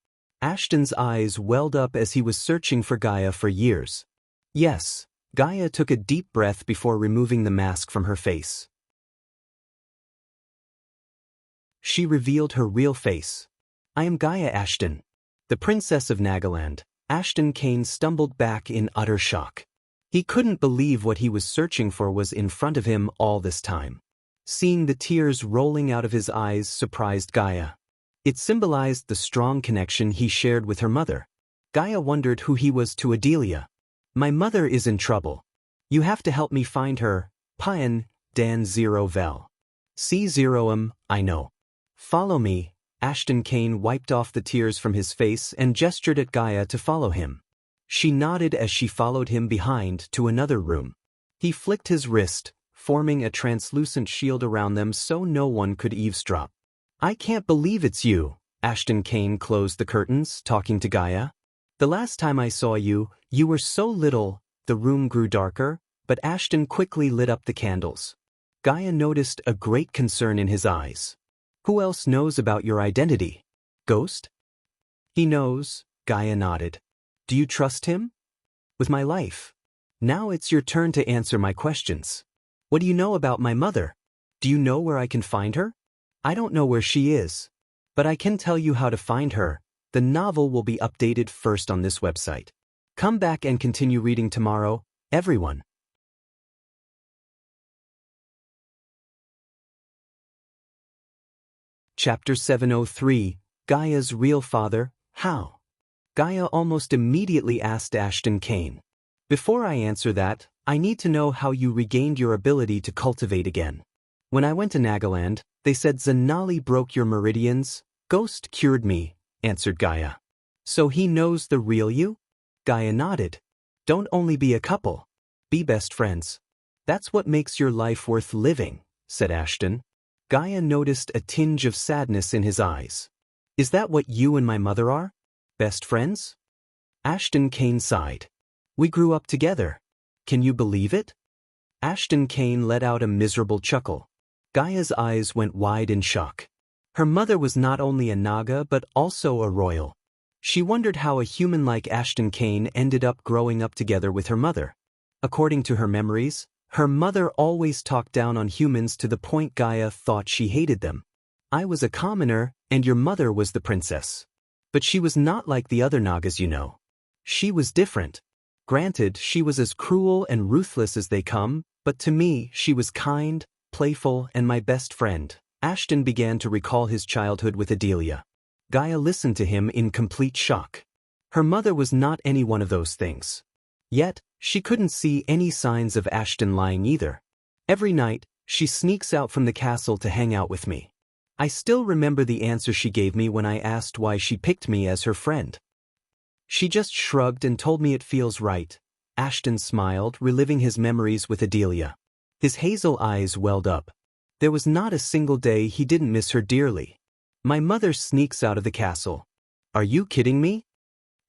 Ashton's eyes welled up as he was searching for Gaia for years. Yes, Gaia took a deep breath before removing the mask from her face. She revealed her real face. I am Gaia Ashton, the Princess of Nagaland. Ashton Kane stumbled back in utter shock. He couldn't believe what he was searching for was in front of him all this time. Seeing the tears rolling out of his eyes surprised Gaia. It symbolized the strong connection he shared with her mother. Gaia wondered who he was to Adelia. My mother is in trouble. You have to help me find her. Pian, Dan Zero Vel. C0 I know. Follow me. Ashton Kane wiped off the tears from his face and gestured at Gaia to follow him. She nodded as she followed him behind to another room. He flicked his wrist, forming a translucent shield around them so no one could eavesdrop. I can't believe it's you. Ashton Kane closed the curtains, talking to Gaia. The last time I saw you, you were so little. The room grew darker, but Ashton quickly lit up the candles. Gaia noticed a great concern in his eyes. Who else knows about your identity? Ghost? He knows, Gaia nodded. Do you trust him? With my life. Now it's your turn to answer my questions. What do you know about my mother? Do you know where I can find her? I don't know where she is. But I can tell you how to find her. The novel will be updated first on this website. Come back and continue reading tomorrow, everyone. Chapter 703, Gaia's Real Father, How? Gaia almost immediately asked Ashton Kane. Before I answer that, I need to know how you regained your ability to cultivate again. When I went to Nagaland, they said Zanali broke your meridians. Ghost cured me, answered Gaia. So he knows the real you? Gaia nodded. Don't only be a couple. Be best friends. That's what makes your life worth living, said Ashton. Gaia noticed a tinge of sadness in his eyes. Is that what you and my mother are? Best friends? Ashton Kane sighed. We grew up together. Can you believe it? Ashton Kane let out a miserable chuckle. Gaia's eyes went wide in shock. Her mother was not only a Naga but also a royal. She wondered how a human like Ashton Kane ended up growing up together with her mother. According to her memories, her mother always talked down on humans to the point Gaia thought she hated them. I was a commoner, and your mother was the princess. But she was not like the other Nagas you know. She was different. Granted, she was as cruel and ruthless as they come, but to me, she was kind, playful, and my best friend. Ashton began to recall his childhood with Adelia. Gaia listened to him in complete shock. Her mother was not any one of those things. Yet, she couldn't see any signs of Ashton lying either. Every night, she sneaks out from the castle to hang out with me. I still remember the answer she gave me when I asked why she picked me as her friend. She just shrugged and told me it feels right. Ashton smiled, reliving his memories with Adelia. His hazel eyes welled up. There was not a single day he didn't miss her dearly. My mother sneaks out of the castle. Are you kidding me?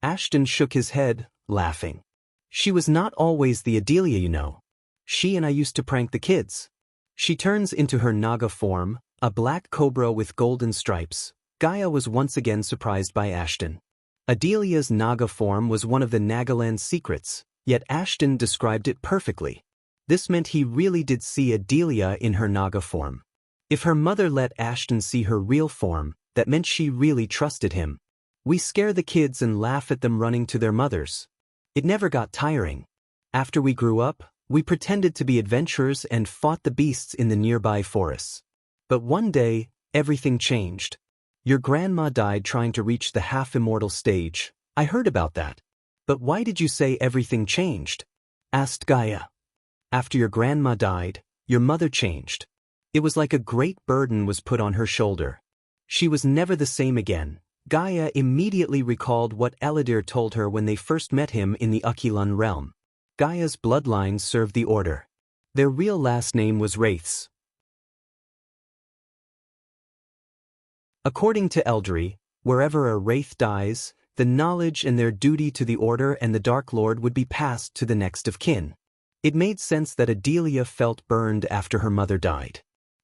Ashton shook his head, laughing. She was not always the Adelia you know. She and I used to prank the kids. She turns into her Naga form, a black cobra with golden stripes. Gaia was once again surprised by Ashton. Adelia's Naga form was one of the Nagaland's secrets, yet Ashton described it perfectly. This meant he really did see Adelia in her Naga form. If her mother let Ashton see her real form, that meant she really trusted him. We scare the kids and laugh at them running to their mothers. It never got tiring. After we grew up, we pretended to be adventurers and fought the beasts in the nearby forests. But one day, everything changed. Your grandma died trying to reach the half-immortal stage. I heard about that. But why did you say everything changed? Asked Gaia. After your grandma died, your mother changed. It was like a great burden was put on her shoulder. She was never the same again. Gaia immediately recalled what Eladir told her when they first met him in the Akilan realm. Gaia's bloodline served the order. Their real last name was Wraiths. According to Eldri, wherever a Wraith dies, the knowledge and their duty to the Order and the Dark Lord would be passed to the next of kin. It made sense that Adelia felt burned after her mother died.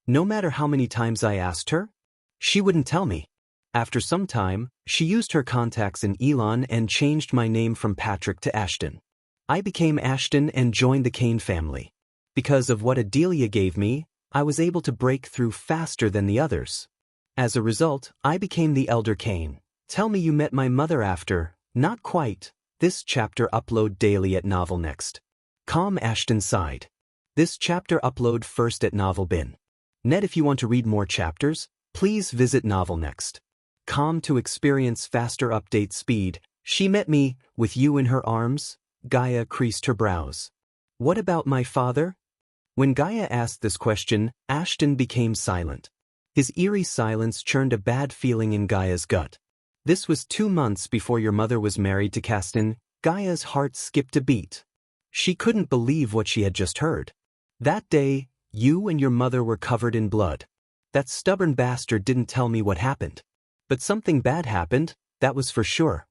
No matter how many times I asked her, she wouldn't tell me. After some time, she used her contacts in Elon and changed my name from Patrick to Ashton. I became Ashton and joined the Kane family. Because of what Adelia gave me, I was able to break through faster than the others. As a result, I became the Elder Kane. Tell me you met my mother after. Not quite. This chapter upload daily at Novel Next. Calm Ashton sighed. This chapter upload first at Novel Bin. Net if you want to read more chapters, please visit Novel Next. Calm to experience faster update speed. She met me, with you in her arms. Gaia creased her brows. What about my father? When Gaia asked this question, Ashton became silent. His eerie silence churned a bad feeling in Gaia's gut. This was 2 months before your mother was married to Caston. Gaia's heart skipped a beat. She couldn't believe what she had just heard. That day, you and your mother were covered in blood. That stubborn bastard didn't tell me what happened. But something bad happened, that was for sure.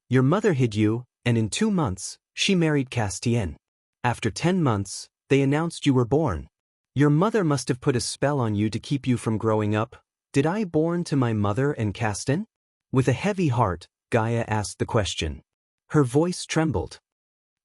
Your mother hid you, and in 2 months, she married Castien. After 10 months, they announced you were born. Your mother must have put a spell on you to keep you from growing up. Did I born to my mother and Caston? With a heavy heart, Gaia asked the question. Her voice trembled.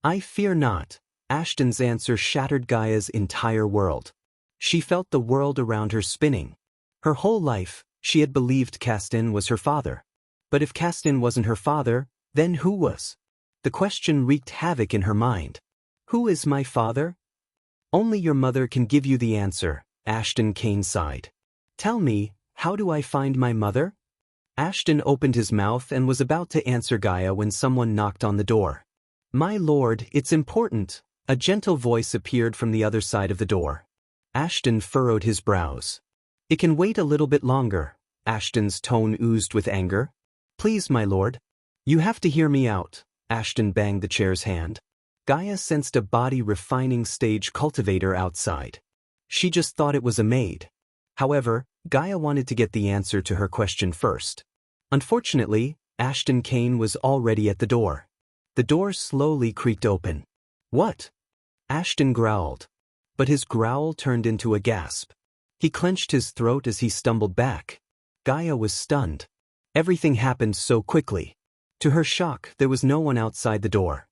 I fear not. Ashton's answer shattered Gaia's entire world. She felt the world around her spinning. Her whole life, she had believed Caston was her father. But if Caston wasn't her father, then who was? The question wreaked havoc in her mind. Who is my father? Only your mother can give you the answer, Ashton Kane sighed. Tell me, how do I find my mother? Ashton opened his mouth and was about to answer Gaia when someone knocked on the door. My lord, it's important. A gentle voice appeared from the other side of the door. Ashton furrowed his brows. It can wait a little bit longer. Ashton's tone oozed with anger. Please, my lord. You have to hear me out. Ashton banged the chair's hand. Gaia sensed a body-refining stage cultivator outside. She just thought it was a maid. However, Gaia wanted to get the answer to her question first. Unfortunately, Ashton Kane was already at the door. The door slowly creaked open. What? Ashton growled. But his growl turned into a gasp. He clenched his throat as he stumbled back. Gaia was stunned. Everything happened so quickly. To her shock, there was no one outside the door.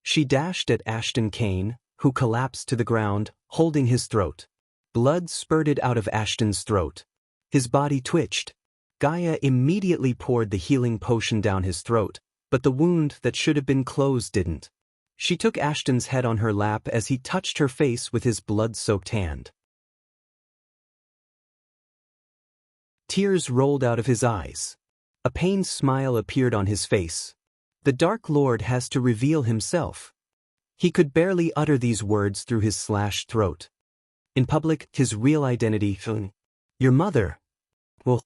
She dashed at Ashton Kane, who collapsed to the ground, holding his throat. Blood spurted out of Ashton's throat. His body twitched. Gaia immediately poured the healing potion down his throat, but the wound that should have been closed didn't. She took Ashton's head on her lap as he touched her face with his blood-soaked hand. Tears rolled out of his eyes. A pained smile appeared on his face. The Dark Lord has to reveal himself. He could barely utter these words through his slashed throat. In public, his real identity, your mother. Well,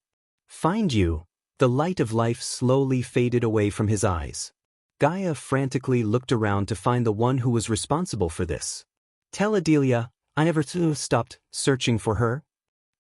Find you? The light of life slowly faded away from his eyes. Gaia frantically looked around to find the one who was responsible for this. Tell Adelia, I never stopped searching for her.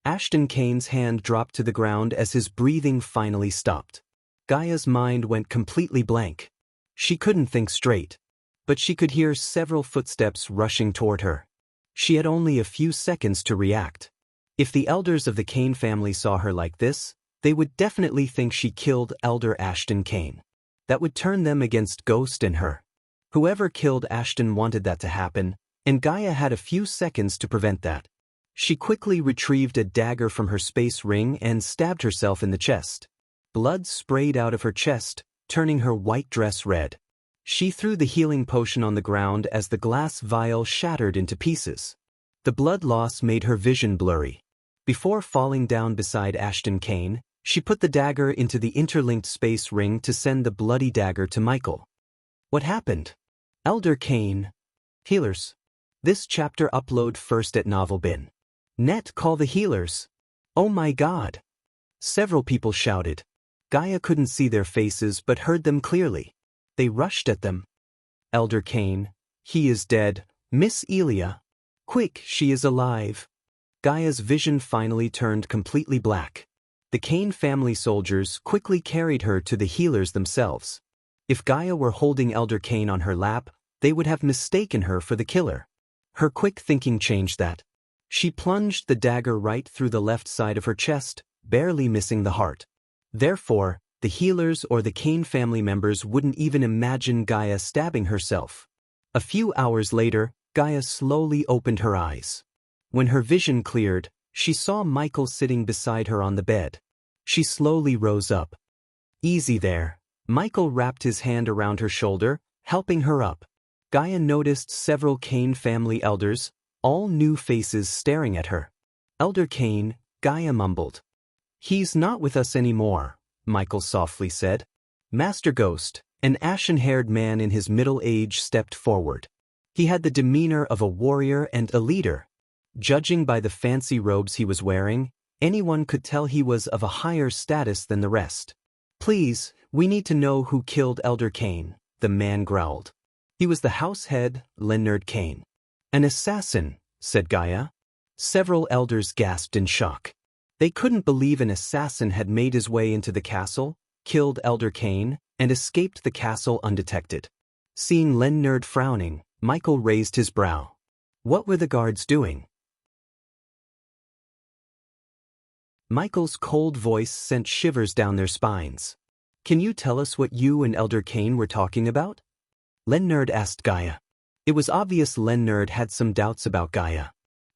Ashton Kane's hand dropped to the ground as his breathing finally stopped. Gaia's mind went completely blank. She couldn't think straight. But she could hear several footsteps rushing toward her. She had only a few seconds to react. If the elders of the Kane family saw her like this, they would definitely think she killed Elder Ashton Kane. That would turn them against Ghost and her. Whoever killed Ashton wanted that to happen, and Gaia had a few seconds to prevent that. She quickly retrieved a dagger from her space ring and stabbed herself in the chest. Blood sprayed out of her chest, turning her white dress red. She threw the healing potion on the ground as the glass vial shattered into pieces. The blood loss made her vision blurry. Before falling down beside Ashton Kane, she put the dagger into the interlinked space ring to send the bloody dagger to Michael. What happened? Elder Kane. Healers. This chapter upload first at Novelbin. Net call the healers. Oh my god. Several people shouted. Gaia couldn't see their faces but heard them clearly. They rushed at them. Elder Kane. He is dead. Miss Elia. Quick, she is alive. Gaia's vision finally turned completely black. The Kane family soldiers quickly carried her to the healers themselves. If Gaia were holding Elder Kane on her lap, they would have mistaken her for the killer. Her quick thinking changed that. She plunged the dagger right through the left side of her chest, barely missing the heart. Therefore, the healers or the Kane family members wouldn't even imagine Gaia stabbing herself. A few hours later, Gaia slowly opened her eyes. When her vision cleared, she saw Michael sitting beside her on the bed. She slowly rose up. Easy there. Michael wrapped his hand around her shoulder, helping her up. Gaia noticed several Kane family elders, all new faces staring at her. Elder Kane, Gaia mumbled. He's not with us anymore, Michael softly said. Master Ghost, an ashen-haired man in his middle age, stepped forward. He had the demeanor of a warrior and a leader. Judging by the fancy robes he was wearing, anyone could tell he was of a higher status than the rest. Please, we need to know who killed Elder Kane, the man growled. He was the house head, Leonard Kane. An assassin, said Gaia. Several elders gasped in shock. They couldn't believe an assassin had made his way into the castle, killed Elder Kane, and escaped the castle undetected. Seeing Leonard frowning, Michael raised his brow. What were the guards doing? Michael's cold voice sent shivers down their spines. Can you tell us what you and Elder Kane were talking about? Leonard asked Gaia. It was obvious Leonard had some doubts about Gaia.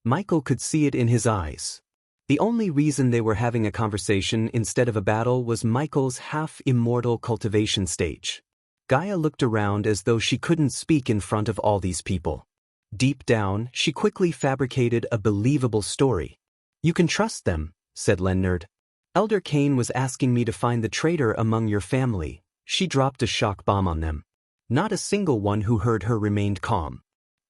Michael could see it in his eyes. The only reason they were having a conversation instead of a battle was Michael's half-immortal cultivation stage. Gaia looked around as though she couldn't speak in front of all these people. Deep down, she quickly fabricated a believable story. You can trust them, said Leonard. Elder Kane was asking me to find the traitor among your family. She dropped a shock bomb on them. Not a single one who heard her remained calm.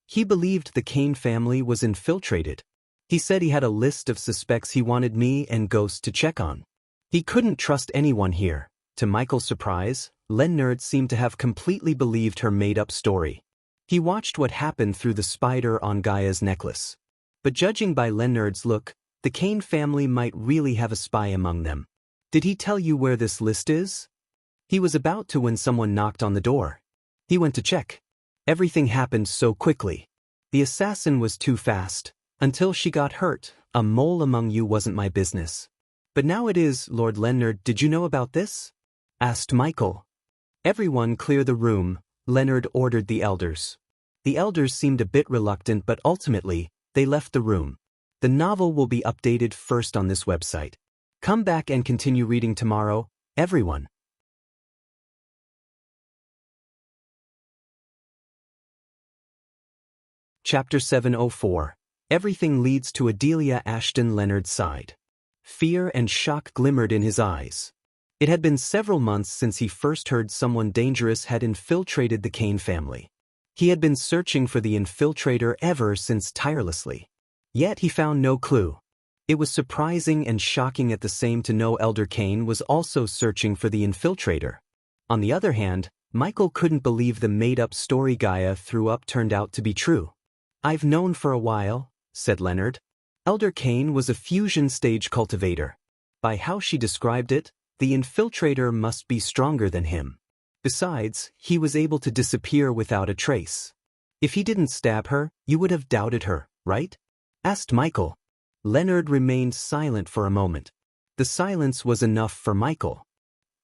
He believed the Kane family was infiltrated. He said he had a list of suspects he wanted me and Ghost to check on. He couldn't trust anyone here. To Michael's surprise, Leonard seemed to have completely believed her made-up story. He watched what happened through the spider on Gaia's necklace. But judging by Leonard's look, the Kane family might really have a spy among them. Did he tell you where this list is? He was about to when someone knocked on the door. He went to check. Everything happened so quickly. The assassin was too fast. Until she got hurt, a mole among you wasn't my business. But now it is, Lord Leonard. Did you know about this? Asked Michael. Everyone clear the room, Leonard ordered the elders. The elders seemed a bit reluctant, but ultimately, they left the room. The novel will be updated first on this website. Come back and continue reading tomorrow, everyone. Chapter 704. Everything leads to Adelia Ashton Leonard's side. Fear and shock glimmered in his eyes. It had been several months since he first heard someone dangerous had infiltrated the Kane family. He had been searching for the infiltrator ever since tirelessly. Yet he found no clue. It was surprising and shocking at the same to know Elder Kane was also searching for the infiltrator. On the other hand, Michael couldn't believe the made-up story Gaia threw up turned out to be true. "I've known for a while," said Leonard. Elder Kane was a fusion stage cultivator. By how she described it, the infiltrator must be stronger than him. Besides, he was able to disappear without a trace. "If he didn't stab her, you would have doubted her, right?" asked Michael. Leonard remained silent for a moment. The silence was enough for Michael.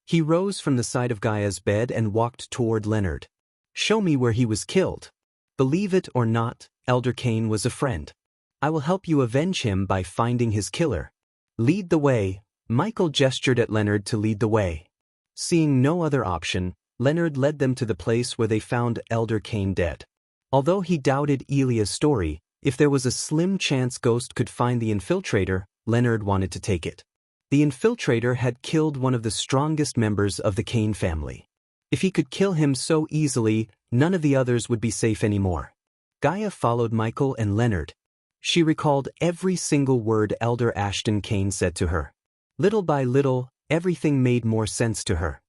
He rose from the side of Gaia's bed and walked toward Leonard. "Show me where he was killed." Believe it or not, Elder Kane was a friend. "I will help you avenge him by finding his killer." "Lead the way." Michael gestured at Leonard to lead the way. Seeing no other option, Leonard led them to the place where they found Elder Kane dead. Although he doubted Elia's story, if there was a slim chance Ghost could find the infiltrator, Leonard wanted to take it. The infiltrator had killed one of the strongest members of the Kane family. If he could kill him so easily, none of the others would be safe anymore. Gaia followed Michael and Leonard. She recalled every single word Elder Ashton Kane said to her. Little by little, everything made more sense to her.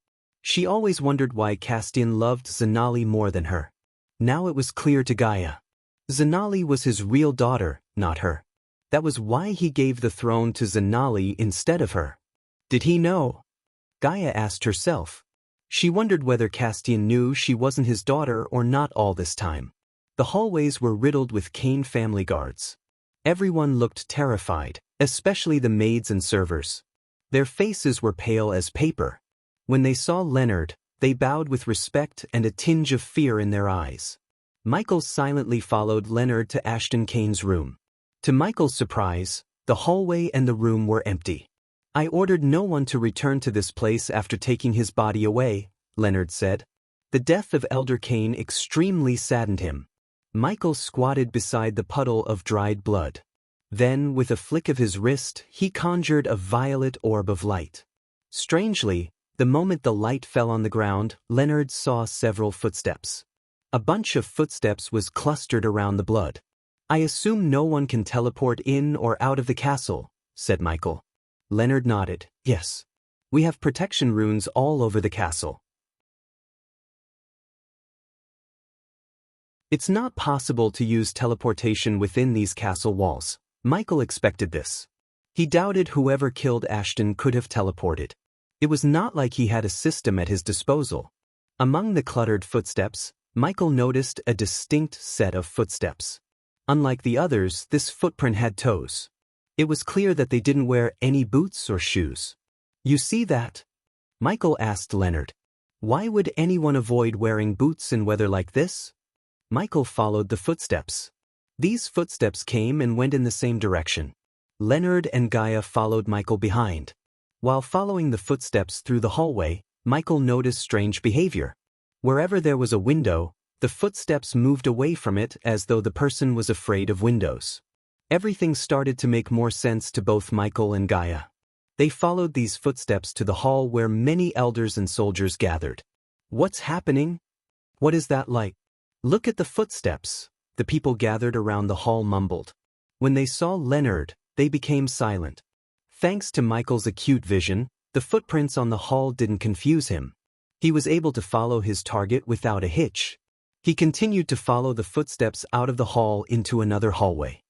She always wondered why Castian loved Zanali more than her. Now it was clear to Gaia. Zanali was his real daughter, not her. That was why he gave the throne to Zanali instead of her. Did he know? Gaia asked herself. She wondered whether Castian knew she wasn't his daughter or not all this time. The hallways were riddled with Kane family guards. Everyone looked terrified, especially the maids and servers. Their faces were pale as paper. When they saw Leonard, they bowed with respect and a tinge of fear in their eyes. Michael silently followed Leonard to Ashton Kane's room. To Michael's surprise, the hallway and the room were empty. "I ordered no one to return to this place after taking his body away," Leonard said. The death of Elder Kane extremely saddened him. Michael squatted beside the puddle of dried blood. Then, with a flick of his wrist, he conjured a violet orb of light. Strangely, the moment the light fell on the ground, Leonard saw several footsteps. A bunch of footsteps was clustered around the blood. "I assume no one can teleport in or out of the castle," said Michael. Leonard nodded. "Yes. We have protection runes all over the castle." It's not possible to use teleportation within these castle walls. Michael expected this. He doubted whoever killed Ashton could have teleported. It was not like he had a system at his disposal. Among the cluttered footsteps, Michael noticed a distinct set of footsteps. Unlike the others, this footprint had toes. It was clear that they didn't wear any boots or shoes. "You see that?" Michael asked Leonard. "Why would anyone avoid wearing boots in weather like this?" Michael followed the footsteps. These footsteps came and went in the same direction. Leonard and Gaia followed Michael behind. While following the footsteps through the hallway, Michael noticed strange behavior. Wherever there was a window, the footsteps moved away from it as though the person was afraid of windows. Everything started to make more sense to both Michael and Gaia. They followed these footsteps to the hall where many elders and soldiers gathered. "What's happening? What is that like?" "Look at the footsteps," the people gathered around the hall mumbled. When they saw Leonard, they became silent. Thanks to Michael's acute vision, the footprints on the hall didn't confuse him. He was able to follow his target without a hitch. He continued to follow the footsteps out of the hall into another hallway.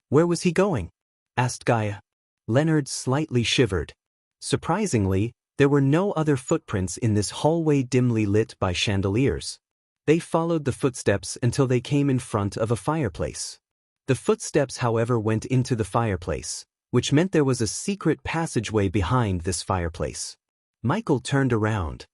"Where was he going?" asked Gaia. Leonard slightly shivered. Surprisingly, there were no other footprints in this hallway dimly lit by chandeliers. They followed the footsteps until they came in front of a fireplace. The footsteps, however, went into the fireplace, which meant there was a secret passageway behind this fireplace. Michael turned around.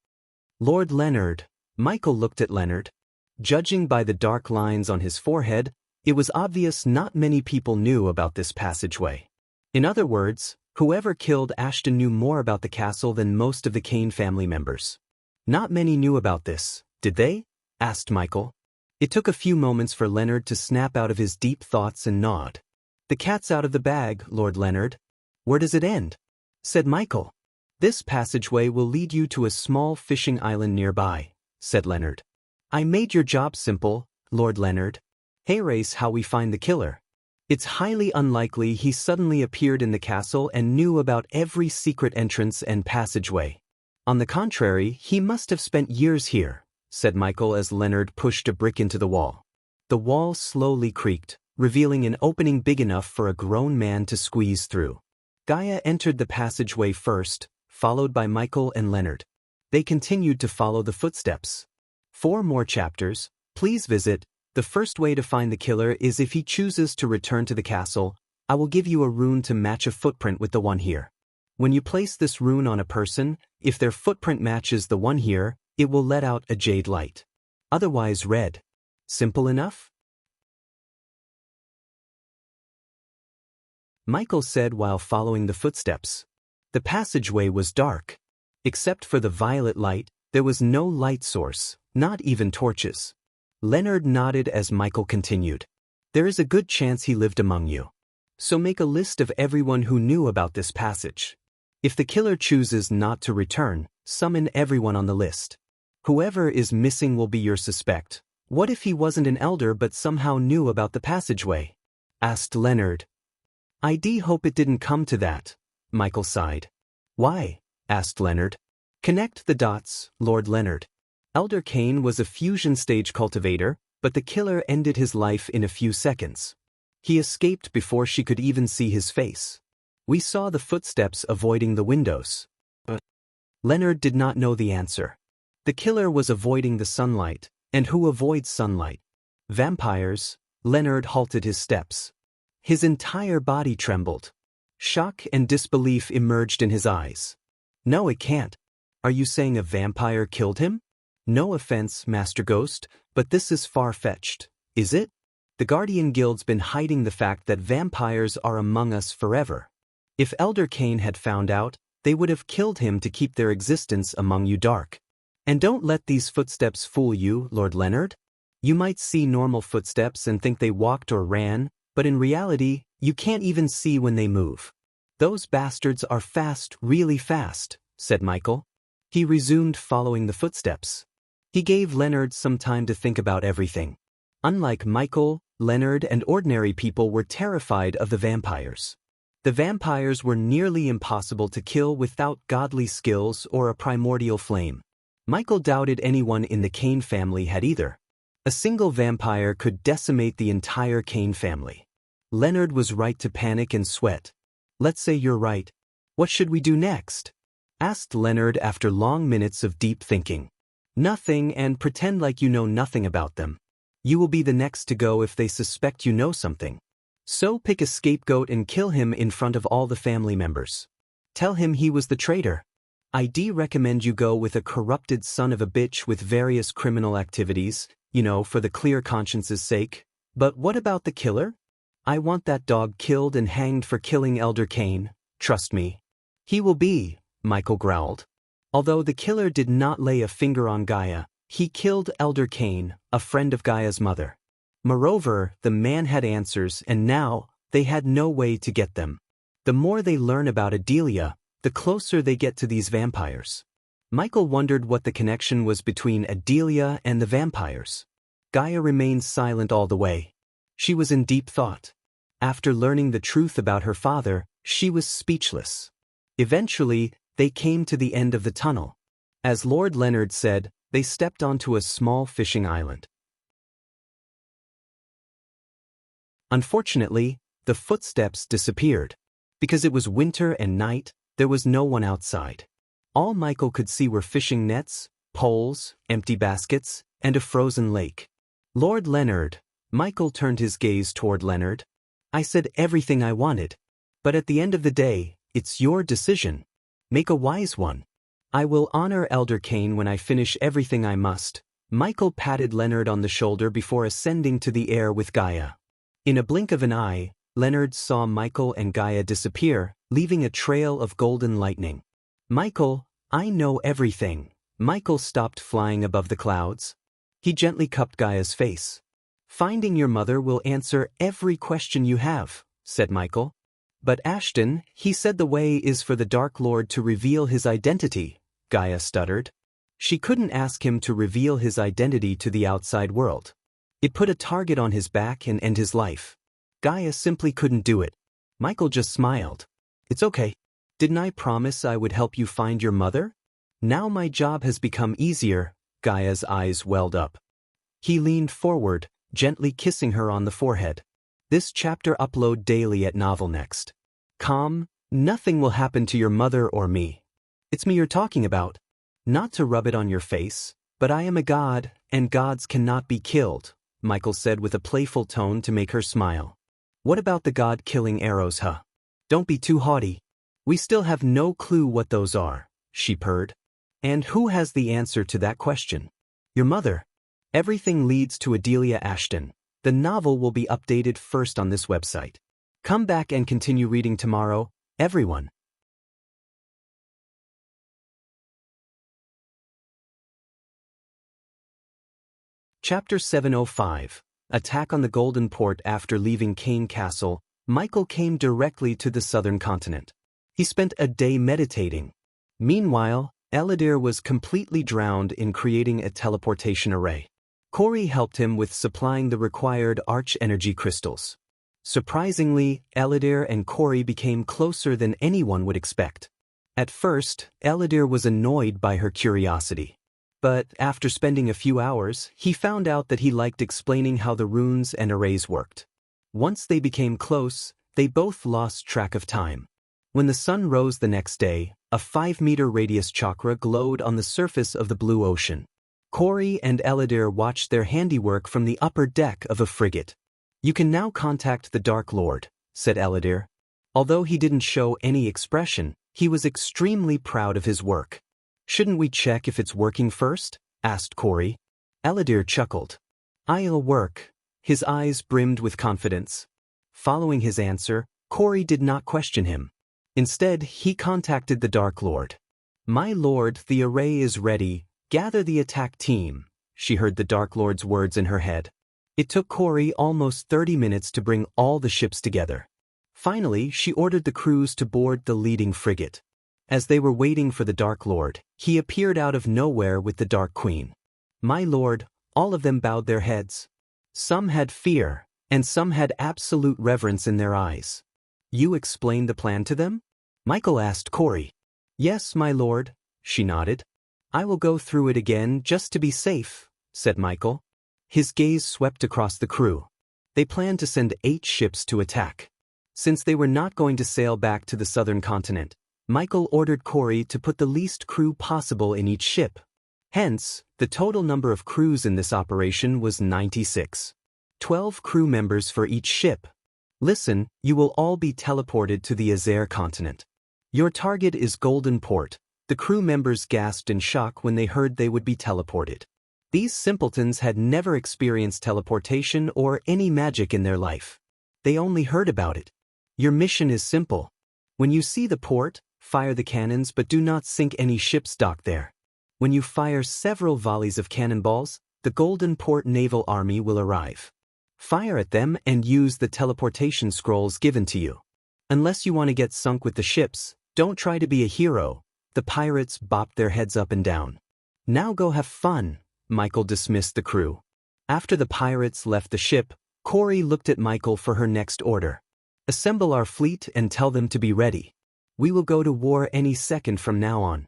"Lord Leonard." Michael looked at Leonard. Judging by the dark lines on his forehead, it was obvious not many people knew about this passageway. In other words, whoever killed Ashton knew more about the castle than most of the Kane family members. "Not many knew about this, did they?" asked Michael. It took a few moments for Leonard to snap out of his deep thoughts and nod. "The cat's out of the bag, Lord Leonard." "Where does it end?" said Michael. "This passageway will lead you to a small fishing island nearby," said Leonard. "I made your job simple, Lord Leonard. Here's how we find the killer." It's highly unlikely he suddenly appeared in the castle and knew about every secret entrance and passageway. On the contrary, he must have spent years here, said Michael as Leonard pushed a brick into the wall. The wall slowly creaked, revealing an opening big enough for a grown man to squeeze through. Gaia entered the passageway first, followed by Michael and Leonard. They continued to follow the footsteps. For more chapters, please visit. The first way to find the killer is if he chooses to return to the castle. I will give you a rune to match a footprint with the one here. When you place this rune on a person, if their footprint matches the one here, it will let out a jade light. Otherwise red. Simple enough? Michael said while following the footsteps. The passageway was dark. Except for the violet light, there was no light source, not even torches. Leonard nodded as Michael continued. There is a good chance he lived among you. So make a list of everyone who knew about this passage. If the killer chooses not to return, summon everyone on the list. Whoever is missing will be your suspect. What if he wasn't an elder but somehow knew about the passageway? Asked Leonard. I hope it didn't come to that, Michael sighed. Why? Asked Leonard. Connect the dots, Lord Leonard. Elder Cain was a fusion stage cultivator, but the killer ended his life in a few seconds. He escaped before she could even see his face. We saw the footsteps avoiding the windows. Leonard did not know the answer. The killer was avoiding the sunlight, and who avoids sunlight? Vampires. Leonard halted his steps. His entire body trembled. Shock and disbelief emerged in his eyes. No, it can't. Are you saying a vampire killed him? No offense, Master Ghost, but this is far-fetched, is it? The Guardian Guild's been hiding the fact that vampires are among us forever. If Elder Cain had found out, they would have killed him to keep their existence among you dark. And don't let these footsteps fool you, Lord Leonard. You might see normal footsteps and think they walked or ran, but in reality, you can't even see when they move. Those bastards are fast, really fast, said Michael. He resumed following the footsteps. He gave Leonard some time to think about everything. Unlike Michael, Leonard and ordinary people were terrified of the vampires. The vampires were nearly impossible to kill without godly skills or a primordial flame. Michael doubted anyone in the Cain family had either. A single vampire could decimate the entire Cain family. Leonard was right to panic and sweat. Let's say you're right. What should we do next? Asked Leonard after long minutes of deep thinking. Nothing, and pretend like you know nothing about them. You will be the next to go if they suspect you know something. So pick a scapegoat and kill him in front of all the family members. Tell him he was the traitor. I recommend you go with a corrupted son of a bitch with various criminal activities, for the clear conscience's sake. But what about the killer? I want that dog killed and hanged for killing Elder Cain, trust me. He will be, Michael growled. Although the killer did not lay a finger on Gaia, he killed Elder Cain, a friend of Gaia's mother. Moreover, the man had answers and now, they had no way to get them. The more they learn about Adelia, the closer they get to these vampires. Michael wondered what the connection was between Adelia and the vampires. Gaia remained silent all the way. She was in deep thought. After learning the truth about her father, she was speechless. Eventually, they came to the end of the tunnel. As Lord Leonard said, they stepped onto a small fishing island. Unfortunately, the footsteps disappeared. Because it was winter and night, there was no one outside. All Michael could see were fishing nets, poles, empty baskets, and a frozen lake. Lord Leonard, Michael turned his gaze toward Leonard. I said everything I wanted. But at the end of the day, it's your decision. Make a wise one. I will honor Elder Cain when I finish everything I must. Michael patted Leonard on the shoulder before ascending to the air with Gaia. In a blink of an eye, Leonard saw Michael and Gaia disappear, leaving a trail of golden lightning. Michael, I know everything. Michael stopped flying above the clouds. He gently cupped Gaia's face. Finding your mother will answer every question you have, said Michael. But Ashton, he said the way is for the Dark Lord to reveal his identity, Gaia stuttered. She couldn't ask him to reveal his identity to the outside world. It put a target on his back and end his life. Gaia simply couldn't do it. Michael just smiled. It's okay. Didn't I promise I would help you find your mother? Now my job has become easier. Gaia's eyes welled up. He leaned forward, gently kissing her on the forehead. This chapter upload daily at Novelnext. Nothing will happen to your mother or me. It's me you're talking about. Not to rub it on your face, but I am a god, and gods cannot be killed, Michael said with a playful tone to make her smile. What about the god-killing arrows, huh? Don't be too haughty. We still have no clue what those are, she purred. And who has the answer to that question? Your mother. Everything leads to Adelia Ashton. The novel will be updated first on this website. Come back and continue reading tomorrow, everyone. Chapter 705. Attack on the Golden Port. After leaving Kane Castle, Michael came directly to the southern continent. He spent a day meditating. Meanwhile, Eladir was completely drowned in creating a teleportation array. Corey helped him with supplying the required arch-energy crystals. Surprisingly, Eladir and Corey became closer than anyone would expect. At first, Eladir was annoyed by her curiosity. But after spending a few hours, he found out that he liked explaining how the runes and arrays worked. Once they became close, they both lost track of time. When the sun rose the next day, a 5-meter radius chakra glowed on the surface of the blue ocean. Corey and Eladir watched their handiwork from the upper deck of a frigate. You can now contact the Dark Lord, said Eladir. Although he didn't show any expression, he was extremely proud of his work. Shouldn't we check if it's working first? Asked Corey. Eladir chuckled. I'll work. His eyes brimmed with confidence. Following his answer, Corey did not question him. Instead, he contacted the Dark Lord. My lord, the array is ready. Gather the attack team. She heard the Dark Lord's words in her head. It took Corey almost 30 minutes to bring all the ships together. Finally, she ordered the crews to board the leading frigate. As they were waiting for the Dark Lord, he appeared out of nowhere with the Dark Queen. My lord, all of them bowed their heads. Some had fear, and some had absolute reverence in their eyes. You explained the plan to them? Michael asked Corey. Yes, my lord, she nodded. I will go through it again just to be safe, said Michael. His gaze swept across the crew. They planned to send 8 ships to attack. Since they were not going to sail back to the southern continent, Michael ordered Corey to put the least crew possible in each ship. Hence, the total number of crews in this operation was 96. 12 crew members for each ship. Listen, you will all be teleported to the Azair continent. Your target is Golden Port. The crew members gasped in shock when they heard they would be teleported. These simpletons had never experienced teleportation or any magic in their life. They only heard about it. Your mission is simple. When you see the port, fire the cannons but do not sink any ships docked there. When you fire several volleys of cannonballs, the Golden Port Naval Army will arrive. Fire at them and use the teleportation scrolls given to you. Unless you want to get sunk with the ships, don't try to be a hero. The pirates bopped their heads up and down. Now go have fun. Michael dismissed the crew. After the pirates left the ship, Corey looked at Michael for her next order. Assemble our fleet and tell them to be ready. We will go to war any second from now on.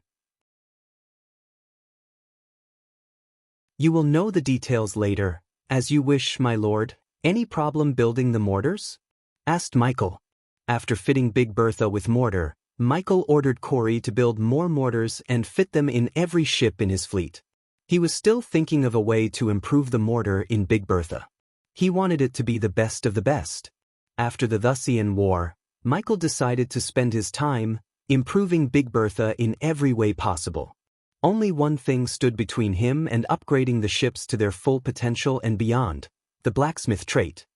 You will know the details later. As you wish, my lord. Any problem building the mortars? Asked Michael. After fitting Big Bertha with mortar, Michael ordered Corey to build more mortars and fit them in every ship in his fleet. He was still thinking of a way to improve the mortar in Big Bertha. He wanted it to be the best of the best. After the Thusian War, Michael decided to spend his time improving Big Bertha in every way possible. Only one thing stood between him and upgrading the ships to their full potential and beyond, the blacksmith trait.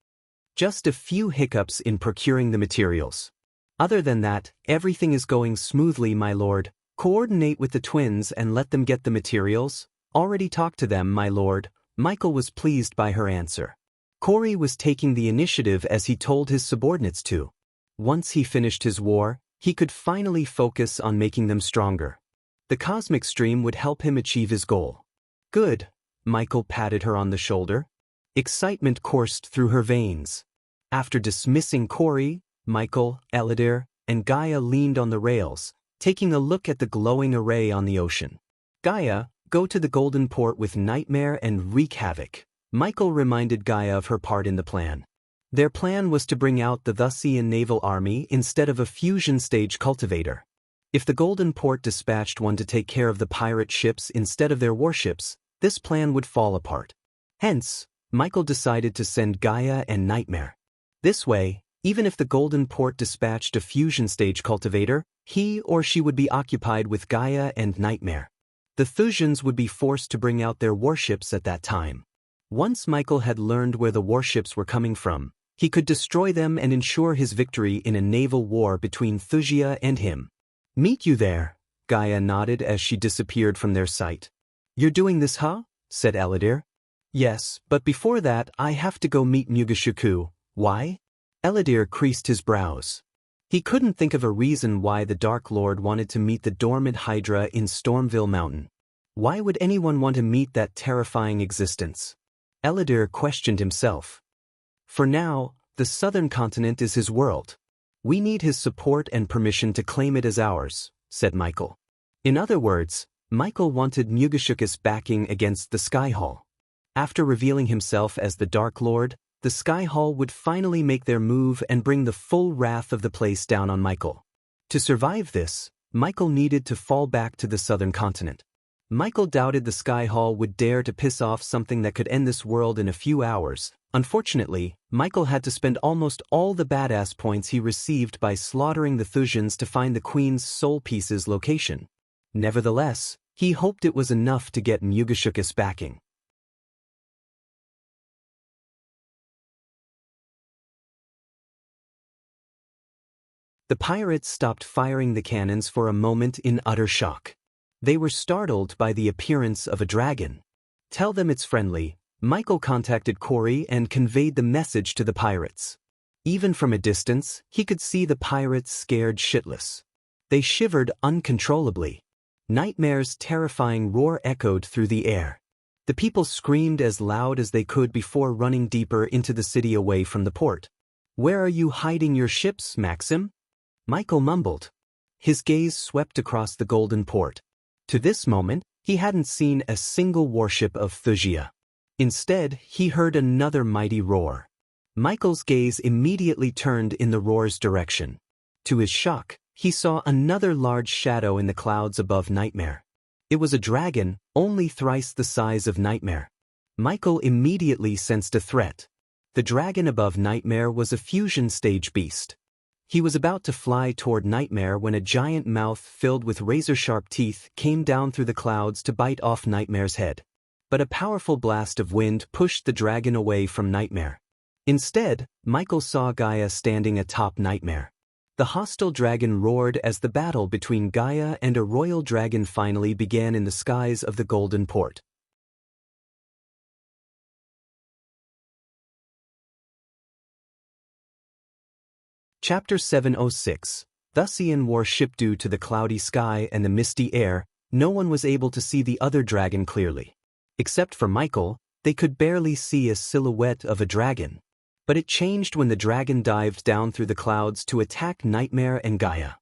Just a few hiccups in procuring the materials. Other than that, everything is going smoothly, my lord. Coordinate with the twins and let them get the materials. Already talked to them, my lord. Michael was pleased by her answer. Corey was taking the initiative as he told his subordinates to. Once he finished his war, he could finally focus on making them stronger. The cosmic stream would help him achieve his goal. Good. Michael patted her on the shoulder. Excitement coursed through her veins. After dismissing Corey, Michael, Eladir, and Gaia leaned on the rails, taking a look at the glowing array on the ocean. Gaia, go to the Golden Port with Nightmare and wreak havoc. Michael reminded Gaia of her part in the plan. Their plan was to bring out the Wuxian naval army instead of a fusion-stage cultivator. If the Golden Port dispatched one to take care of the pirate ships instead of their warships, this plan would fall apart. Hence, Michael decided to send Gaia and Nightmare. This way, even if the Golden Port dispatched a fusion-stage cultivator, he or she would be occupied with Gaia and Nightmare. The Thusians would be forced to bring out their warships at that time. Once Michael had learned where the warships were coming from, he could destroy them and ensure his victory in a naval war between Thusia and him. Meet you there, Gaia nodded as she disappeared from their sight. You're doing this, huh? Said Eladir. Yes, but before that I have to go meet Mugashuku. Why? Eladir creased his brows. He couldn't think of a reason why the Dark Lord wanted to meet the dormant Hydra in Stormville Mountain. Why would anyone want to meet that terrifying existence? Eladir questioned himself. For now, the southern continent is his world. We need his support and permission to claim it as ours, said Michael. In other words, Michael wanted Mugashuka's backing against the Skyhall. After revealing himself as the Dark Lord, the Skyhall would finally make their move and bring the full wrath of the place down on Michael. To survive this, Michael needed to fall back to the southern continent. Michael doubted the Skyhall would dare to piss off something that could end this world in a few hours. Unfortunately, Michael had to spend almost all the badass points he received by slaughtering the Thusians to find the Queen's soul piece's location. Nevertheless, he hoped it was enough to get Mugashuka's backing. The pirates stopped firing the cannons for a moment in utter shock. They were startled by the appearance of a dragon. Tell them it's friendly. Michael contacted Corey and conveyed the message to the pirates. Even from a distance, he could see the pirates scared shitless. They shivered uncontrollably. Nightmare's terrifying roar echoed through the air. The people screamed as loud as they could before running deeper into the city away from the port. Where are you hiding your ships, Maxim? Michael mumbled. His gaze swept across the Golden Port. To this moment, he hadn't seen a single warship of Thusia. Instead, he heard another mighty roar. Michael's gaze immediately turned in the roar's direction. To his shock, he saw another large shadow in the clouds above Nightmare. It was a dragon, only thrice the size of Nightmare. Michael immediately sensed a threat. The dragon above Nightmare was a fusion-stage beast. He was about to fly toward Nightmare when a giant mouth filled with razor-sharp teeth came down through the clouds to bite off Nightmare's head. But a powerful blast of wind pushed the dragon away from Nightmare. Instead, Michael saw Gaia standing atop Nightmare. The hostile dragon roared as the battle between Gaia and a royal dragon finally began in the skies of the Golden Port. Chapter 706. Wuxian warship. Due to the cloudy sky and the misty air, no one was able to see the other dragon clearly. Except for Michael, they could barely see a silhouette of a dragon. But it changed when the dragon dived down through the clouds to attack Nightmare and Gaia.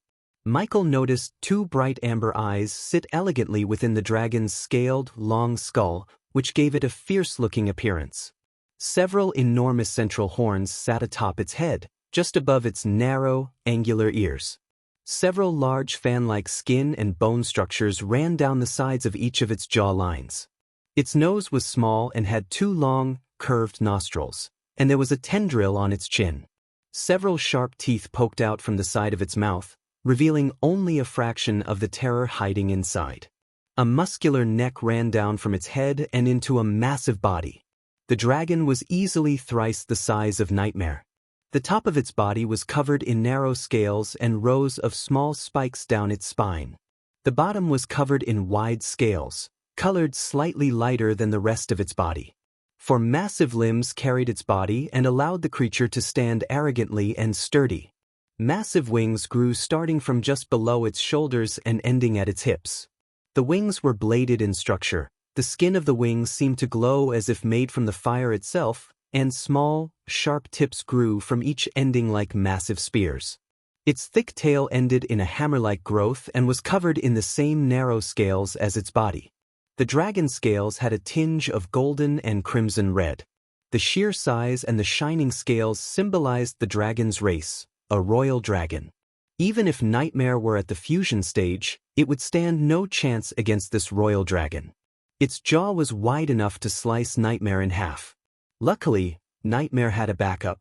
Michael noticed two bright amber eyes sit elegantly within the dragon's scaled, long skull, which gave it a fierce-looking appearance. Several enormous central horns sat atop its head, just above its narrow, angular ears. Several large fan-like skin and bone structures ran down the sides of each of its jaw lines. Its nose was small and had two long, curved nostrils, and there was a tendril on its chin. Several sharp teeth poked out from the side of its mouth, revealing only a fraction of the terror hiding inside. A muscular neck ran down from its head and into a massive body. The dragon was easily thrice the size of Nightmare. The top of its body was covered in narrow scales and rows of small spikes down its spine. The bottom was covered in wide scales, colored slightly lighter than the rest of its body. For massive limbs carried its body and allowed the creature to stand arrogantly and sturdy. Massive wings grew starting from just below its shoulders and ending at its hips. The wings were bladed in structure. The skin of the wings seemed to glow as if made from the fire itself, and small, sharp tips grew from each ending like massive spears. Its thick tail ended in a hammer-like growth and was covered in the same narrow scales as its body. The dragon scales had a tinge of golden and crimson red. The sheer size and the shining scales symbolized the dragon's race, a royal dragon. Even if Nightmare were at the fusion stage, it would stand no chance against this royal dragon. Its jaw was wide enough to slice Nightmare in half. Luckily, Nightmare had a backup.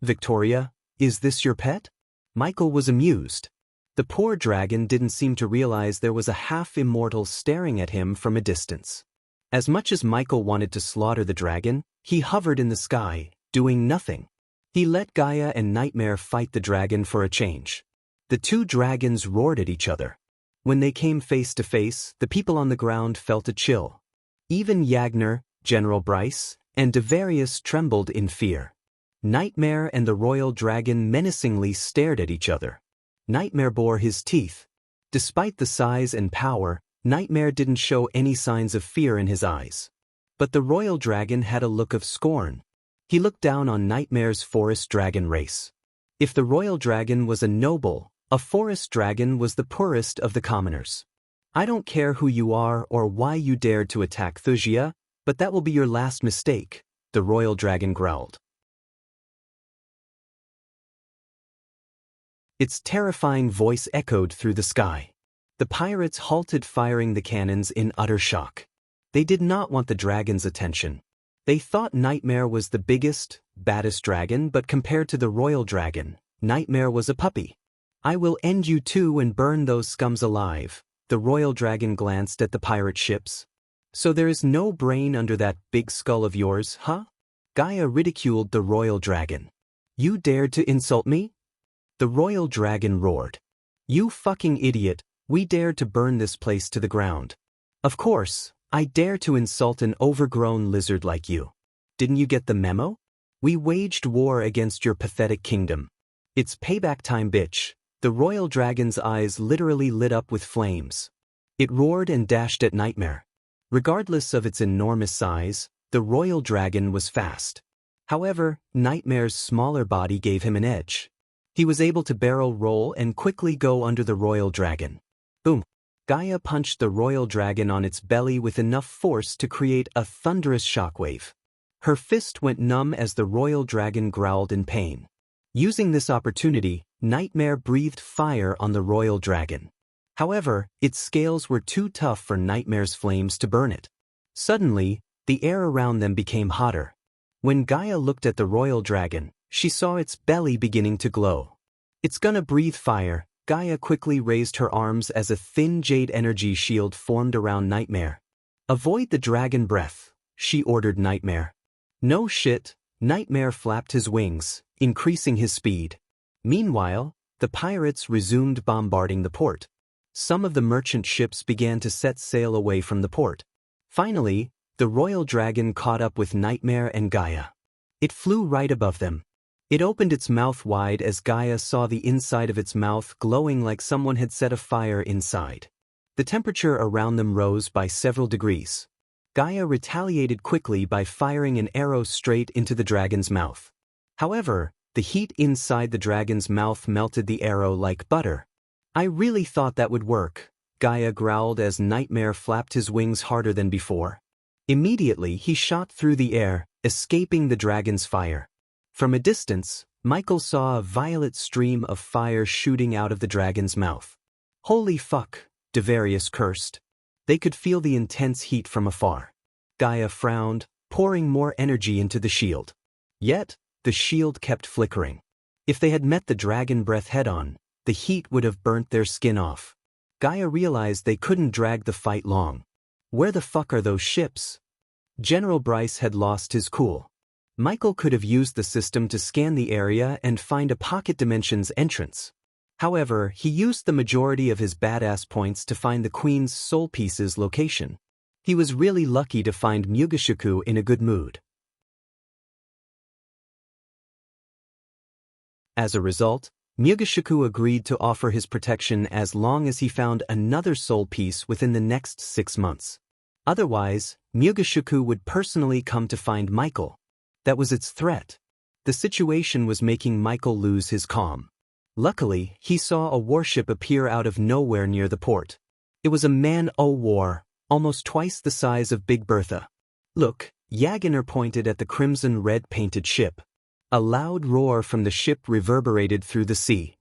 "Victoria, is this your pet?" Michael was amused. The poor dragon didn't seem to realize there was a half-immortal staring at him from a distance. As much as Michael wanted to slaughter the dragon, he hovered in the sky, doing nothing. He let Gaia and Nightmare fight the dragon for a change. The two dragons roared at each other. When they came face to face, the people on the ground felt a chill. Even Yagner, General Bryce, and Devarius trembled in fear. Nightmare and the royal dragon menacingly stared at each other. Nightmare bore his teeth. Despite the size and power, Nightmare didn't show any signs of fear in his eyes. But the royal dragon had a look of scorn. He looked down on Nightmare's forest dragon race. If the royal dragon was a noble, a forest dragon was the poorest of the commoners. "I don't care who you are or why you dared to attack Thusia, but that will be your last mistake," the royal dragon growled. Its terrifying voice echoed through the sky. The pirates halted firing the cannons in utter shock. They did not want the dragon's attention. They thought Nightmare was the biggest, baddest dragon, but compared to the royal dragon, Nightmare was a puppy. "I will end you too and burn those scums alive." The royal dragon glanced at the pirate ships. "So there is no brain under that big skull of yours, huh?" Gaia ridiculed the royal dragon. "You dared to insult me?" The royal dragon roared. "You fucking idiot, we dared to burn this place to the ground. Of course, I dare to insult an overgrown lizard like you. Didn't you get the memo? We waged war against your pathetic kingdom. It's payback time, bitch." The royal dragon's eyes literally lit up with flames. It roared and dashed at Nightmare. Regardless of its enormous size, the royal dragon was fast. However, Nightmare's smaller body gave him an edge. He was able to barrel roll and quickly go under the royal dragon. Boom! Gaia punched the royal dragon on its belly with enough force to create a thunderous shockwave. Her fist went numb as the royal dragon growled in pain. Using this opportunity, Nightmare breathed fire on the royal dragon. However, its scales were too tough for Nightmare's flames to burn it. Suddenly, the air around them became hotter. When Gaia looked at the royal dragon, she saw its belly beginning to glow. "It's gonna breathe fire." Gaia quickly raised her arms as a thin jade energy shield formed around Nightmare. "Avoid the dragon breath," she ordered Nightmare. "No shit." Nightmare flapped his wings, increasing his speed. Meanwhile, the pirates resumed bombarding the port. Some of the merchant ships began to set sail away from the port. Finally, the royal dragon caught up with Nightmare and Gaia. It flew right above them. It opened its mouth wide as Gaia saw the inside of its mouth glowing like someone had set a fire inside. The temperature around them rose by several degrees. Gaia retaliated quickly by firing an arrow straight into the dragon's mouth. However, the heat inside the dragon's mouth melted the arrow like butter. "I really thought that would work," Gaia growled as Nightmare flapped his wings harder than before. Immediately he shot through the air, escaping the dragon's fire. From a distance, Michael saw a violet stream of fire shooting out of the dragon's mouth. "Holy fuck," Devarius cursed. They could feel the intense heat from afar. Gaia frowned, pouring more energy into the shield. Yet, the shield kept flickering. If they had met the dragon breath head-on, the heat would have burnt their skin off. Gaia realized they couldn't drag the fight long. Where the fuck are those ships? General Bryce had lost his cool. Michael could have used the system to scan the area and find a pocket dimensions entrance. However, he used the majority of his badass points to find the Queen's soul piece's location. He was really lucky to find Mugashiku in a good mood. As a result, Mugashiku agreed to offer his protection as long as he found another soul piece within the next 6 months. Otherwise, Mugashiku would personally come to find Michael. That was its threat. The situation was making Michael lose his calm. Luckily, he saw a warship appear out of nowhere near the port. It was a man-o-war, almost twice the size of Big Bertha. "Look," Yagener pointed at the crimson-red painted ship. A loud roar from the ship reverberated through the sea.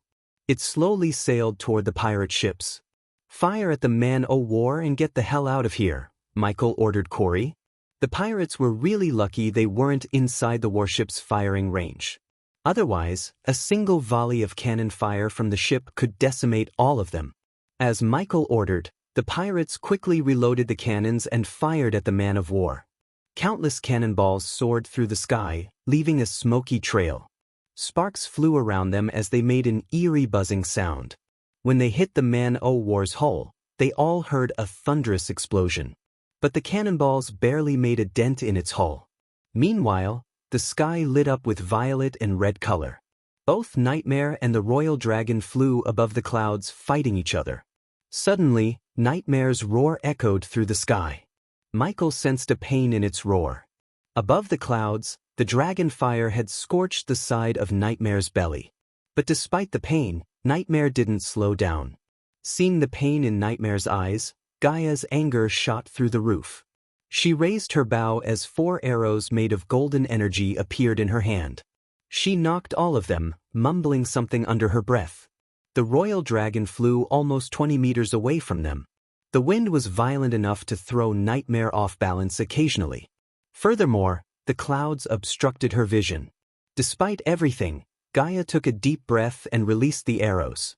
It slowly sailed toward the pirate ships. "Fire at the man-o-war and get the hell out of here," Michael ordered Corey. The pirates were really lucky they weren't inside the warship's firing range. Otherwise, a single volley of cannon fire from the ship could decimate all of them. As Michael ordered, the pirates quickly reloaded the cannons and fired at the man-of-war. Countless cannonballs soared through the sky, leaving a smoky trail. Sparks flew around them as they made an eerie buzzing sound. When they hit the man-o-war's hull, they all heard a thunderous explosion. But the cannonballs barely made a dent in its hull. Meanwhile, the sky lit up with violet and red color. Both Nightmare and the Royal Dragon flew above the clouds, fighting each other. Suddenly, Nightmare's roar echoed through the sky. Michael sensed a pain in its roar. Above the clouds, the dragon fire had scorched the side of Nightmare's belly. But despite the pain, Nightmare didn't slow down. Seeing the pain in Nightmare's eyes, Gaia's anger shot through the roof. She raised her bow as 4 arrows made of golden energy appeared in her hand. She knocked all of them, mumbling something under her breath. The Royal Dragon flew almost 20 meters away from them. The wind was violent enough to throw Nightmare off balance occasionally. Furthermore, the clouds obstructed her vision. Despite everything, Gaia took a deep breath and released the arrows.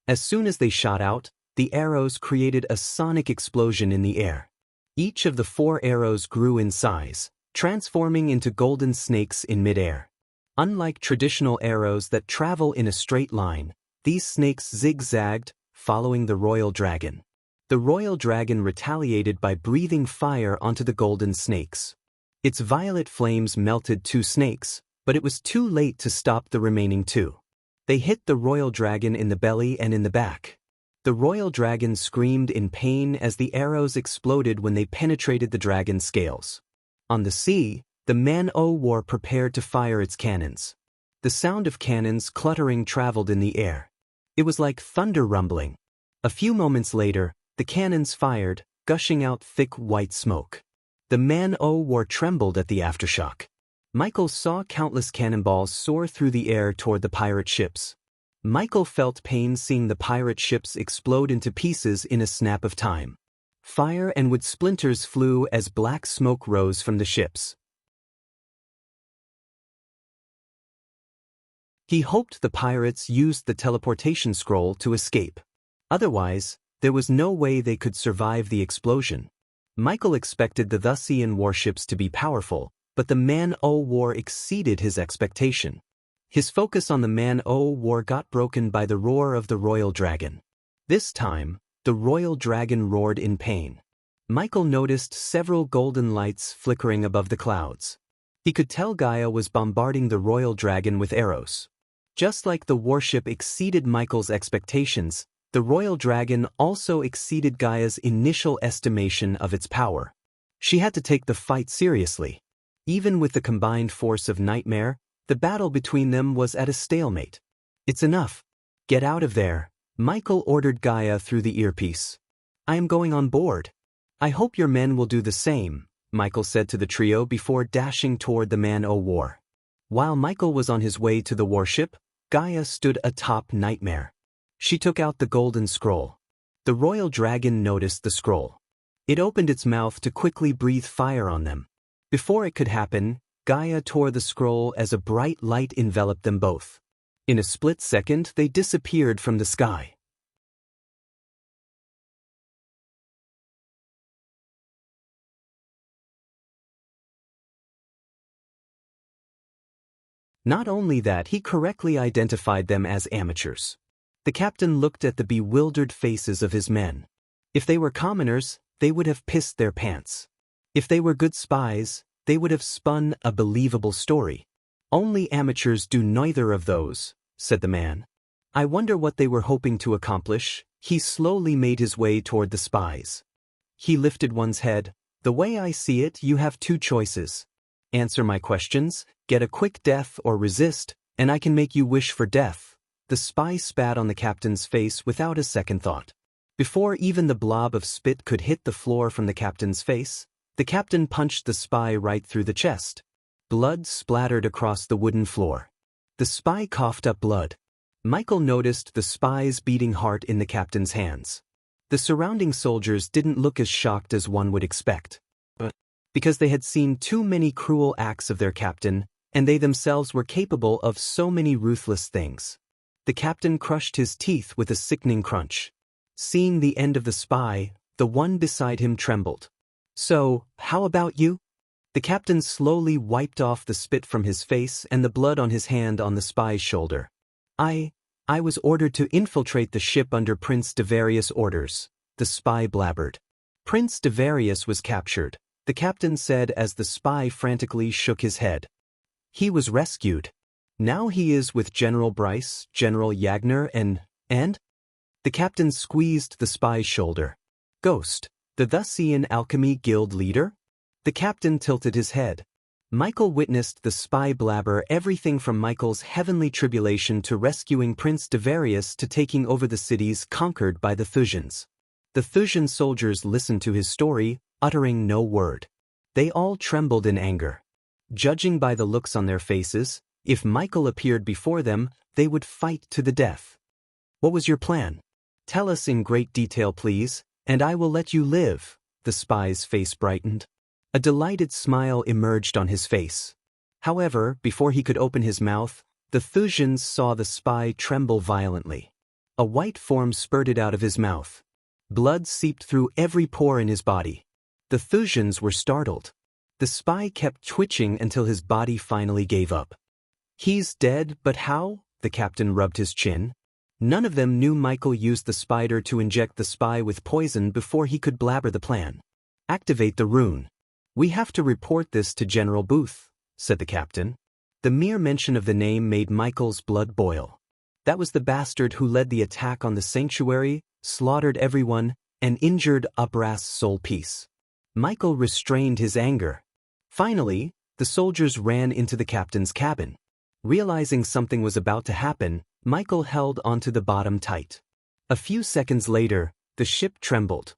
As soon as they shot out, the arrows created a sonic explosion in the air. Each of the 4 arrows grew in size, transforming into golden snakes in midair. Unlike traditional arrows that travel in a straight line, these snakes zigzagged, following the Royal Dragon. The Royal Dragon retaliated by breathing fire onto the golden snakes. Its violet flames melted 2 snakes, but it was too late to stop the remaining 2. They hit the Royal Dragon in the belly and in the back. The Royal Dragon screamed in pain as the arrows exploded when they penetrated the dragon's scales. On the sea, the man-o-war prepared to fire its cannons. The sound of cannons cluttering traveled in the air. It was like thunder rumbling. A few moments later, the cannons fired, gushing out thick white smoke. The man-o-war trembled at the aftershock. Michael saw countless cannonballs soar through the air toward the pirate ships. Michael felt pain seeing the pirate ships explode into pieces in a snap of time. Fire and wood splinters flew as black smoke rose from the ships. He hoped the pirates used the teleportation scroll to escape. Otherwise, there was no way they could survive the explosion. Michael expected the Wuxian warships to be powerful, but the man-o-war exceeded his expectation. His focus on the man-o-war got broken by the roar of the Royal Dragon. This time, the Royal Dragon roared in pain. Michael noticed several golden lights flickering above the clouds. He could tell Gaia was bombarding the Royal Dragon with arrows. Just like the warship exceeded Michael's expectations, the Royal Dragon also exceeded Gaia's initial estimation of its power. She had to take the fight seriously. Even with the combined force of Nightmare, the battle between them was at a stalemate. "It's enough. Get out of there," Michael ordered Gaia through the earpiece. "I am going on board. I hope your men will do the same," Michael said to the trio before dashing toward the man-o-war. While Michael was on his way to the warship, Gaia stood atop Nightmare. She took out the golden scroll. The Royal Dragon noticed the scroll. It opened its mouth to quickly breathe fire on them. Before it could happen, Gaia tore the scroll as a bright light enveloped them both. In a split second, they disappeared from the sky. Not only that, he correctly identified them as amateurs. The captain looked at the bewildered faces of his men. If they were commoners, they would have pissed their pants. If they were good spies, they would have spun a believable story. "Only amateurs do neither of those," said the man. "I wonder what they were hoping to accomplish." He slowly made his way toward the spies. He lifted one's head. "The way I see it, you have 2 choices. Answer my questions, get a quick death or resist, and I can make you wish for death. The spy spat on the captain's face without a second thought. Before even the blob of spit could hit the floor from the captain's face, the captain punched the spy right through the chest. Blood splattered across the wooden floor. The spy coughed up blood. Michael noticed the spy's beating heart in the captain's hands. The surrounding soldiers didn't look as shocked as one would expect. But because they had seen too many cruel acts of their captain, and they themselves were capable of so many ruthless things. The captain crushed his teeth with a sickening crunch. Seeing the end of the spy, the one beside him trembled. So, how about you? The captain slowly wiped off the spit from his face and the blood on his hand on the spy's shoulder. I was ordered to infiltrate the ship under Prince Devarius' orders, the spy blabbered. Prince Devarius was captured, the captain said as the spy frantically shook his head. He was rescued. Now he is with General Bryce, General Yagner, and? The captain squeezed the spy's shoulder. Ghost, the Thusian Alchemy Guild leader? The captain tilted his head. Michael witnessed the spy blabber everything from Michael's heavenly tribulation to rescuing Prince Devarius to taking over the cities conquered by the Thusians. The Thusian soldiers listened to his story, uttering no word. They all trembled in anger. Judging by the looks on their faces, if Michael appeared before them, they would fight to the death. What was your plan? Tell us in great detail, please, and I will let you live. The spy's face brightened. A delighted smile emerged on his face. However, before he could open his mouth, the Thusians saw the spy tremble violently. A white form spurted out of his mouth. Blood seeped through every pore in his body. The Thusians were startled. The spy kept twitching until his body finally gave up. He's dead, but how? The captain rubbed his chin. None of them knew Michael used the spider to inject the spy with poison before he could blabber the plan. Activate the rune. We have to report this to General Booth, said the captain. The mere mention of the name made Michael's blood boil. That was the bastard who led the attack on the sanctuary, slaughtered everyone, and injured Upras' soul peace. Michael restrained his anger. Finally, the soldiers ran into the captain's cabin. Realizing something was about to happen, Michael held onto the bottom tight. A few seconds later, the ship trembled.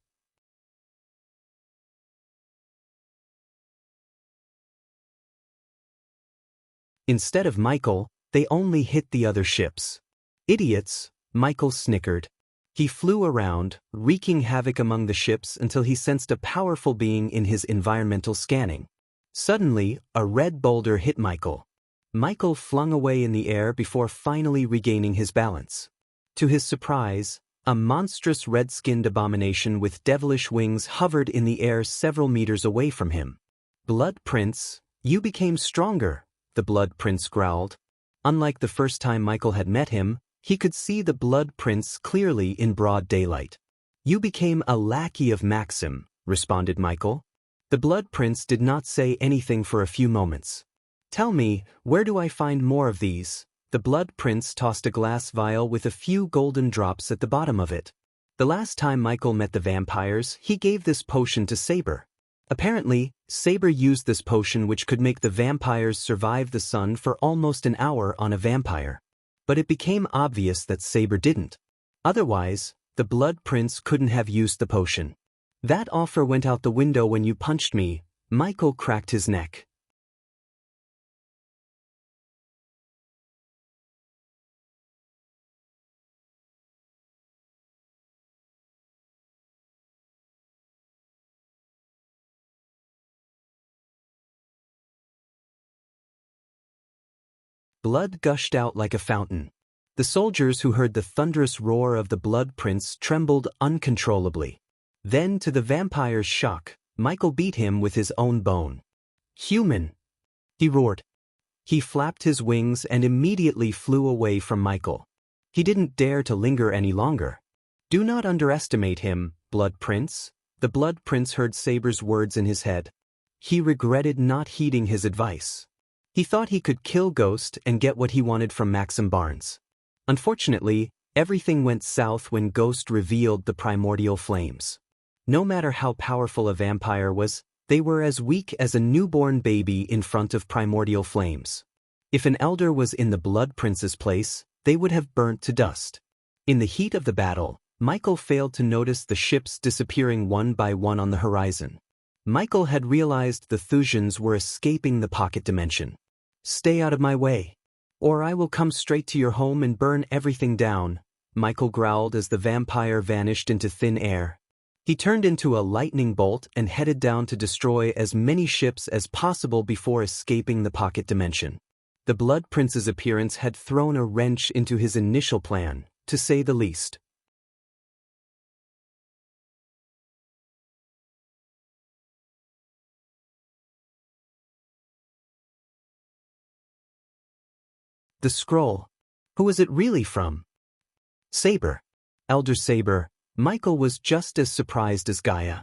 Instead of Michael, they only hit the other ships. Idiots, Michael snickered. He flew around, wreaking havoc among the ships until he sensed a powerful being in his environmental scanning. Suddenly, a red boulder hit Michael. Michael flung away in the air before finally regaining his balance. To his surprise, a monstrous red-skinned abomination with devilish wings hovered in the air several meters away from him. Blood Prince, you became stronger, the Blood Prince growled. Unlike the first time Michael had met him, he could see the Blood Prince clearly in broad daylight. You became a lackey of Maxim, responded Michael. The Blood Prince did not say anything for a few moments. Tell me, where do I find more of these? The Blood Prince tossed a glass vial with a few golden drops at the bottom of it. The last time Michael met the vampires, he gave this potion to Saber. Apparently, Saber used this potion which could make the vampires survive the sun for almost an hour on a vampire. But it became obvious that Saber didn't. Otherwise, the Blood Prince couldn't have used the potion. That offer went out the window when you punched me. Michael cracked his neck. Blood gushed out like a fountain. The soldiers who heard the thunderous roar of the Blood Prince trembled uncontrollably. Then, to the vampire's shock, Michael beat him with his own bone. Human! He roared. He flapped his wings and immediately flew away from Michael. He didn't dare to linger any longer. Do not underestimate him, Blood Prince. The Blood Prince heard Saber's words in his head. He regretted not heeding his advice. He thought he could kill Ghost and get what he wanted from Maxim Barnes. Unfortunately, everything went south when Ghost revealed the primordial flames. No matter how powerful a vampire was, They were as weak as a newborn baby in front of primordial flames. If an elder was in the Blood Prince's place, they would have burnt to dust. In the heat of the battle, Michael failed to notice the ships disappearing one by one on the horizon. Michael had realized the Thusians were escaping the pocket dimension. "Stay out of my way, or I will come straight to your home and burn everything down," Michael growled as the vampire vanished into thin air. He turned into a lightning bolt and headed down to destroy as many ships as possible before escaping the pocket dimension. The Blood Prince's appearance had thrown a wrench into his initial plan, to say the least. The scroll. Who was it really from? Saber. Elder Saber. Michael was just as surprised as Gaia.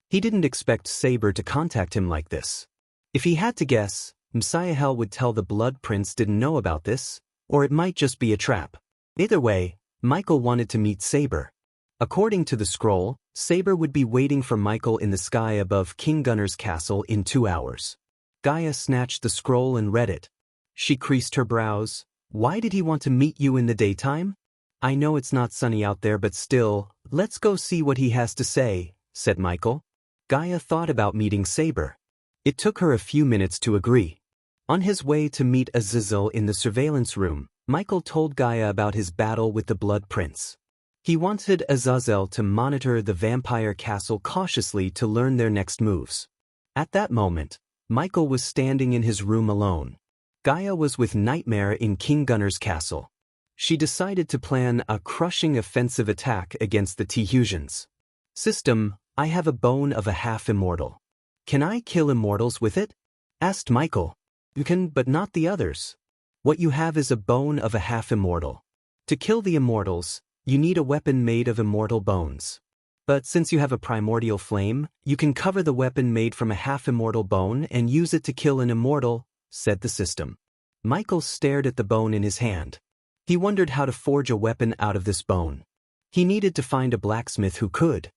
He didn't expect Saber to contact him like this. If he had to guess, Messiahel would tell the Blood Prince didn't know about this, or it might just be a trap. Either way, Michael wanted to meet Saber. According to the scroll, Saber would be waiting for Michael in the sky above King Gunner's castle in 2 hours. Gaia snatched the scroll and read it. She creased her brows. "Why did he want to meet you in the daytime? I know it's not sunny out there, but still, let's go see what he has to say," said Michael. Gaia thought about meeting Saber. It took her a few minutes to agree. On his way to meet Azazel in the surveillance room, Michael told Gaia about his battle with the Blood Prince. He wanted Azazel to monitor the vampire castle cautiously to learn their next moves. At that moment, Michael was standing in his room alone. Gaia was with Nightmare in King Gunner's castle. She decided to plan a crushing offensive attack against the Thusians. "System, I have a bone of a half-immortal. Can I kill immortals with it?" asked Michael. "You can, but not the others. What you have is a bone of a half-immortal. To kill the immortals, you need a weapon made of immortal bones. But since you have a primordial flame, you can cover the weapon made from a half-immortal bone and use it to kill an immortal," said the system. Michael stared at the bone in his hand. He wondered how to forge a weapon out of this bone. He needed to find a blacksmith who could.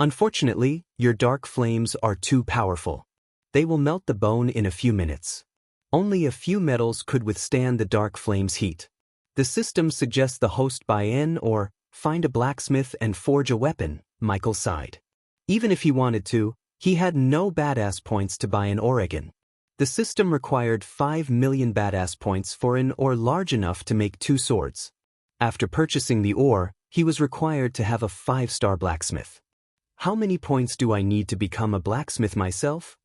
"Unfortunately, your dark flames are too powerful. They will melt the bone in a few minutes. Only a few metals could withstand the dark flame's heat. The system suggests the host buy in or find a blacksmith and forge a weapon," Michael sighed. Even if he wanted to, he had no badass points to buy in Oregon. The system required 5 million badass points for an ore large enough to make 2 swords. After purchasing the ore, he was required to have a 5-star blacksmith. "How many points do I need to become a blacksmith myself?"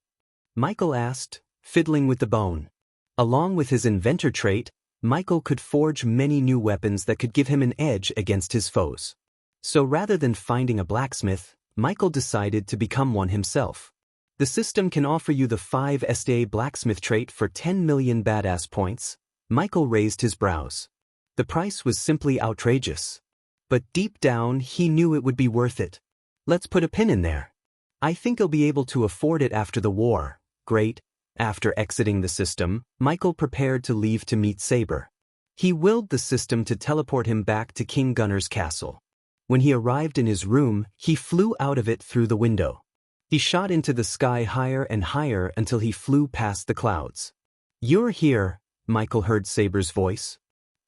Michael asked, fiddling with the bone. Along with his inventor trait, Michael could forge many new weapons that could give him an edge against his foes. So rather than finding a blacksmith, Michael decided to become one himself. The system can offer you the 5-star blacksmith trait for 10 million badass points. Michael raised his brows. The price was simply outrageous. But deep down, he knew it would be worth it. "Let's put a pin in there. I think he'll be able to afford it after the war." "Great." After exiting the system, Michael prepared to leave to meet Saber. He willed the system to teleport him back to King Gunner's castle. When he arrived in his room, he flew out of it through the window. He shot into the sky higher and higher until he flew past the clouds. "You're here," Michael heard Saber's voice.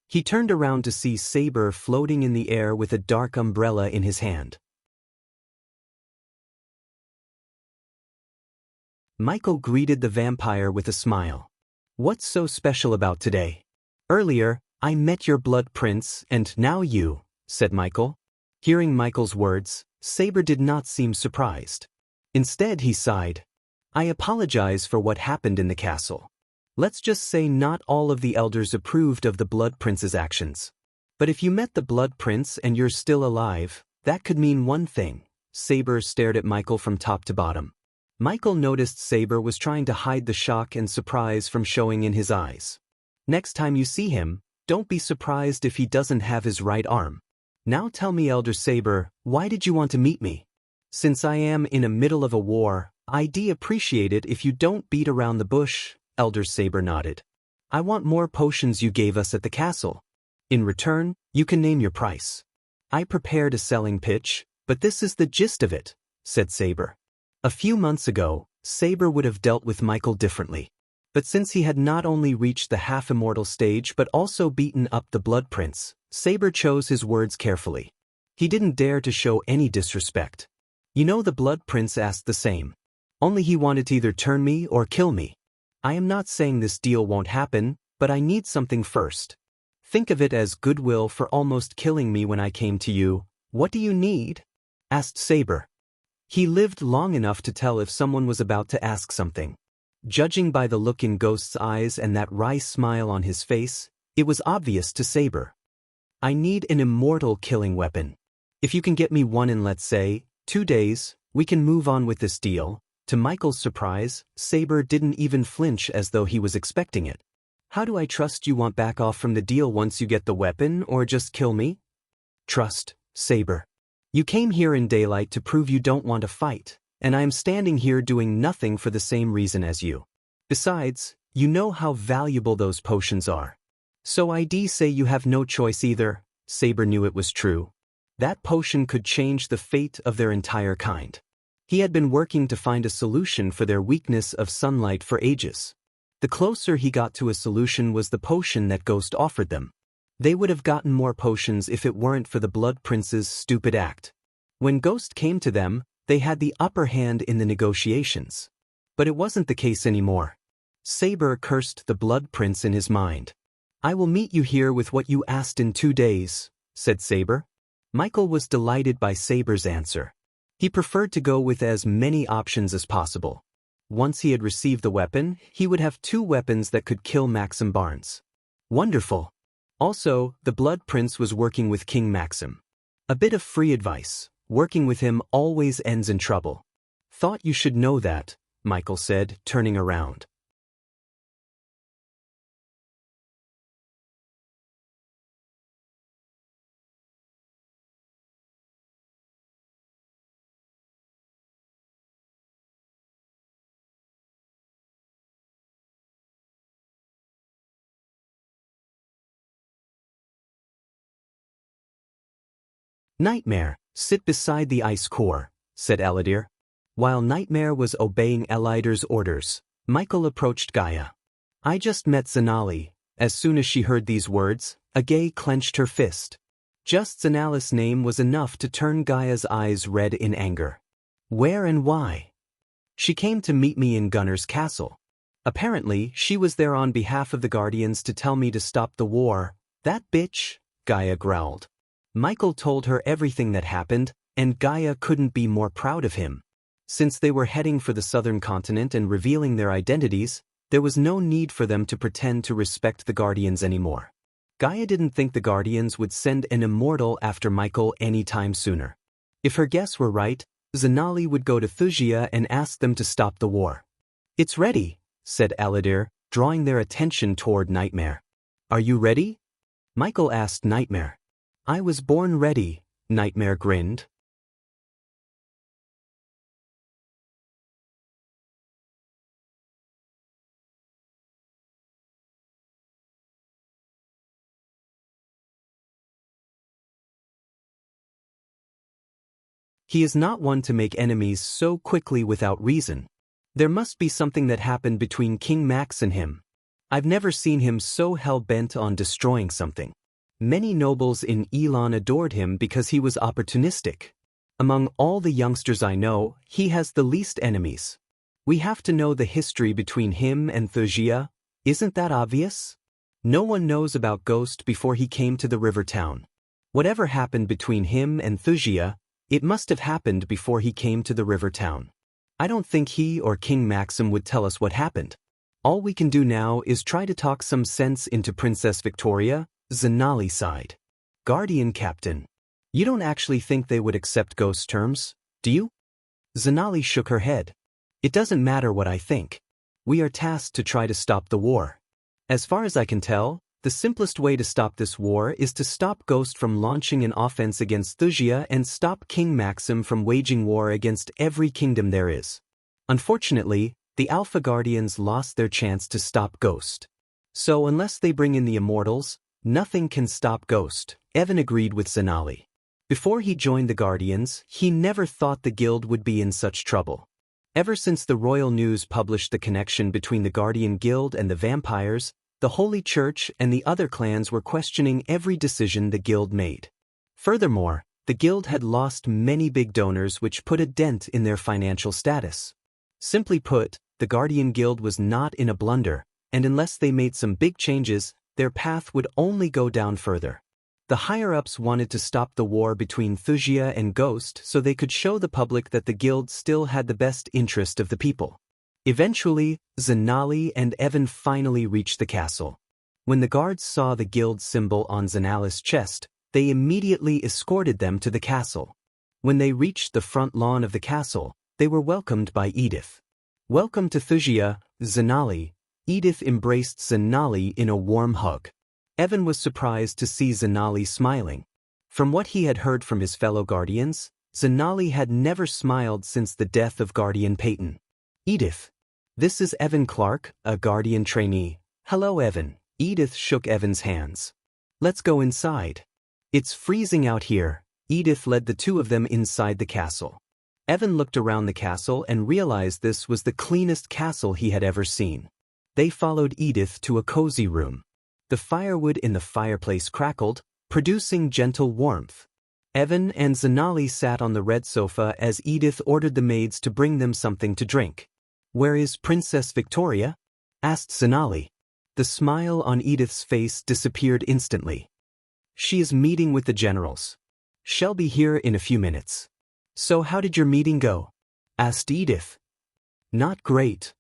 He turned around to see Saber floating in the air with a dark umbrella in his hand. Michael greeted the vampire with a smile. "What's so special about today? Earlier, I met your Blood Prince, and now you," said Michael. Hearing Michael's words, Saber did not seem surprised. Instead, he sighed. "I apologize for what happened in the castle. Let's just say not all of the elders approved of the Blood Prince's actions. But if you met the Blood Prince and you're still alive, that could mean one thing." Saber stared at Michael from top to bottom. Michael noticed Saber was trying to hide the shock and surprise from showing in his eyes. "Next time you see him, don't be surprised if he doesn't have his right arm. Now tell me, Elder Saber, why did you want to meet me? Since I am in the middle of a war, I'd appreciate it if you don't beat around the bush." Elder Saber nodded. "I want more potions you gave us at the castle. In return, you can name your price. I prepared a selling pitch, but this is the gist of it," said Saber. "A few months ago, Saber would have dealt with Michael differently. But since he had not only reached the half-immortal stage but also beaten up the Blood Prince, Saber chose his words carefully. He didn't dare to show any disrespect. You know, the Blood Prince asked the same. Only he wanted to either turn me or kill me. I am not saying this deal won't happen, but I need something first. Think of it as goodwill for almost killing me when I came to you. What do you need? Asked Saber. He lived long enough to tell if someone was about to ask something. Judging by the look in Ghost's eyes and that wry smile on his face, it was obvious to Saber. I need an immortal killing weapon. If you can get me one in, let's say, 2 days, we can move on with this deal. To Michael's surprise, Saber didn't even flinch as though he was expecting it. How do I trust you won't back off from the deal once you get the weapon, or just kill me? Trust, Saber. You came here in daylight to prove you don't want to fight, and I am standing here doing nothing for the same reason as you. Besides, you know how valuable those potions are. So I'd say you have no choice either. Saber knew it was true. That potion could change the fate of their entire kind. He had been working to find a solution for their weakness of sunlight for ages. The closer he got to a solution was the potion that Ghost offered them. They would have gotten more potions if it weren't for the Blood Prince's stupid act. When Ghost came to them, they had the upper hand in the negotiations. But it wasn't the case anymore. Saber cursed the Blood Prince in his mind. I will meet you here with what you asked in 2 days, said Saber. Michael was delighted by Saber's answer. He preferred to go with as many options as possible. Once he had received the weapon, he would have 2 weapons that could kill Maxim Barnes. Wonderful. Also, the Blood Prince was working with King Maxim. A bit of free advice. Working with him always ends in trouble. Thought you should know that, Michael said, turning around. Nightmare, sit beside the ice core, said Eladir. While Nightmare was obeying Elider's orders, Michael approached Gaia. I just met Zanali. As soon as she heard these words, Agay clenched her fist. Just Zanali's name was enough to turn Gaia's eyes red in anger. Where and why? She came to meet me in Gunner's castle. Apparently, she was there on behalf of the Guardians to tell me to stop the war. That bitch, Gaia growled. Michael told her everything that happened, and Gaia couldn't be more proud of him. Since they were heading for the southern continent and revealing their identities, there was no need for them to pretend to respect the Guardians anymore. Gaia didn't think the Guardians would send an immortal after Michael any time sooner. If her guess were right, Zanali would go to Thusia and ask them to stop the war. It's ready, said Eladir, drawing their attention toward Nightmare. Are you ready? Michael asked Nightmare. I was born ready, Nightmare grinned. He is not one to make enemies so quickly without reason. There must be something that happened between King Max and him. I've never seen him so hell-bent on destroying something. Many nobles in Elon adored him because he was opportunistic. Among all the youngsters I know, he has the least enemies. We have to know the history between him and Thusia. Isn't that obvious? No one knows about Ghost before he came to the river town. Whatever happened between him and Thusia, it must have happened before he came to the river town. I don't think he or King Maxim would tell us what happened. All we can do now is try to talk some sense into Princess Victoria. Zanali sighed. Guardian Captain. You don't actually think they would accept Ghost terms, do you? Zanali shook her head. It doesn't matter what I think. We are tasked to try to stop the war. As far as I can tell, the simplest way to stop this war is to stop Ghost from launching an offense against Thusia and stop King Maxim from waging war against every kingdom there is. Unfortunately, the Alpha Guardians lost their chance to stop Ghost. So unless they bring in the Immortals, nothing can stop Ghost, Evan agreed with Zanali. Before he joined the Guardians, he never thought the guild would be in such trouble. Ever since the royal news published the connection between the Guardian Guild and the vampires, the Holy Church and the other clans were questioning every decision the guild made. Furthermore, the guild had lost many big donors, which put a dent in their financial status. Simply put, the Guardian Guild was not in a blunder, and unless they made some big changes, their path would only go down further. The higher-ups wanted to stop the war between Wuxia and Ghost so they could show the public that the guild still had the best interest of the people. Eventually, Zanali and Evan finally reached the castle. When the guards saw the guild symbol on Zanali's chest, they immediately escorted them to the castle. When they reached the front lawn of the castle, they were welcomed by Edith. "Welcome to Wuxia, Zanali." Edith embraced Zanali in a warm hug. Evan was surprised to see Zanali smiling. From what he had heard from his fellow guardians, Zanali had never smiled since the death of Guardian Peyton. "Edith. This is Evan Clark, a Guardian trainee." "Hello, Evan." Edith shook Evan's hands. "Let's go inside. It's freezing out here." Edith led the two of them inside the castle. Evan looked around the castle and realized this was the cleanest castle he had ever seen. They followed Edith to a cozy room. The firewood in the fireplace crackled, producing gentle warmth. Evan and Zanali sat on the red sofa as Edith ordered the maids to bring them something to drink. "Where is Princess Victoria?" asked Zanali. The smile on Edith's face disappeared instantly. "She is meeting with the generals. She'll be here in a few minutes." "So how did your meeting go?" asked Edith. "Not great.